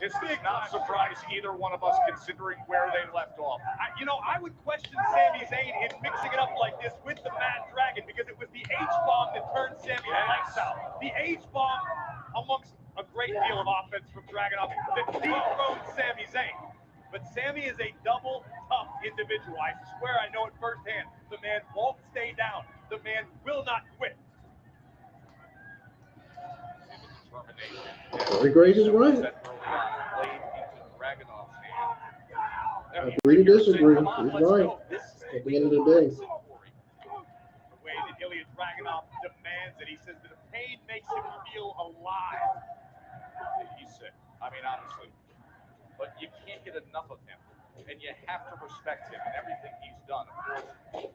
This does not surprise either one of us, considering where they left off. I would question Sami Zayn in mixing it up like this with the Mad Dragon, because it was the H-bomb that turned Sami lights out. The H-bomb, amongst a great deal of offense from Dragunov, that dethroned Sami Zayn. But Sami is a double tough individual. I swear I know it firsthand. The man won't stay down. The man will not quit. Corey Graves is right. Agree to disagree. He's right. At the end of the day. The way that Ilja Dragunov demands it, he says that the pain makes him feel alive. He's sick. I mean, honestly. But you can't get enough of him. And you have to respect him and everything he's done. Of course,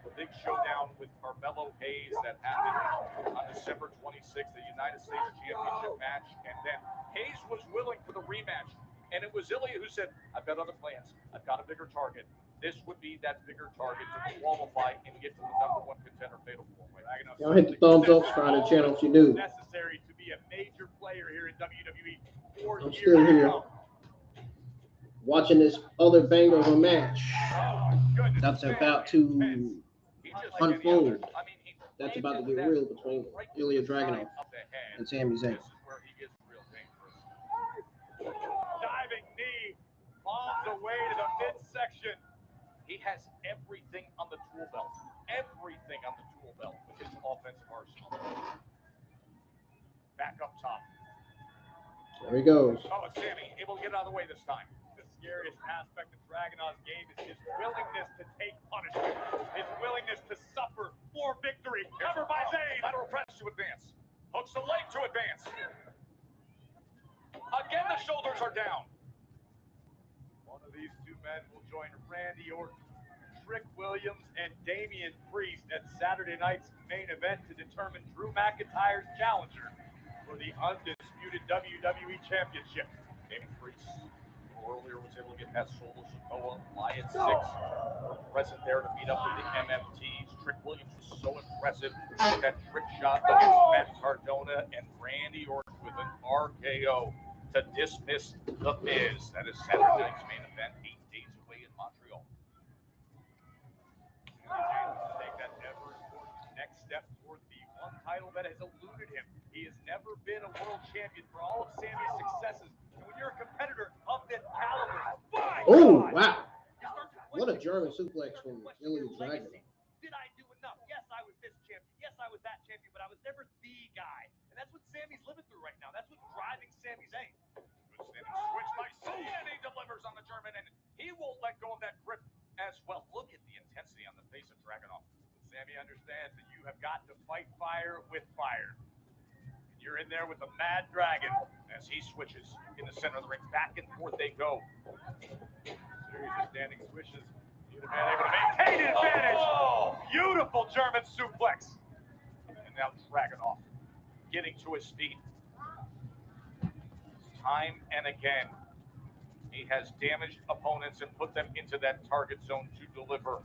the big showdown with Carmelo Hayes that happened on December 26th, the United States Championship match. And then Hayes was willing for the rematch. And it was Ilja who said, I've got other plans. I've got a bigger target. This would be that bigger target to qualify and get to the #1 contender fatal 4-way. Y'all hit the thumbs up, subscribe to the channel if you do. Necessary to be a major player here in WWE. I'm still here watching this other banger of a match that's about to unfold. That's about to get real between Ilja Dragunov and Sami Zayn. Diving knee, bombs away to the midsection. He has everything on the tool belt. Everything on the tool belt with his offensive arsenal. Back up top. There he goes. Oh, and Sami able to get out of the way this time. The scariest aspect of Dragunov's game is his willingness to take punishment, his willingness to suffer for victory. Cover by Zayn. Lateral press to advance. Hooks the leg to advance. Again, the shoulders are down. One of these two men will join Randy Orton, Trick Williams, and Damian Priest at Saturday night's main event to determine Drew McIntyre's challenger for the Undisputed WWE Championship. Damian Priest earlier was able to get past Solo Sikoa, lie at 6. Present there to meet up with the MMTs. Trick Williams was so impressive with that trick shot against Matt Cardona, and Randy Orton with an RKO to dismiss The Miz. That is Saturday night's main event, 8 days away in Montreal. Take that ever important next step toward the one title that has eluded him. He has never been a world champion for all of Sami's successes. And when you're a competitor of this caliber, oh, wow. What a German suplex from Ilja Dragunov. Did I do enough? Yes, I was this champion. Yes, I was that champion, but I was never the guy. And that's what Sami's living through right now. That's what's driving Sami Zayn. Good standing switch by Zayn, and he delivers on the German, and he won't let go of that grip as well. Look at the intensity on the face of Dragunov. Sami understands that you have got to fight fire with fire. And you're in there with the Mad Dragon as he switches in the center of the ring. Back and forth they go. Series of standing swishes. Neither man able to maintain the advantage. Oh, beautiful German suplex. And now Dragunov getting to his feet. Time and again, he has damaged opponents and put them into that target zone to deliver.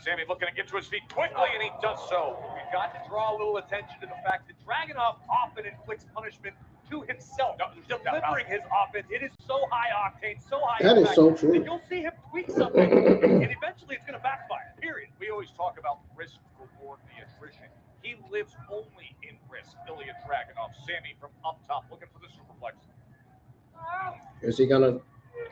Sami looking to get to his feet quickly, and he does so. We've got to draw a little attention to the fact that Dragunov often inflicts punishment to himself, delivering his offense. It is so high octane, so high that impact, is so true. that you'll see him tweak something, and eventually it's going to backfire, period. We always talk about risk, reward, the attrition. He lives only in risk. Ilja Dragunov, Sami from up top, looking for the superplex. Is he going to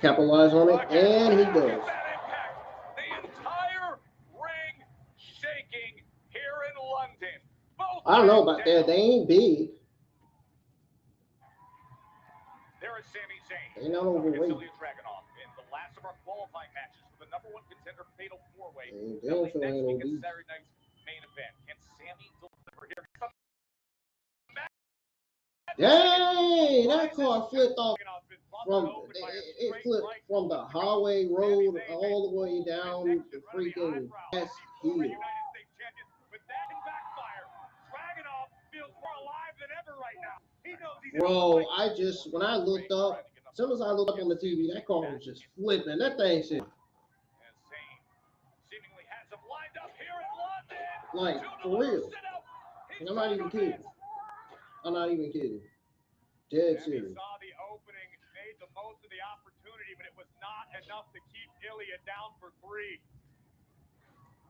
capitalize on it? And he does. The entire ring shaking here in London. Both I don't know about that. They ain't big. There is Sami Zayn. They not overweight. Ilja Dragunov in the last of our qualifying matches for the #1 contender fatal 4-way. They don't show Next week obese. is Saturday night's main event. Can Sami deliver here? Yay! That car flipped off from it flipped from the highway road all the way down the freaking grass hill. Bro, when I looked up, as soon as I looked up on the TV, that car was just flipping. That thing said, like, for real. And I'm not even kidding. I'm not even kidding. Dead serious. Saw the opening, made the most of the opportunity, but it was not enough to keep Ilja down for 3.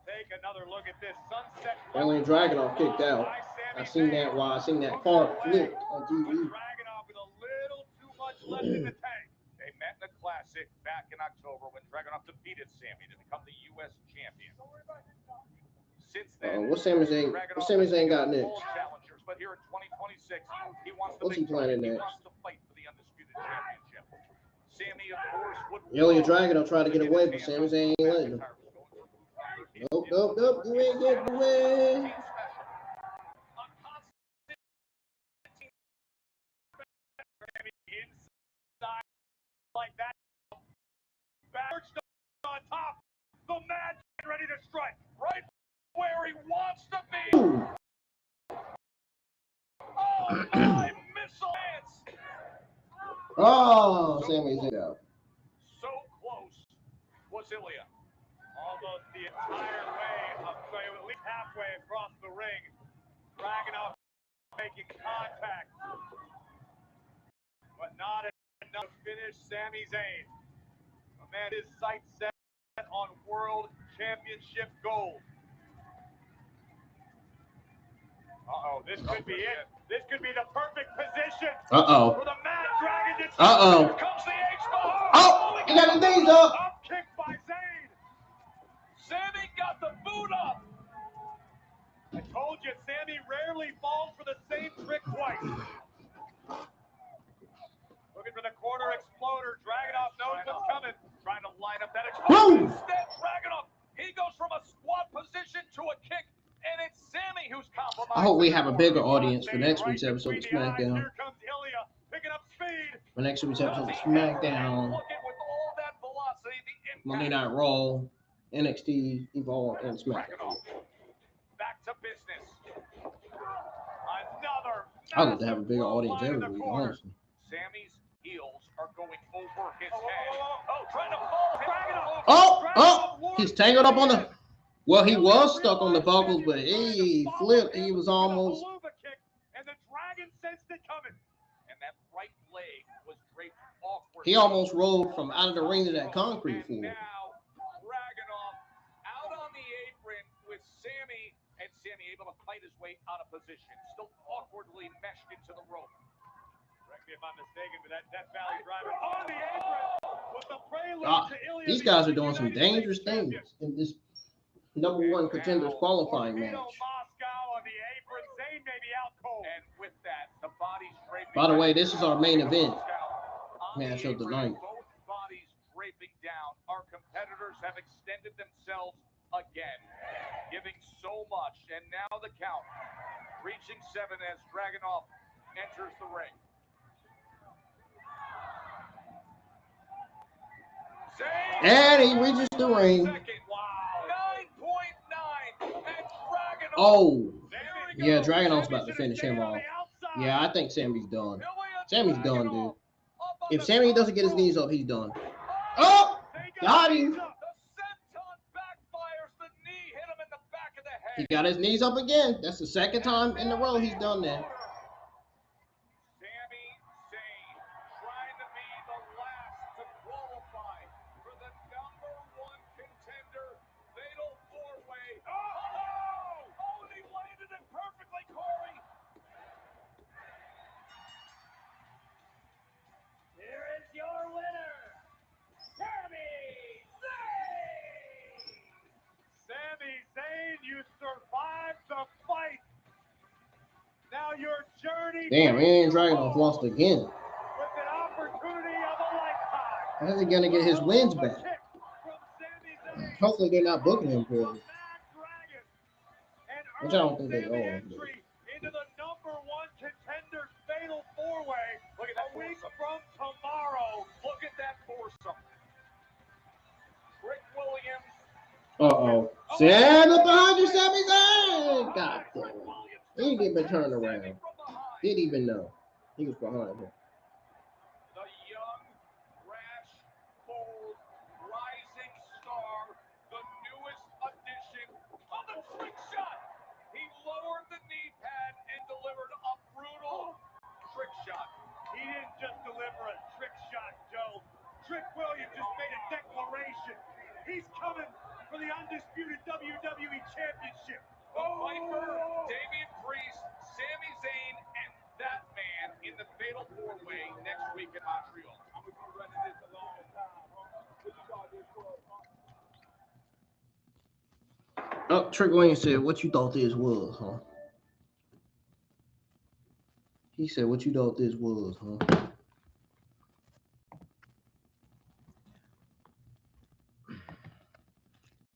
Take another look at this sunset. Damian Dragunov kicked out. I seen that while I seen that car flipped on TV. Dragunov with a little too much left in the tank. They met in the Classic back in October when Dragunov defeated Sami to become the U.S. champion. Since then, What Sami Zayn got next? But here in 2026, he wants to What's he planning next? He wants to fight for the Undisputed Championship. Sami, of course, would Ilja Dragunov tried to get away, but Sami Zayn ain't letting him. Nope, you ain't getting away. Inside like that, perched on top, the man ready to strike, right where he wants to be. Oh my, missile hits. Oh, Sami Zayn out. So close was Ilja. Almost the entire way, at least halfway across the ring. Dragunov making contact, but not enough to finish Sami Zayn. A man is sights set on World Championship gold. Uh-oh, this could be it. This could be the perfect position. Uh-oh. For the Mad Dragon to Uh-oh. Here comes the H-Mahal. Oh, he got his knees up. Up kick by Zayn. Sami got the boot you, Sami rarely falls for the same trick twice. Looking for the corner exploder. Dragunov knows what's coming. Trying to line up that exploder. Instead, Dragunov, he goes from a squat position to a kick, and it's Sami who's compromised. I hope we have a bigger audience for next week's episode of SmackDown. Here comes Ilja, picking up speed. For next week's episode of SmackDown, Monday Night Raw, NXT, Evolve, and SmackDown. Back to business. Another. I would have a bigger audience every week, honestly. Sammy's heels are going over his head. Oh, trying to fall. Dragunov. Oh, he's tangled up on the. Well, he was stuck on the buckles, but he flipped. He was almost. And the Dragon sensed it coming. And that right leg was draped awkwardly. He almost rolled from out of the ring to that concrete floor. Now, Dragunov out on the apron with Sami, and Sami able to fight his way out of position. Still awkwardly meshed into the rope. Correct me if I'm mistaken, but that Death Valley driver on the apron was the prelude to Ilja. These guys are doing some dangerous things in this #1 Contenders qualifying match. By the way, this is our main event match of the night. Both bodies draping down. Our competitors have extended themselves again, giving so much, and now the count reaching 7 as Dragunov enters the ring. And he reaches the ring. 9.9. Oh, yeah, Dragunov's about to finish him off. Yeah, I think Sami's done. Sami's done, dude. If Sami doesn't get his knees up, he's done. Oh, got him. He got his knees up again. That's the second time in a row he's done that. Sami Zayn trying to be the last to qualify for the #1 contender fatal 4-way. Oh, he landed it perfectly, Corey. Here is your winner, Sami Zayn. Sami Zayn, you survived the fight. Now your journey. Damn, and Dragunov lost again. With an opportunity of a lifetime. How's he gonna get his wins back? Hopefully they're not booking him for it. Which I don't think they are. Into the #1 contenders fatal 4-way. Look at that. A week from tomorrow. Look at that foursome. Rick Williams. Uh-oh. Stand up behind you, Sami Zayn! God damn it. He didn't even turn around. Didn't even know. He was behind him. The young, rash, bold, rising star, the newest addition of the trick shot. He lowered the knee pad and delivered a brutal trick shot. He didn't just deliver a trick shot, Joe. Trick Williams just made a declaration. He's coming for the Undisputed WWE Championship. The Viper, Damian Priest, Sami Zayn, and that man in the fatal 4-way next week in Montreal. I'm going to be running this a long time, huh? Oh, Trick Williams said, what you thought this was, huh? He said, what you thought this was, huh?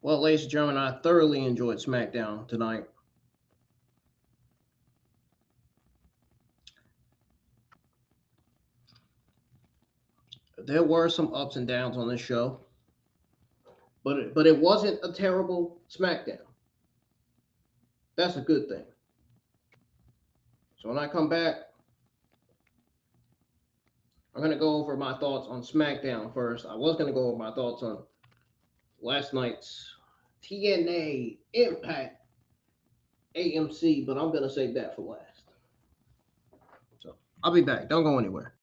Well, ladies and gentlemen, I thoroughly enjoyed SmackDown tonight. There were some ups and downs on this show, but it wasn't a terrible SmackDown. That's a good thing. So when I come back, I'm going to go over my thoughts on SmackDown first. I was going to go over my thoughts on last night's TNA Impact AMC, but I'm going to save that for last. So I'll be back. Don't go anywhere.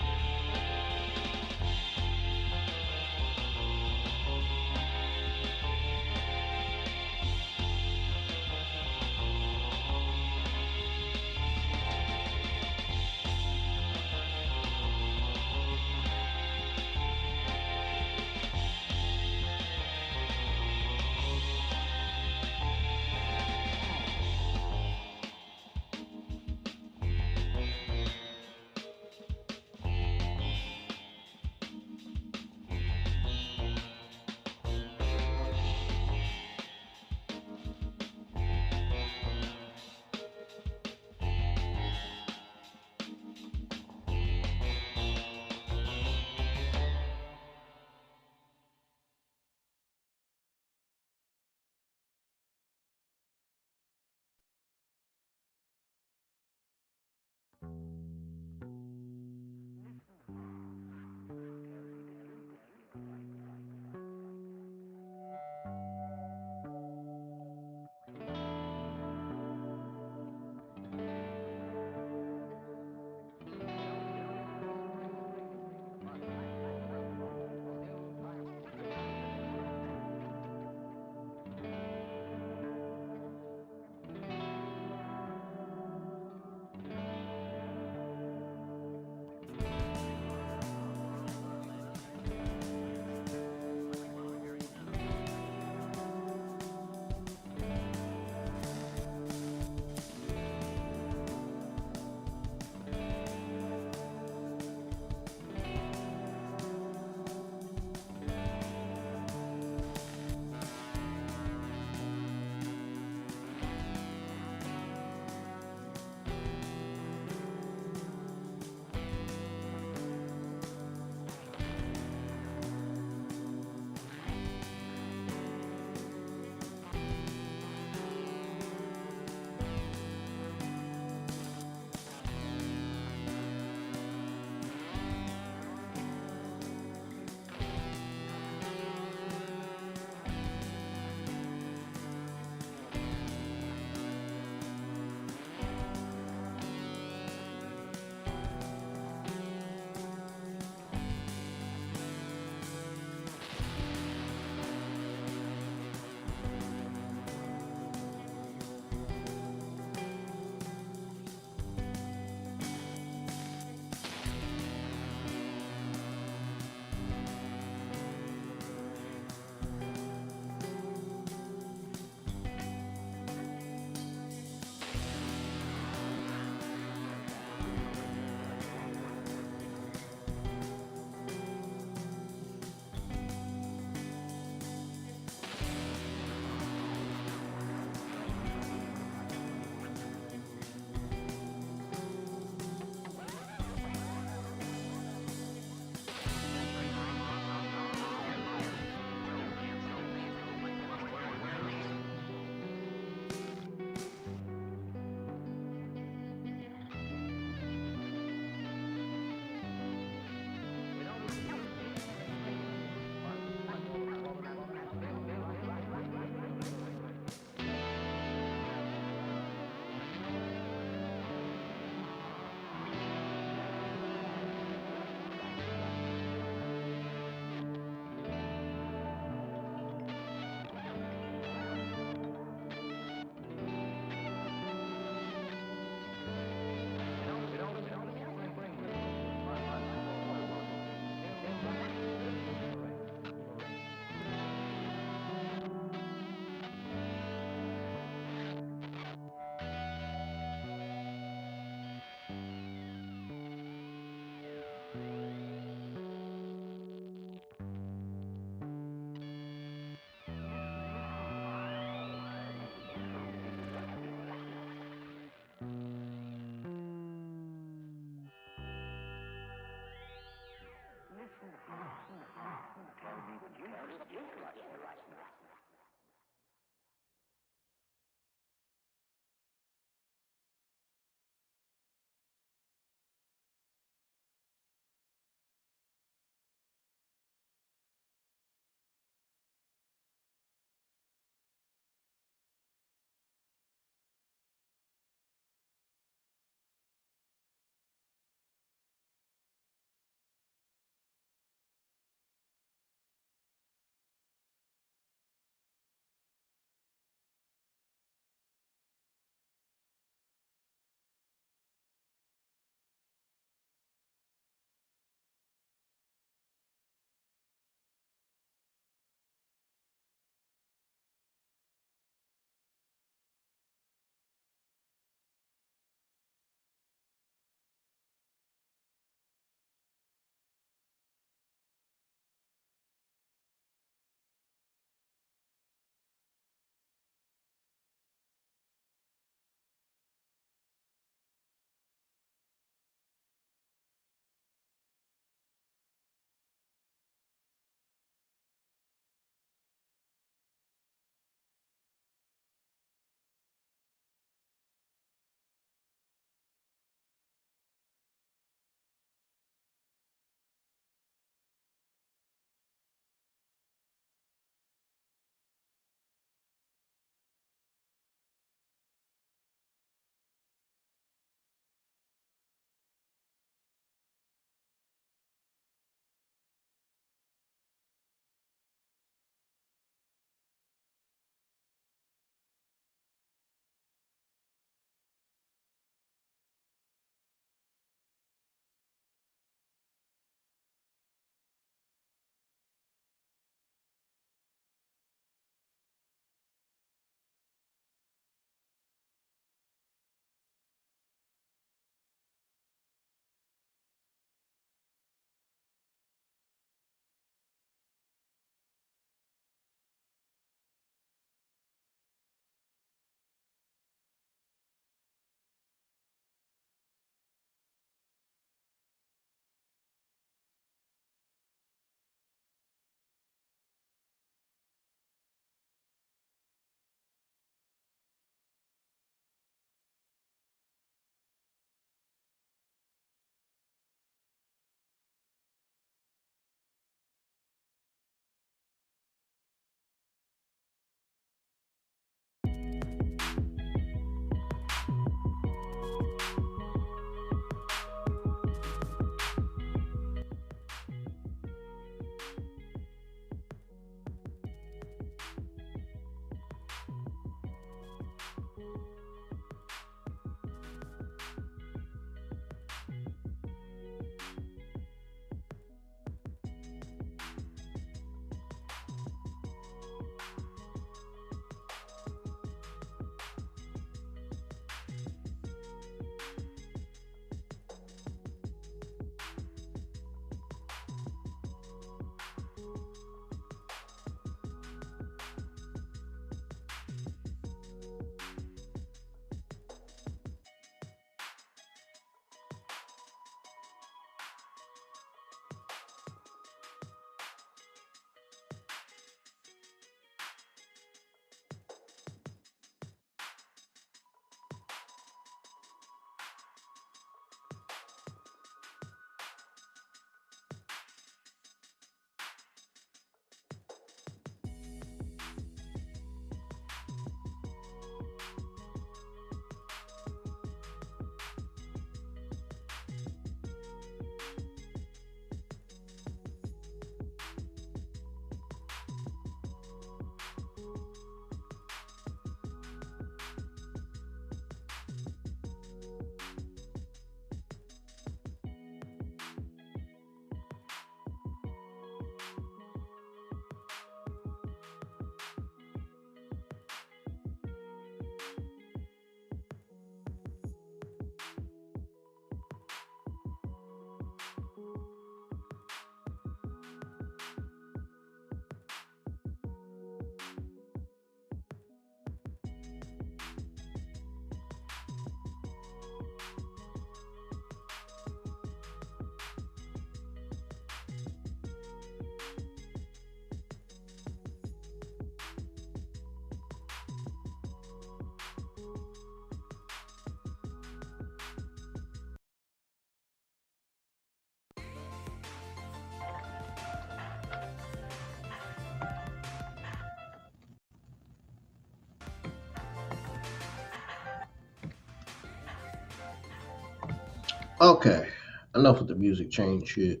Okay, enough with the music change shit.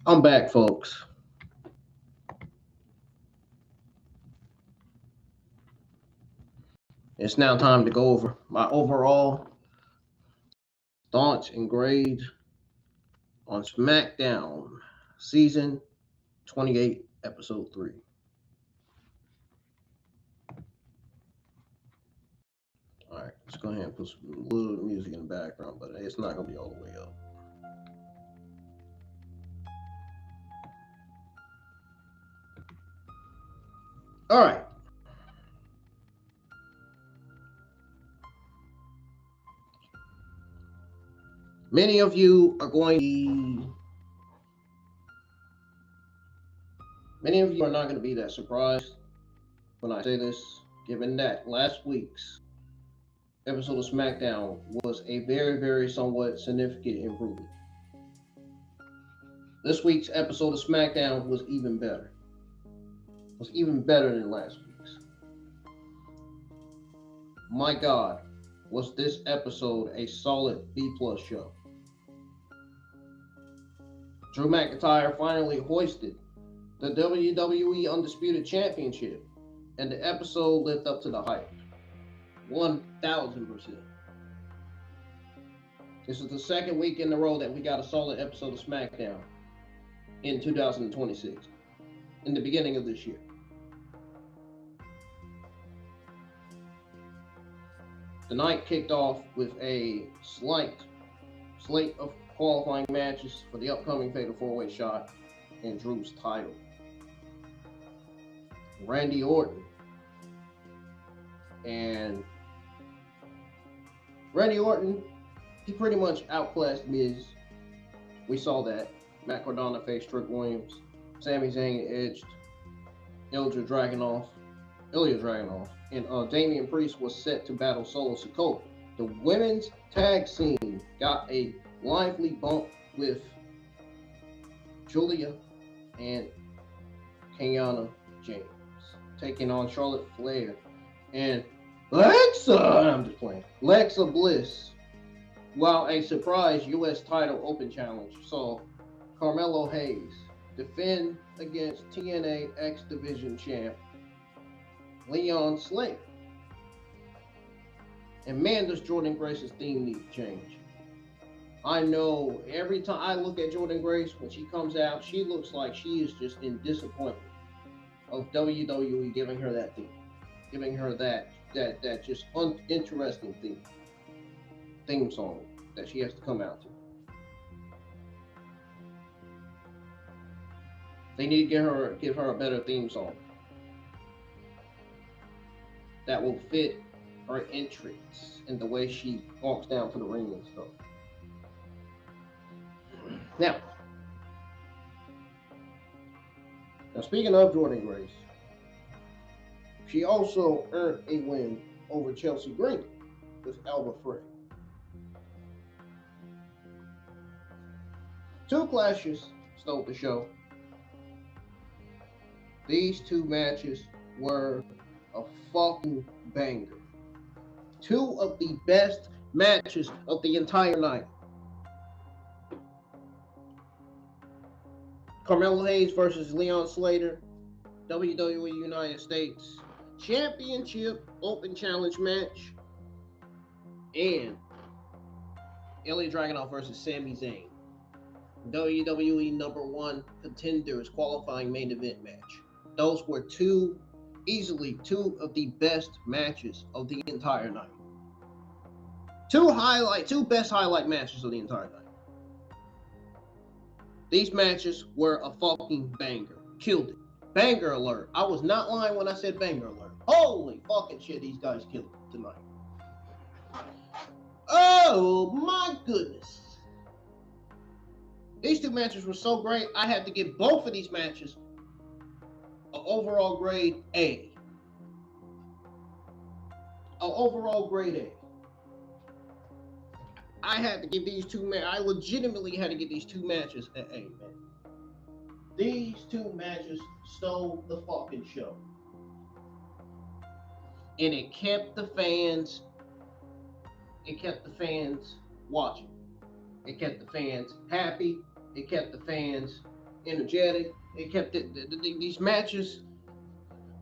I'm back, folks. It's now time to go over my overall thoughts and grades on SmackDown Season 28, Episode 3. Alright, let's go ahead and put some little music in the background, but it's not going to be all the way up. Alright. Many of you are not going to be that surprised when I say this, given that last week's episode of SmackDown was a very, very somewhat significant improvement. This week's episode of SmackDown was even better. It was even better than last week's. My God, was this episode a solid B+ show. Drew McIntyre finally hoisted the WWE Undisputed Championship, and the episode lived up to the hype. 1000%. This is the second week in a row that we got a solid episode of SmackDown in 2026, in the beginning of this year. The night kicked off with a slight slate of qualifying matches for the upcoming Fatal 4-Way shot and Drew's title. Randy Orton he pretty much outclassed Miz. We saw that. Matt Cardona faced Trick Williams. Sami Zayn edged Ilja Dragunov. And Damian Priest was set to battle Solo Sikoa. The women's tag scene got a lively bump with Julia and Kiana James taking on Charlotte Flair and Alexa Bliss, while a surprise U.S. title open challenge saw Carmelo Hayes defend against TNA X Division champ Leon Slater. And man, does Jordynne Grace's theme need to change. I know every time I look at Jordynne Grace, when she comes out, she looks like she is just in disappointment of WWE giving her that theme, giving her that just uninteresting theme song that she has to come out to. They need to give her a better theme song that will fit her entrance and the way she walks down to the ring and stuff. Now speaking of Jordynne Grace, she also earned a win over Chelsea Green with Alba Frey. 2 clashes stole the show. These 2 matches were a fucking banger. 2 of the best matches of the entire night. Carmelo Hayes versus Leon Slater, WWE United States Championship Open Challenge match, and Ilja Dragunov versus Sami Zayn, WWE #1 Contenders qualifying main event match. Those were easily two of the best matches of the entire night. 2 best highlight matches of the entire night. These matches were a fucking banger. Killed it. Banger alert. I was not lying when I said banger alert. Holy fucking shit, these guys killed it tonight. Oh my goodness. These 2 matches were so great, I had to give both of these matches an overall grade A. An overall grade A. I legitimately had to give these 2 matches an A, man. These 2 matches stole the fucking show. And it kept the fans watching. It kept the fans happy. It kept the fans energetic. It kept these matches.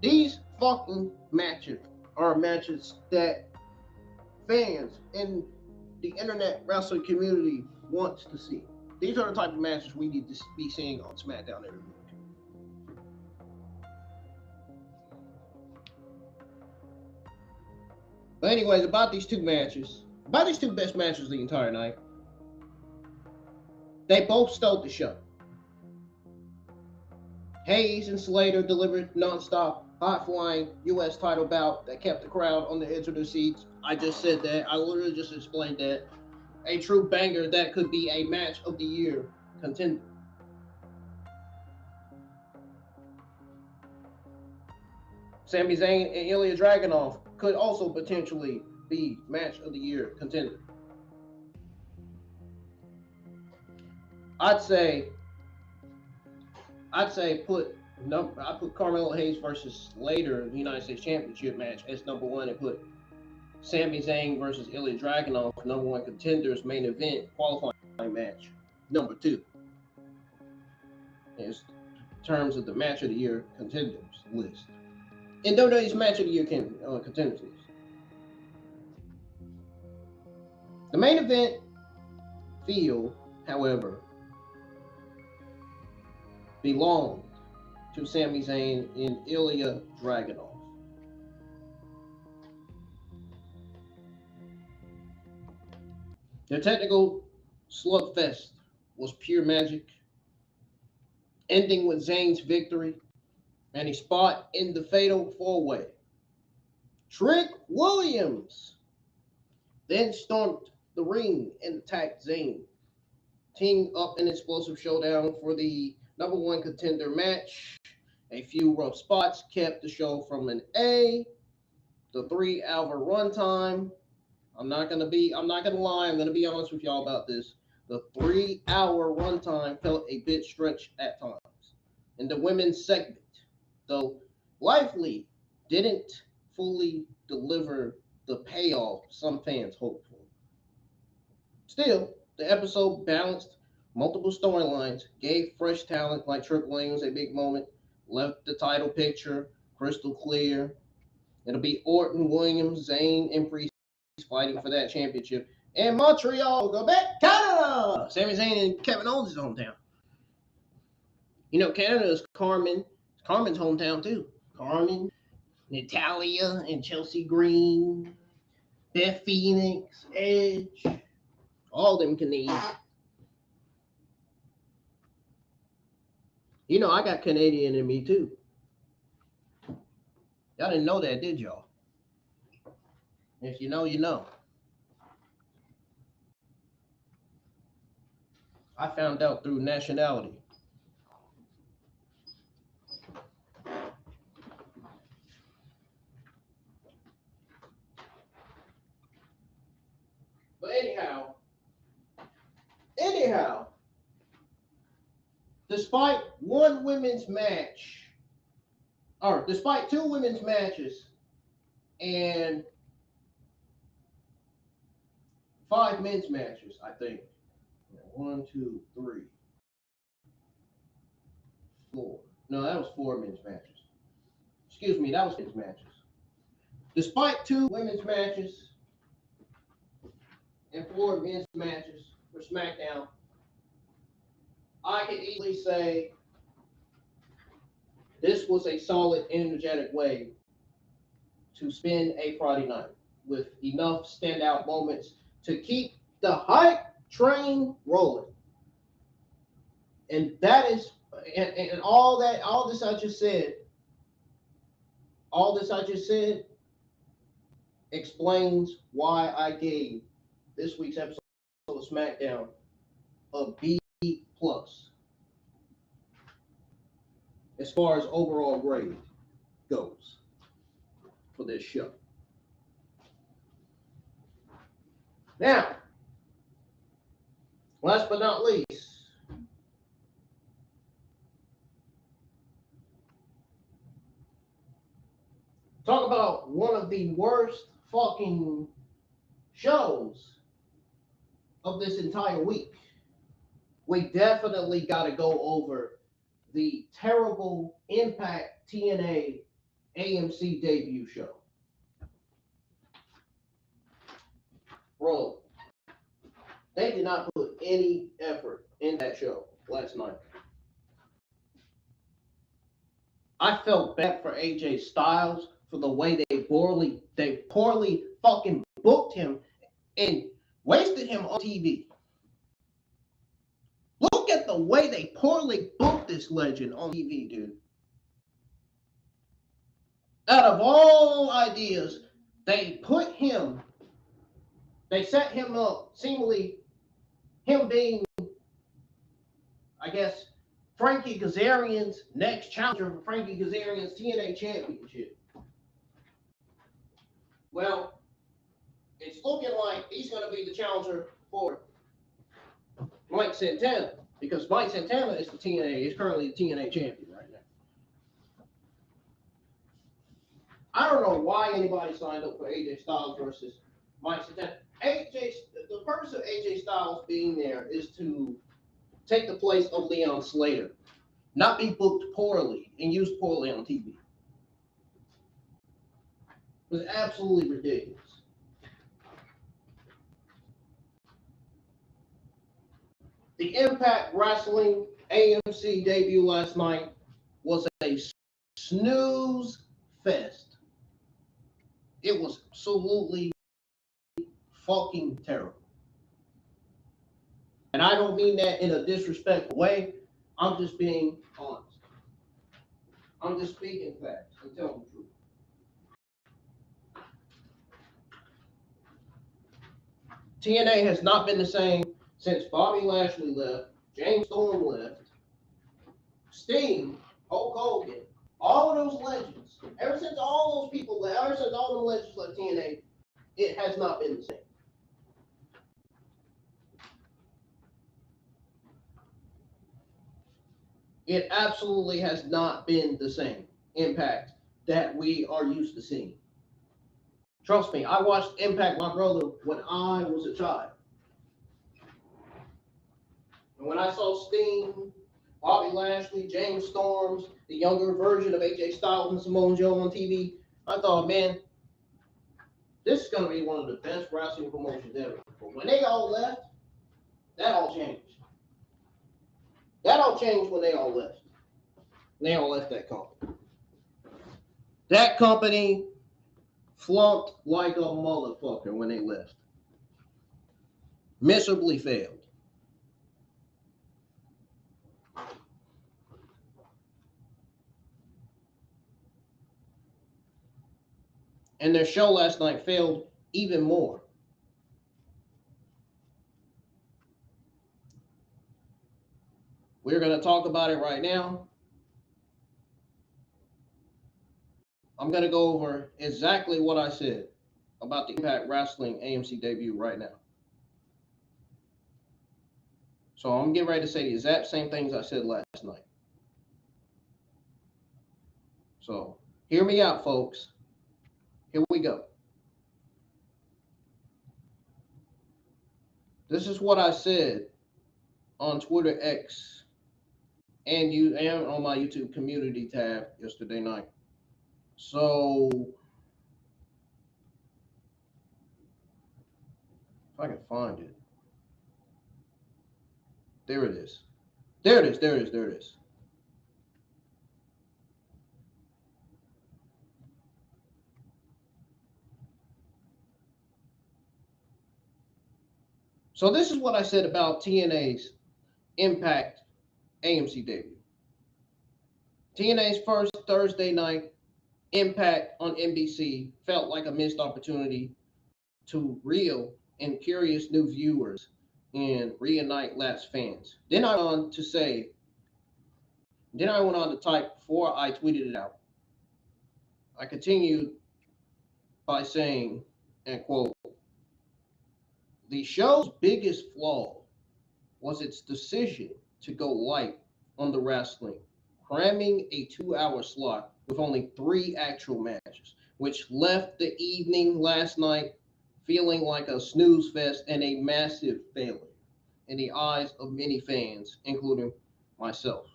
These fucking matches are matches that fans in the internet wrestling community wants to see. These are the type of matches we need to be seeing on SmackDown every week. But anyways, about these two best matches of the entire night, they both stole the show. Hayes and Slater delivered non-stop, high-flying U.S. title bout that kept the crowd on the edge of their seats. I just said that. I literally just explained that. A true banger that could be a match of the year contender. Sami Zayn and Ilja Dragunov could also potentially be match of the year contender. I'd say put Carmelo Hayes versus Slater in the United States Championship match as number one, and put Sami Zayn versus Ilja Dragunov number one contenders main event qualifying match number two. In terms of the match of the year contenders list. In WWE's match of the year contenders list. The main event field, however, belonged to Sami Zayn and Ilja Dragunov. Their technical slugfest was pure magic, ending with Zayn's victory and a spot in the fatal four-way. Trick Williams then stormed the ring and attacked Zayn, teaming up an explosive showdown for the number one contender match. A few rough spots kept the show from an A. The 3-hour runtime. I'm not gonna lie. I'm gonna be honest with y'all about this. The 3-hour runtime felt a bit stretched at times. In the women's segment, though, likely didn't fully deliver the payoff some fans hoped for. Still, the episode balanced multiple storylines, gave fresh talent like Trick Williams a big moment, left the title picture crystal clear. It'll be Orton, Williams, Zayn, and Priest fighting for that championship. And Montreal, Quebec, Canada! Sami Zayn and Kevin Owens' hometown. You know, Canada is Carmen's hometown too. Carmen, Natalia, and Chelsea Green, Beth Phoenix, Edge, all them Canadians. You know, I got Canadian in me too. Y'all didn't know that, did y'all? If you know, you know. I found out through nationality. But anyhow, despite two women's matches and 5 men's matches, I think. 1, 2, 3, 4. No, that was 4 men's matches. Excuse me, that was men's matches. Despite 2 women's matches and 4 men's matches for SmackDown, I can easily say this was a solid, energetic way to spend a Friday night with enough standout moments to keep the hype train rolling. And that is, and all this I just said explains why I gave this week's episode of SmackDown a B+, as far as overall grade goes for this show. Now, last but not least, talk about one of the worst fucking shows of this entire week, we definitely got to go over the terrible Impact TNA AMC debut show. Bro, they did not put any effort in that show last night. I felt bad for AJ Styles for the way they poorly fucking booked him and wasted him on TV. Look at the way they poorly booked this legend on TV, dude. Out of all ideas, they set him up, seemingly him being, I guess, Frankie Kazarian's next challenger for Frankie Kazarian's TNA Championship. Well, it's looking like he's going to be the challenger for Mike Santana, because Mike Santana is currently the TNA champion right now. I don't know why anybody signed up for AJ Styles versus Mike Santana. The purpose of AJ Styles being there is to take the place of Leon Slater, not be booked poorly and used poorly on TV. It was absolutely ridiculous. The Impact Wrestling AMC debut last night was a snooze fest. It was absolutely fucking terrible. And I don't mean that in a disrespectful way. I'm just being honest. I'm just speaking facts and telling the truth. TNA has not been the same since Bobby Lashley left, James Storm left, Sting, Hulk Hogan, all of those legends. Ever since all those people left, ever since all the legends left TNA, it has not been the same. It absolutely has not been the same Impact that we are used to seeing. Trust me, I watched Impact my brother when I was a child. And when I saw Sting, Bobby Lashley, James Storms, the younger version of AJ Styles and Samoa Joe on TV, I thought, man, this is going to be one of the best wrestling promotions ever. But when they all left, that all changed. That all changed when they all left. They all left that company. That company flunked like a motherfucker when they left. Miserably failed. And their show last night failed even more. We're going to talk about it right now. I'm going to go over exactly what I said about the Impact Wrestling AMC debut right now. So I'm getting ready to say the exact same things I said last night. So hear me out, folks. Here we go. This is what I said on Twitter X and on my YouTube community tab yesterday night. So if I can find it. There it is. There it is. So this is what I said about TNA's Impact AMC debut. TNA's first Thursday night Impact on NBC felt like a missed opportunity to reel in curious new viewers and reunite lapsed fans. Then I went on to type before I tweeted it out. I continued by saying, and quote, the show's biggest flaw was its decision to go light on the wrestling, cramming a 2-hour slot with only 3 actual matches, which left the evening last night feeling like a snooze fest and a massive failure in the eyes of many fans, including myself.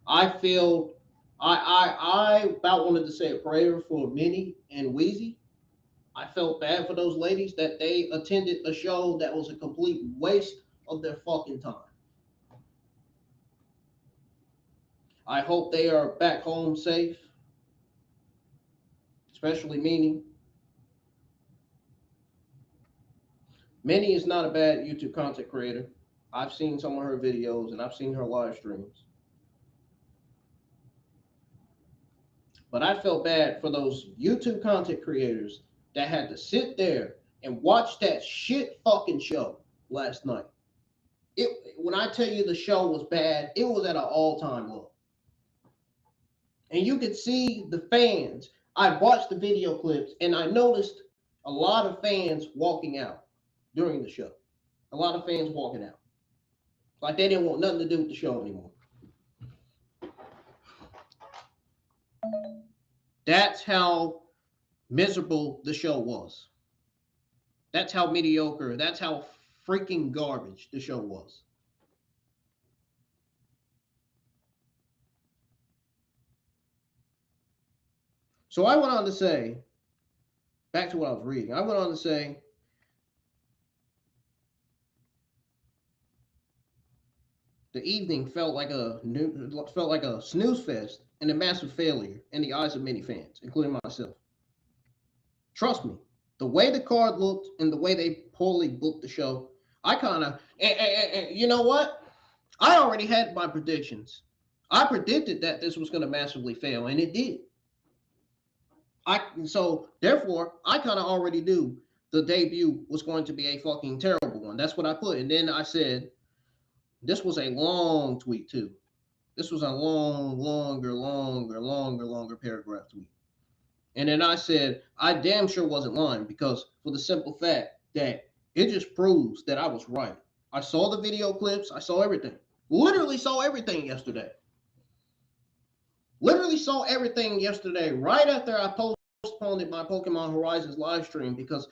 I feel I about wanted to say a prayer for Minnie and Wheezy. I felt bad for those ladies that they attended a show that was a complete waste of their fucking time. I hope they are back home safe, especially Minnie. Minnie is not a bad YouTube content creator. I've seen some of her videos and I've seen her live streams. But I felt bad for those YouTube content creators that had to sit there and watch that shit fucking show last night. When I tell you the show was bad, it was at an all-time low. And you could see the fans. I watched the video clips and I noticed a lot of fans walking out during the show. A lot of fans walking out. Like they didn't want nothing to do with the show anymore. That's how miserable the show was. That's how mediocre, that's how freaking garbage the show was. So I went on to say, back to what I was reading, I went on to say, the evening felt like a snooze fest and a massive failure in the eyes of many fans, including myself. Trust me, the way the card looked and the way they poorly booked the show, I kind of, you know what? I already had my predictions. I predicted that this was going to massively fail, and it did. So therefore, I kind of already knew the debut was going to be a fucking terrible one. That's what I put. And then I said, this was a long tweet too. This was a longer paragraph tweet. And then I said, I damn sure wasn't lying because for the simple fact that it just proves that I was right. I saw the video clips. I saw everything. Literally saw everything yesterday. Literally saw everything yesterday right after I postponed my Pokemon Horizons live stream because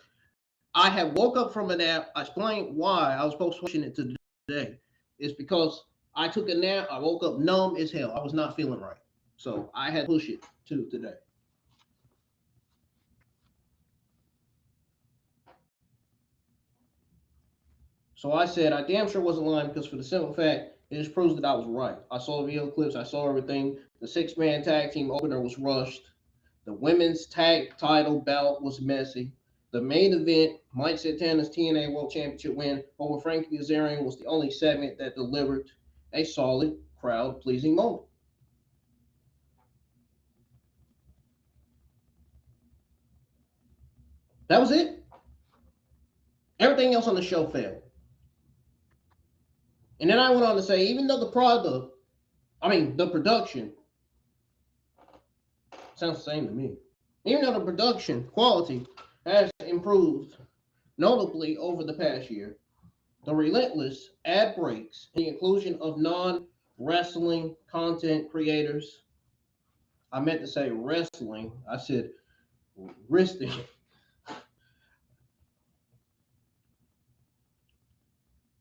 I had woke up from a nap. I explained why I was postponing it to today. It's because I took a nap. I woke up numb as hell. I was not feeling right. So I had to push it to today. So I said, I damn sure wasn't lying because for the simple fact, it just proves that I was right. I saw the video clips. I saw everything. The six-man tag team opener was rushed. The women's tag title bout was messy. The main event, Mike Santana's TNA World Championship win over Frankie Kazarian, was the only segment that delivered a solid, crowd-pleasing moment. That was it. Everything else on the show failed. And then I went on to say, even though the production, sounds the same to me. Even though the production quality has improved notably over the past year, the relentless ad breaks and the inclusion of non-wrestling content creators, I meant to say wrestling, I said wristing.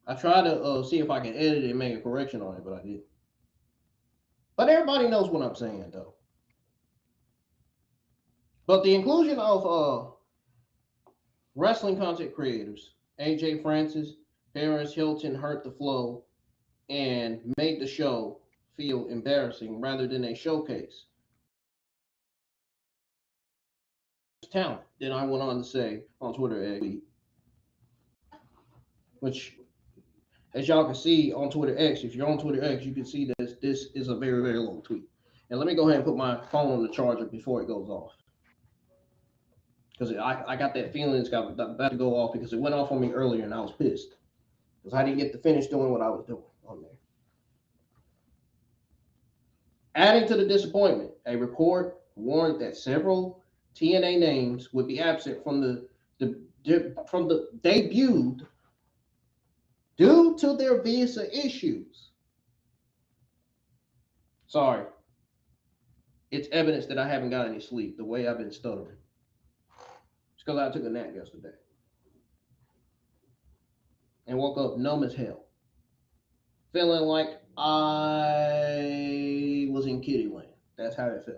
I tried to see if I can edit it and make a correction on it, but I didn't. But everybody knows what I'm saying, though. But the inclusion of wrestling content creators, AJ Francis, Paris Hilton hurt the flow and made the show feel embarrassing rather than a showcase. Talent. Then I went on to say on Twitter, which, as y'all can see on Twitter X, if you're on Twitter X, you can see that this is a very, very long tweet. And let me go ahead and put my phone on the charger before it goes off. Because I got that feeling it's about to go off because it went off on me earlier and I was pissed. Because I didn't get to finish doing what I was doing on there. Adding to the disappointment, a report warned that several TNA names would be absent from the debuted due to their visa issues. Sorry. It's evidence that I haven't got any sleep, the way I've been stuttering. It's because I took a nap yesterday. and woke up numb as hell, feeling like I was in kitty land. That's how it felt.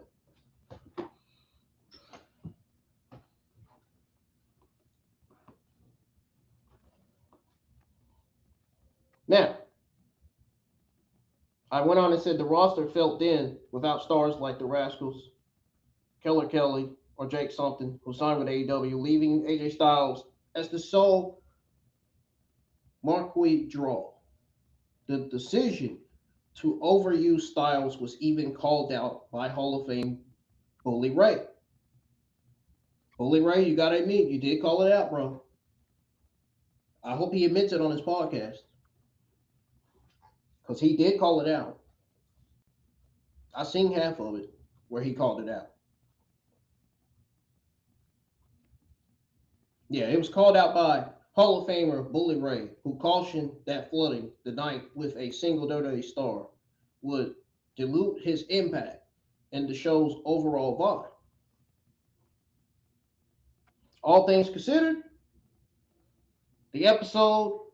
Now, I went on and said the roster felt thin without stars like the Rascals, Killer Kelly, or Jake something, who signed with AEW, leaving AJ Styles as the sole marquee draw. The decision to overuse Styles was even called out by Hall of Fame Bully Ray. Bully Ray, you gotta admit, you did call it out, bro. I hope he admits it on his podcast, because he did call it out. I seen half of it where he called it out. Yeah, it was called out by Hall of Famer Bully Ray, who cautioned that flooding the night with a single WWE star would dilute his impact and the show's overall vibe. All things considered, the episode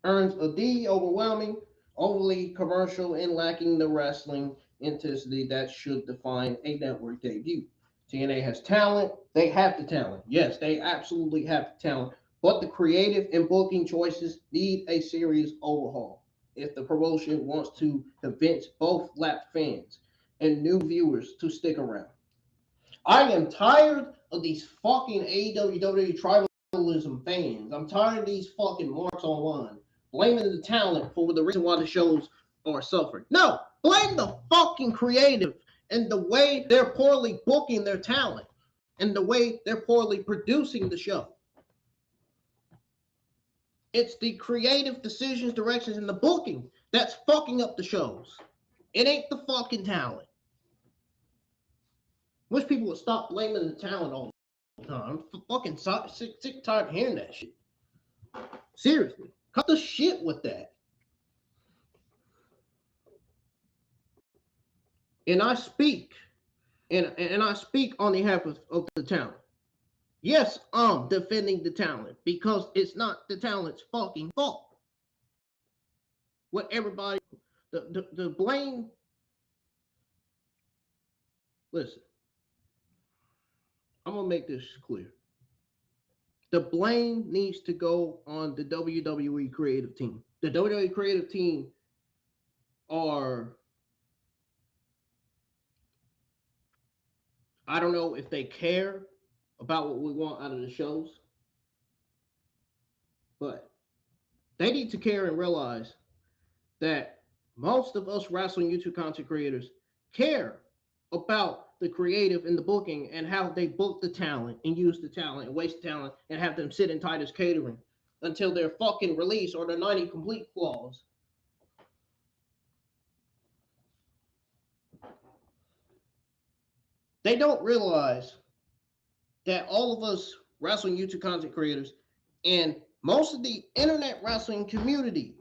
earns a D, overwhelming, overly commercial, and lacking the wrestling intensity that should define a network debut. TNA has talent. They have the talent. Yes, they absolutely have the talent. But the creative and booking choices need a serious overhaul if the promotion wants to convince both lapped fans and new viewers to stick around. I am tired of these fucking AEW WWE tribalism fans. I'm tired of these fucking marks online blaming the talent for the reason why the shows are suffering. No, blame the fucking creative and the way they're poorly booking their talent and the way they're poorly producing the show. It's the creative decisions, directions, and the booking that's fucking up the shows. It ain't the fucking talent. Wish people would stop blaming the talent all the time. I'm fucking sick tired of hearing that shit. Seriously, cut the shit with that. And I speak, and I speak on behalf of the talent. Yes, I'm defending the talent because it's not the talent's fucking fault. What everybody, the blame. Listen, I'm gonna make this clear. The blame needs to go on the WWE creative team. The WWE creative team are, I don't know if they care about what we want out of the shows, but they need to care and realize that most of us wrestling YouTube content creators care about the creative and the booking and how they book the talent and use the talent and waste the talent and have them sit in Titus catering until they're fucking released or their 90 complete clause. They don't realize that all of us wrestling YouTube content creators and most of the internet wrestling community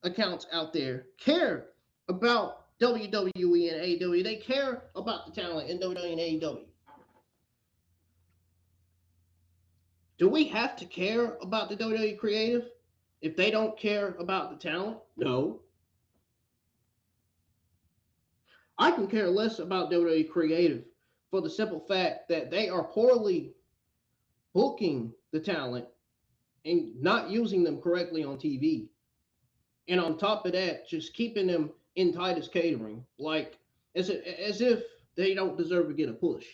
accounts out there care about WWE and AEW. They care about the talent in WWE and AEW. Do we have to care about the WWE creative if they don't care about the talent? No. I can care less about WWE creative for the simple fact that they are poorly booking the talent and not using them correctly on TV. And on top of that, just keeping them in Titus catering, like as if they don't deserve to get a push.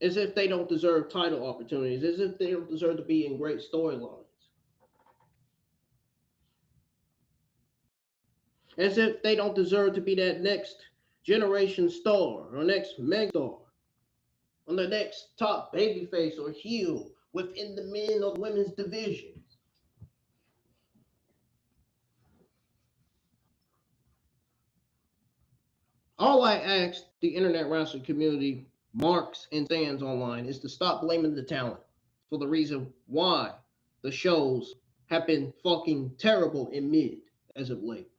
As if they don't deserve title opportunities, as if they don't deserve to be in great storylines. As if they don't deserve to be that next generation star or next megastar or the next top babyface or heel within the men or women's division. All I ask the internet wrestling community, marks and fans online, is to stop blaming the talent for the reason why the shows have been fucking terrible in mid as of late.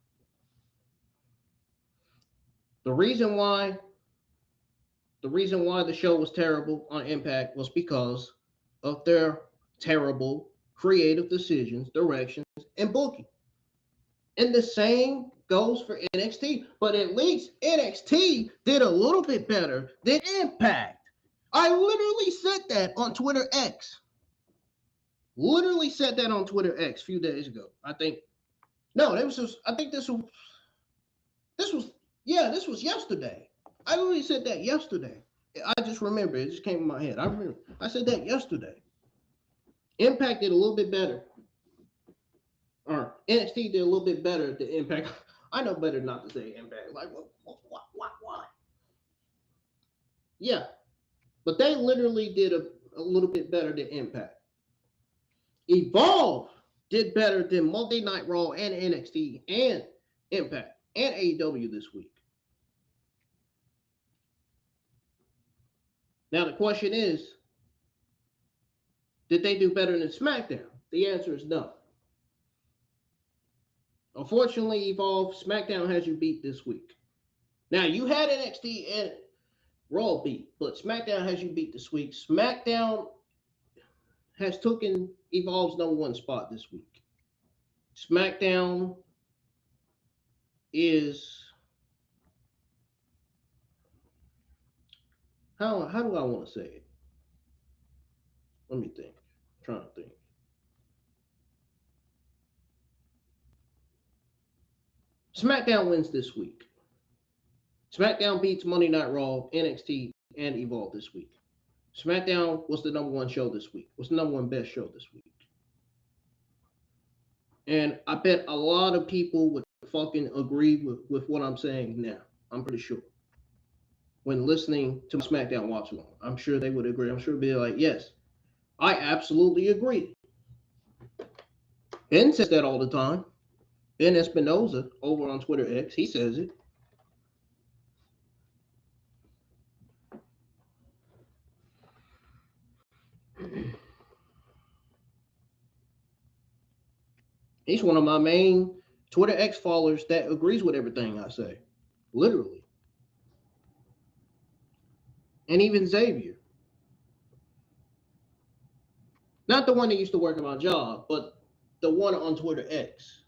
The reason why the show was terrible on Impact was because of their terrible creative decisions, directions, and booking. And the same goes for NXT. But at least NXT did a little bit better than Impact. I literally said that on Twitter X. Literally said that on Twitter X a few days ago. I think this was yesterday. I literally said that yesterday. I just remember. It just came in my head. I said that yesterday. Impact did a little bit better. Or NXT did a little bit better than Impact. I know better not to say Impact. Like, what? Yeah. But they literally did a little bit better than Impact. Evolve did better than Monday Night Raw and NXT and Impact and AEW this week. Now the question is, did they do better than SmackDown? The answer is no. Unfortunately, Evolve, SmackDown has you beat this week. Now, you had NXT and Raw beat, but SmackDown has you beat this week. SmackDown has taken Evolve's #1 spot this week. SmackDown is... How do I want to say it? Let me think. I'm trying to think. SmackDown wins this week. SmackDown beats Monday Night Raw, NXT, and Evolve this week. SmackDown was the #1 show this week. Was the #1 best show this week. And I bet a lot of people would fucking agree with what I'm saying now. I'm pretty sure. When listening to SmackDown watch along, I'm sure they would agree. I'm sure they'd be like, yes, I absolutely agree. Ben says that all the time. Ben Espinoza over on Twitter X, he says it. He's one of my main Twitter X followers that agrees with everything I say. Literally. And even Xavier. Not the one that used to work at my job, but the one on Twitter X.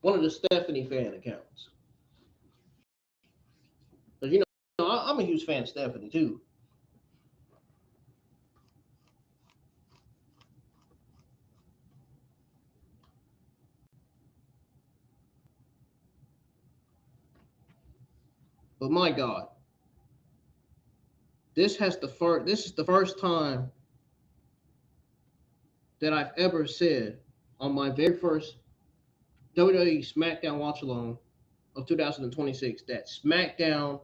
One of the Stephanie fan accounts. But you know, I'm a huge fan of Stephanie too. But my God, this is the first time that I've ever said on my very first WWE SmackDown watch along of 2026 that SmackDown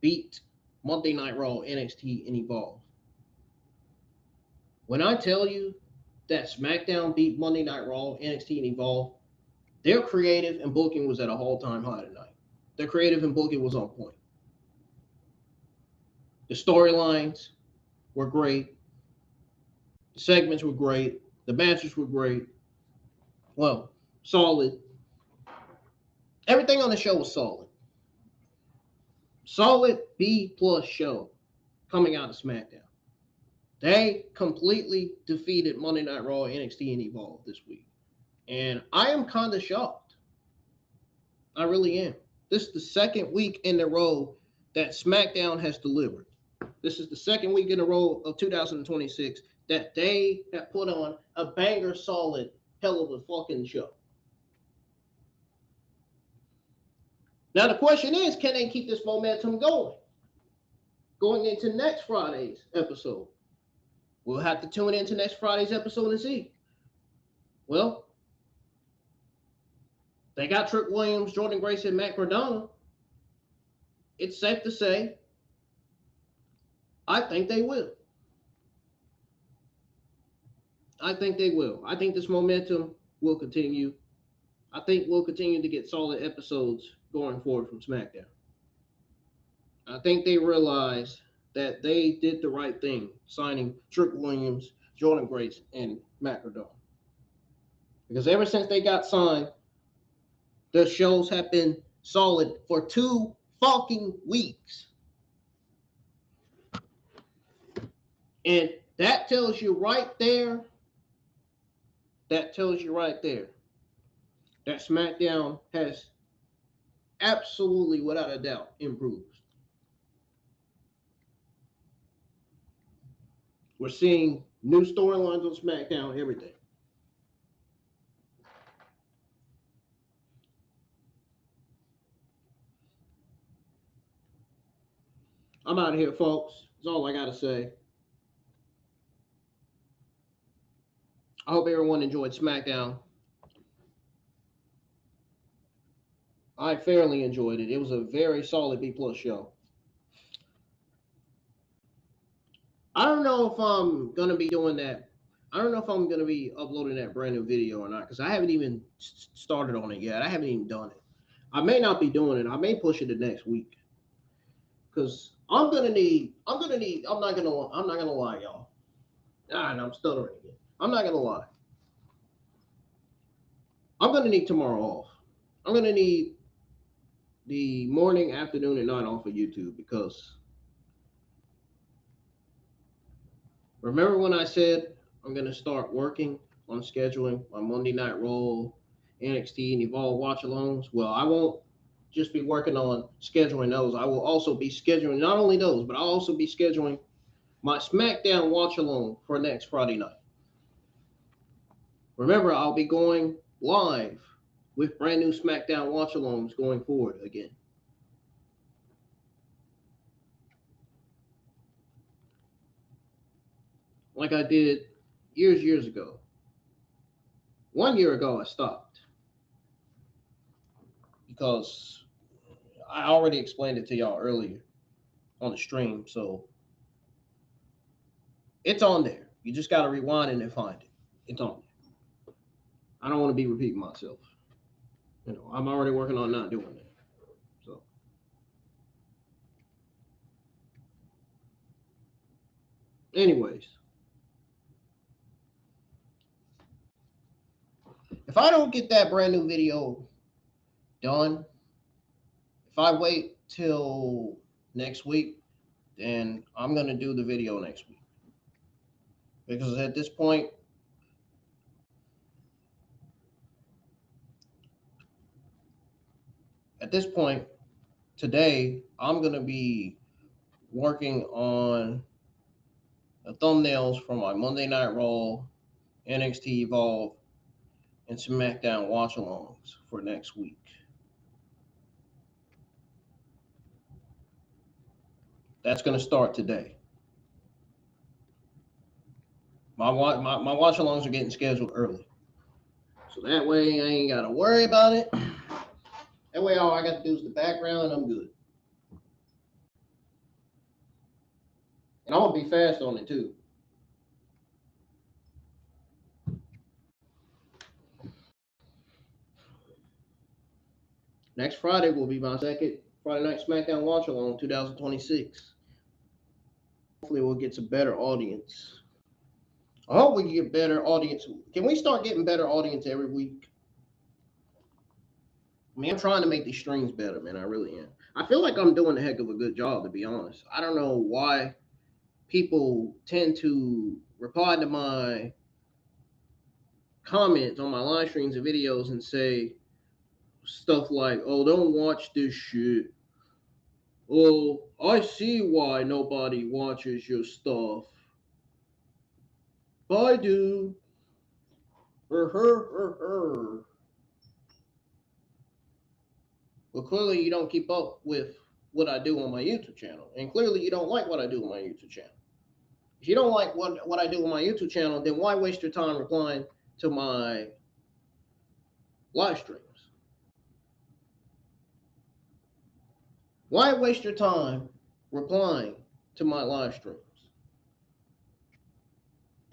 beat Monday Night Raw, NXT, and Evolve. When I tell you that SmackDown beat Monday Night Raw, NXT, and Evolve, their creative and booking was at an all-time high tonight. Their creative and booking was on point. The storylines were great. The segments were great. The matches were great. Well, solid. Everything on the show was solid. Solid B+ show coming out of SmackDown. They completely defeated Monday Night Raw, NXT, and Evolve this week. And I am kind of shocked. I really am. This is the second week in a row that SmackDown has delivered. This is the second week in a row of 2026 that they have put on a banger solid hell of a fucking show. Now the question is, can they keep this momentum going into next Friday's episode? We'll have to tune into next Friday's episode and see. Well, they got Trick Williams, Jordan Grace, and Matt Cardona. It's safe to say, I think they will. I think they will. I think this momentum will continue. I think we'll continue to get solid episodes going forward from SmackDown. I think they realize that they did the right thing, signing Trick Williams, Jordan Grace, and Matt Cardona. Because ever since they got signed, the shows have been solid for 2 fucking weeks. And That tells you right there. That tells you right there that SmackDown has absolutely, without a doubt, improved. We're seeing new storylines on SmackDown, everything. I'm out of here, folks. That's all I got to say. I hope everyone enjoyed SmackDown. I fairly enjoyed it. It was a very solid B+ show. I don't know if I'm going to be doing that. I don't know if I'm going to be uploading that brand new video or not, because I haven't even started on it yet. I haven't even done it. I may not be doing it. I may push it to next week. Because I'm not gonna lie, y'all. And I'm stuttering again. I'm not gonna lie. I'm gonna need tomorrow off. I'm gonna need the morning, afternoon, and night off of YouTube, because remember when I said I'm gonna start working on scheduling my Monday Night Raw, NXT, and Evolve watch-alongs? Well, I won't just be working on scheduling those. I will also be scheduling not only those, but I'll also be scheduling my SmackDown watch-along for next Friday night. Remember, I'll be going live with brand new SmackDown watch-alongs going forward again. Like I did years ago. 1 year ago, I stopped. Because I already explained it to y'all earlier on the stream, so it's on there. You just got to rewind it and find it. It's on there. I don't want to be repeating myself. You know, I'm already working on not doing that. So, anyways, if I don't get that brand new video done, if I wait till next week, then I'm going to do the video next week. Because at this point, today, I'm going to be working on the thumbnails for my Monday Night Raw, NXT Evolve, and SmackDown watch-alongs for next week. That's going to start today. My watch-alongs are getting scheduled early. So that way I ain't got to worry about it. That way all I got to do is the background and I'm good. And I'm going to be fast on it too. Next Friday will be my second Friday Night SmackDown watch-along 2026. Hopefully we'll get some better audience. I hope we can get better audience. Can we start getting better audience every week? I mean, I'm trying to make these streams better, man. I really am. I feel like I'm doing a heck of a good job, to be honest. I don't know why people tend to reply to my comments on my live streams and videos and say stuff like, oh, don't watch this shit. Oh, I see why nobody watches your stuff. I do. Well, clearly you don't keep up with what I do on my YouTube channel. And clearly you don't like what I do on my YouTube channel. If you don't like what I do on my YouTube channel, then why waste your time replying to my live streams? Why waste your time replying to my live streams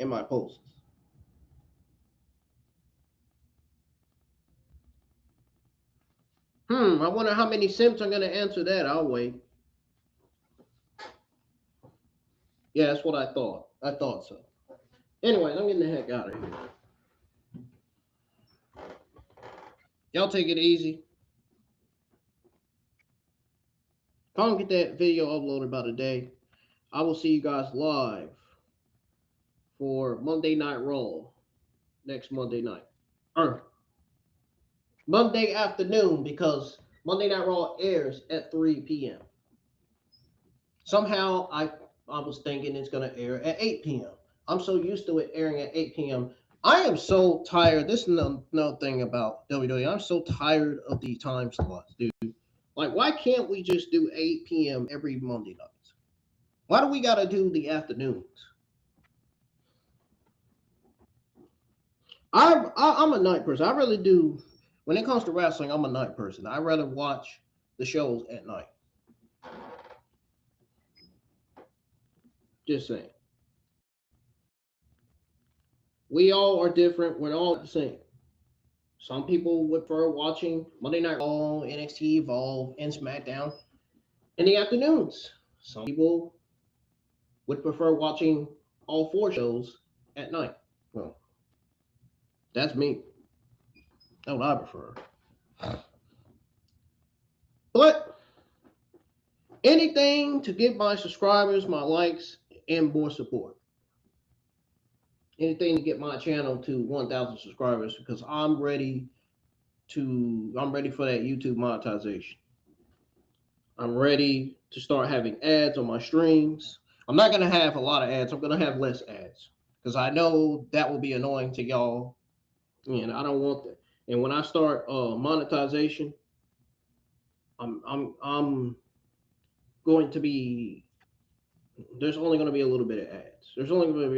and my posts? I wonder how many simps are going to answer that. I'll wait. Yeah, that's what I thought. I thought so. Anyways, I'm getting the heck out of here. Y'all take it easy. If I don't get that video uploaded by today, I will see you guys live for Monday Night Raw next Monday night. Or Monday afternoon, because Monday Night Raw airs at 3 p.m. Somehow I was thinking it's going to air at 8 p.m. I'm so used to it airing at 8 p.m. I am so tired. This is another thing about WWE. I'm so tired of the time slots, dude. Like, why can't we just do 8 p.m. every Monday night? Why do we got to do the afternoons? I'm a night person. I really do. When it comes to wrestling, I'm a night person. I rather watch the shows at night. Just saying. We all are different. We're all the same. Some people would prefer watching Monday Night Raw, NXT Evolve, and SmackDown in the afternoons. Some people would prefer watching all 4 shows at night. Well, that's me. That's what I prefer. But anything to get my subscribers, my likes, and more support. Anything to get my channel to 1,000 subscribers, because I'm ready for that YouTube monetization. I'm ready to start having ads on my streams. I'm not going to have a lot of ads. I'm going to have less ads, because I know that will be annoying to y'all, and I don't want that. And when I start monetization, I'm going to be, there's only going to be a little bit of ads. There's only going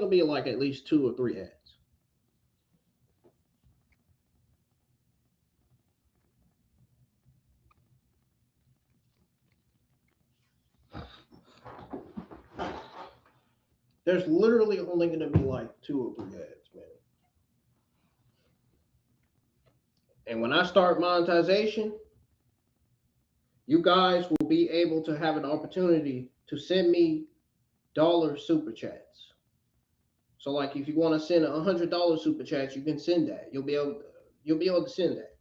to be like at least 2 or 3 ads. There's literally only going to be like 2 or 3 ads, man. And when I start monetization, you guys will be able to have an opportunity to send me dollar super chats. So, like, if you want to send $100 super chats, you can send that. You'll be able to send that.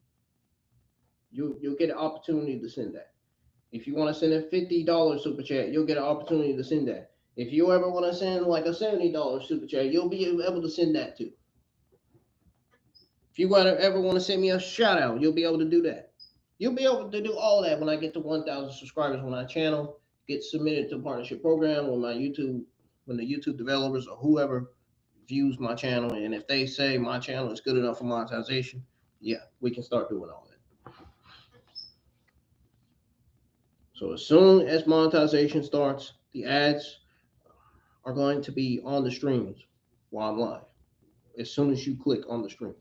You'll get an opportunity to send that. If you want to send a $50 super chat, you'll get an opportunity to send that. If you ever want to send like a $70 super chat, you'll be able to send that too. If you ever want to send me a shout out, you'll be able to do that. You'll be able to do all that when I get to 1,000 subscribers, when my channel gets submitted to a partnership program, when the YouTube developers or whoever views my channel, and if they say my channel is good enough for monetization, yeah, we can start doing all that. So as soon as monetization starts, the ads are going to be on the streams while I'm live. As soon as you click on the stream,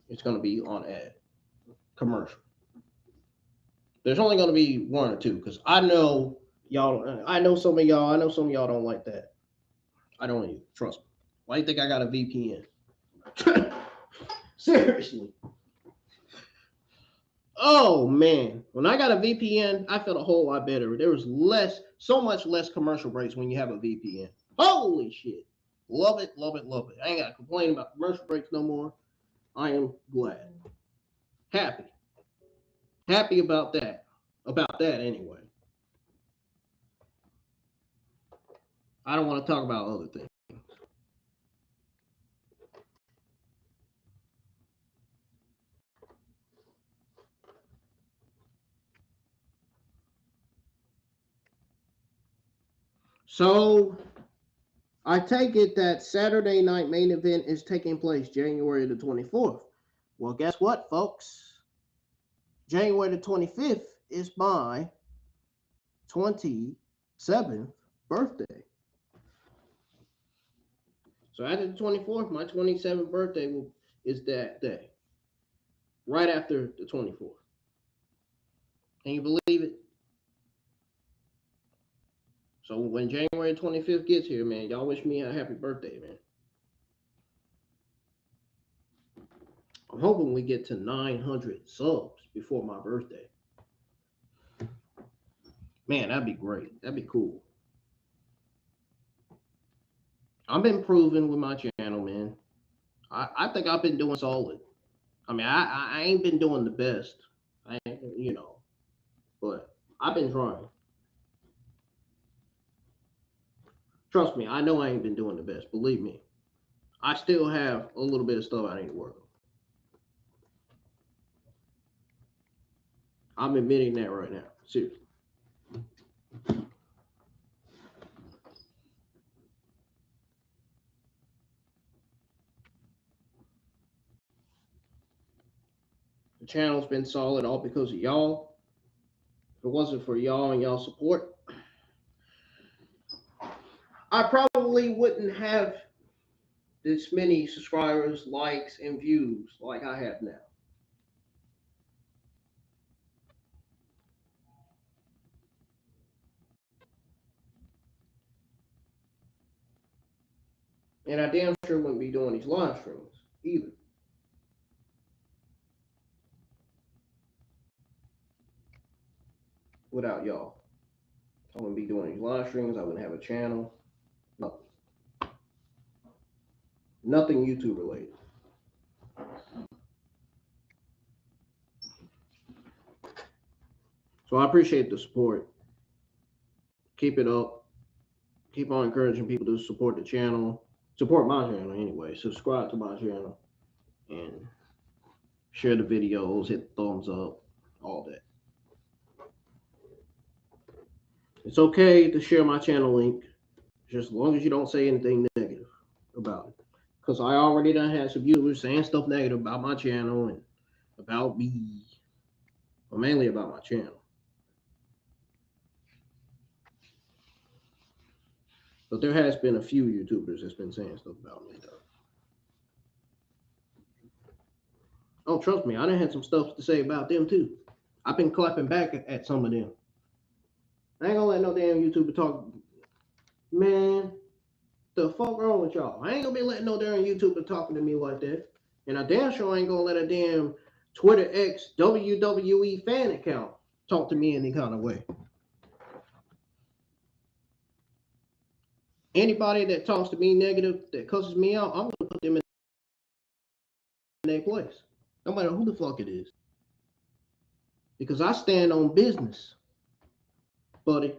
it's going to be on ad commercial. There's only going to be 1 or 2, because I know some of y'all don't like that. I don't even trust me. Why do you think I got a VPN? Seriously. Oh man, when I got a VPN, I felt a whole lot better. There was so much less commercial breaks when you have a VPN. Holy shit. Love it, love it, love it. I ain't got to complain about commercial breaks no more. I am glad. Happy about that. About that anyway. I don't want to talk about other things. So, I take it that Saturday night main event is taking place January the 24th. Well, guess what, folks? January the 25th is my 27th birthday. So after the 24th, my 27th birthday is that day. Right after the 24th. Can you believe it? So when January 25th gets here, man, y'all wish me a happy birthday, man. I'm hoping we get to 900 subs before my birthday. Man, that'd be great. That'd be cool. I've been improving with my channel, man. I think I've been doing solid. I mean, I ain't been doing the best, but I've been trying. Trust me, I know I ain't been doing the best. Believe me. I still have a little bit of stuff I need to work on. I'm admitting that right now. Seriously. The channel's been solid all because of y'all. If it wasn't for y'all and y'all support, I probably wouldn't have this many subscribers, likes, and views like I have now. And I damn sure wouldn't be doing these live streams either. Without y'all. I wouldn't be doing these live streams. I wouldn't have a channel. Nothing. Nothing YouTube related. So I appreciate the support. Keep it up. Keep on encouraging people to support the channel. Support my channel anyway. Subscribe to my channel. And share the videos. Hit the thumbs up. All that. It's okay to share my channel link. Just as long as you don't say anything negative about it. Because I already done had some viewers saying stuff negative about my channel and about me. But mainly about my channel. But there has been a few YouTubers that's been saying stuff about me, though. Oh, trust me, I done had some stuff to say about them, too. I've been clapping back at some of them. I ain't gonna let no damn YouTuber talk. Man, the fuck wrong with y'all? I ain't gonna be letting no damn YouTuber talking to me like that. And I damn sure ain't gonna let a damn Twitter X WWE fan account talk to me any kind of way. Anybody that talks to me negative, that cusses me out, I'm gonna put them in their place. No matter who the fuck it is. Because I stand on business, buddy.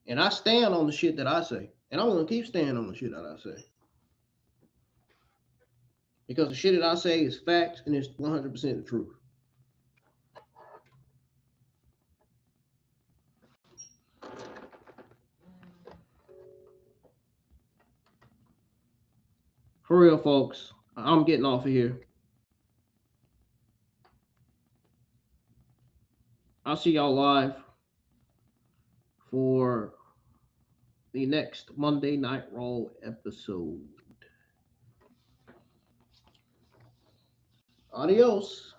And I stand on the shit that I say. And I'm gonna keep standing on the shit that I say. Because the shit that I say is facts and it's 100% the truth. For real, folks, I'm getting off of here. I'll see y'all live for the next Monday Night Raw episode. Adios.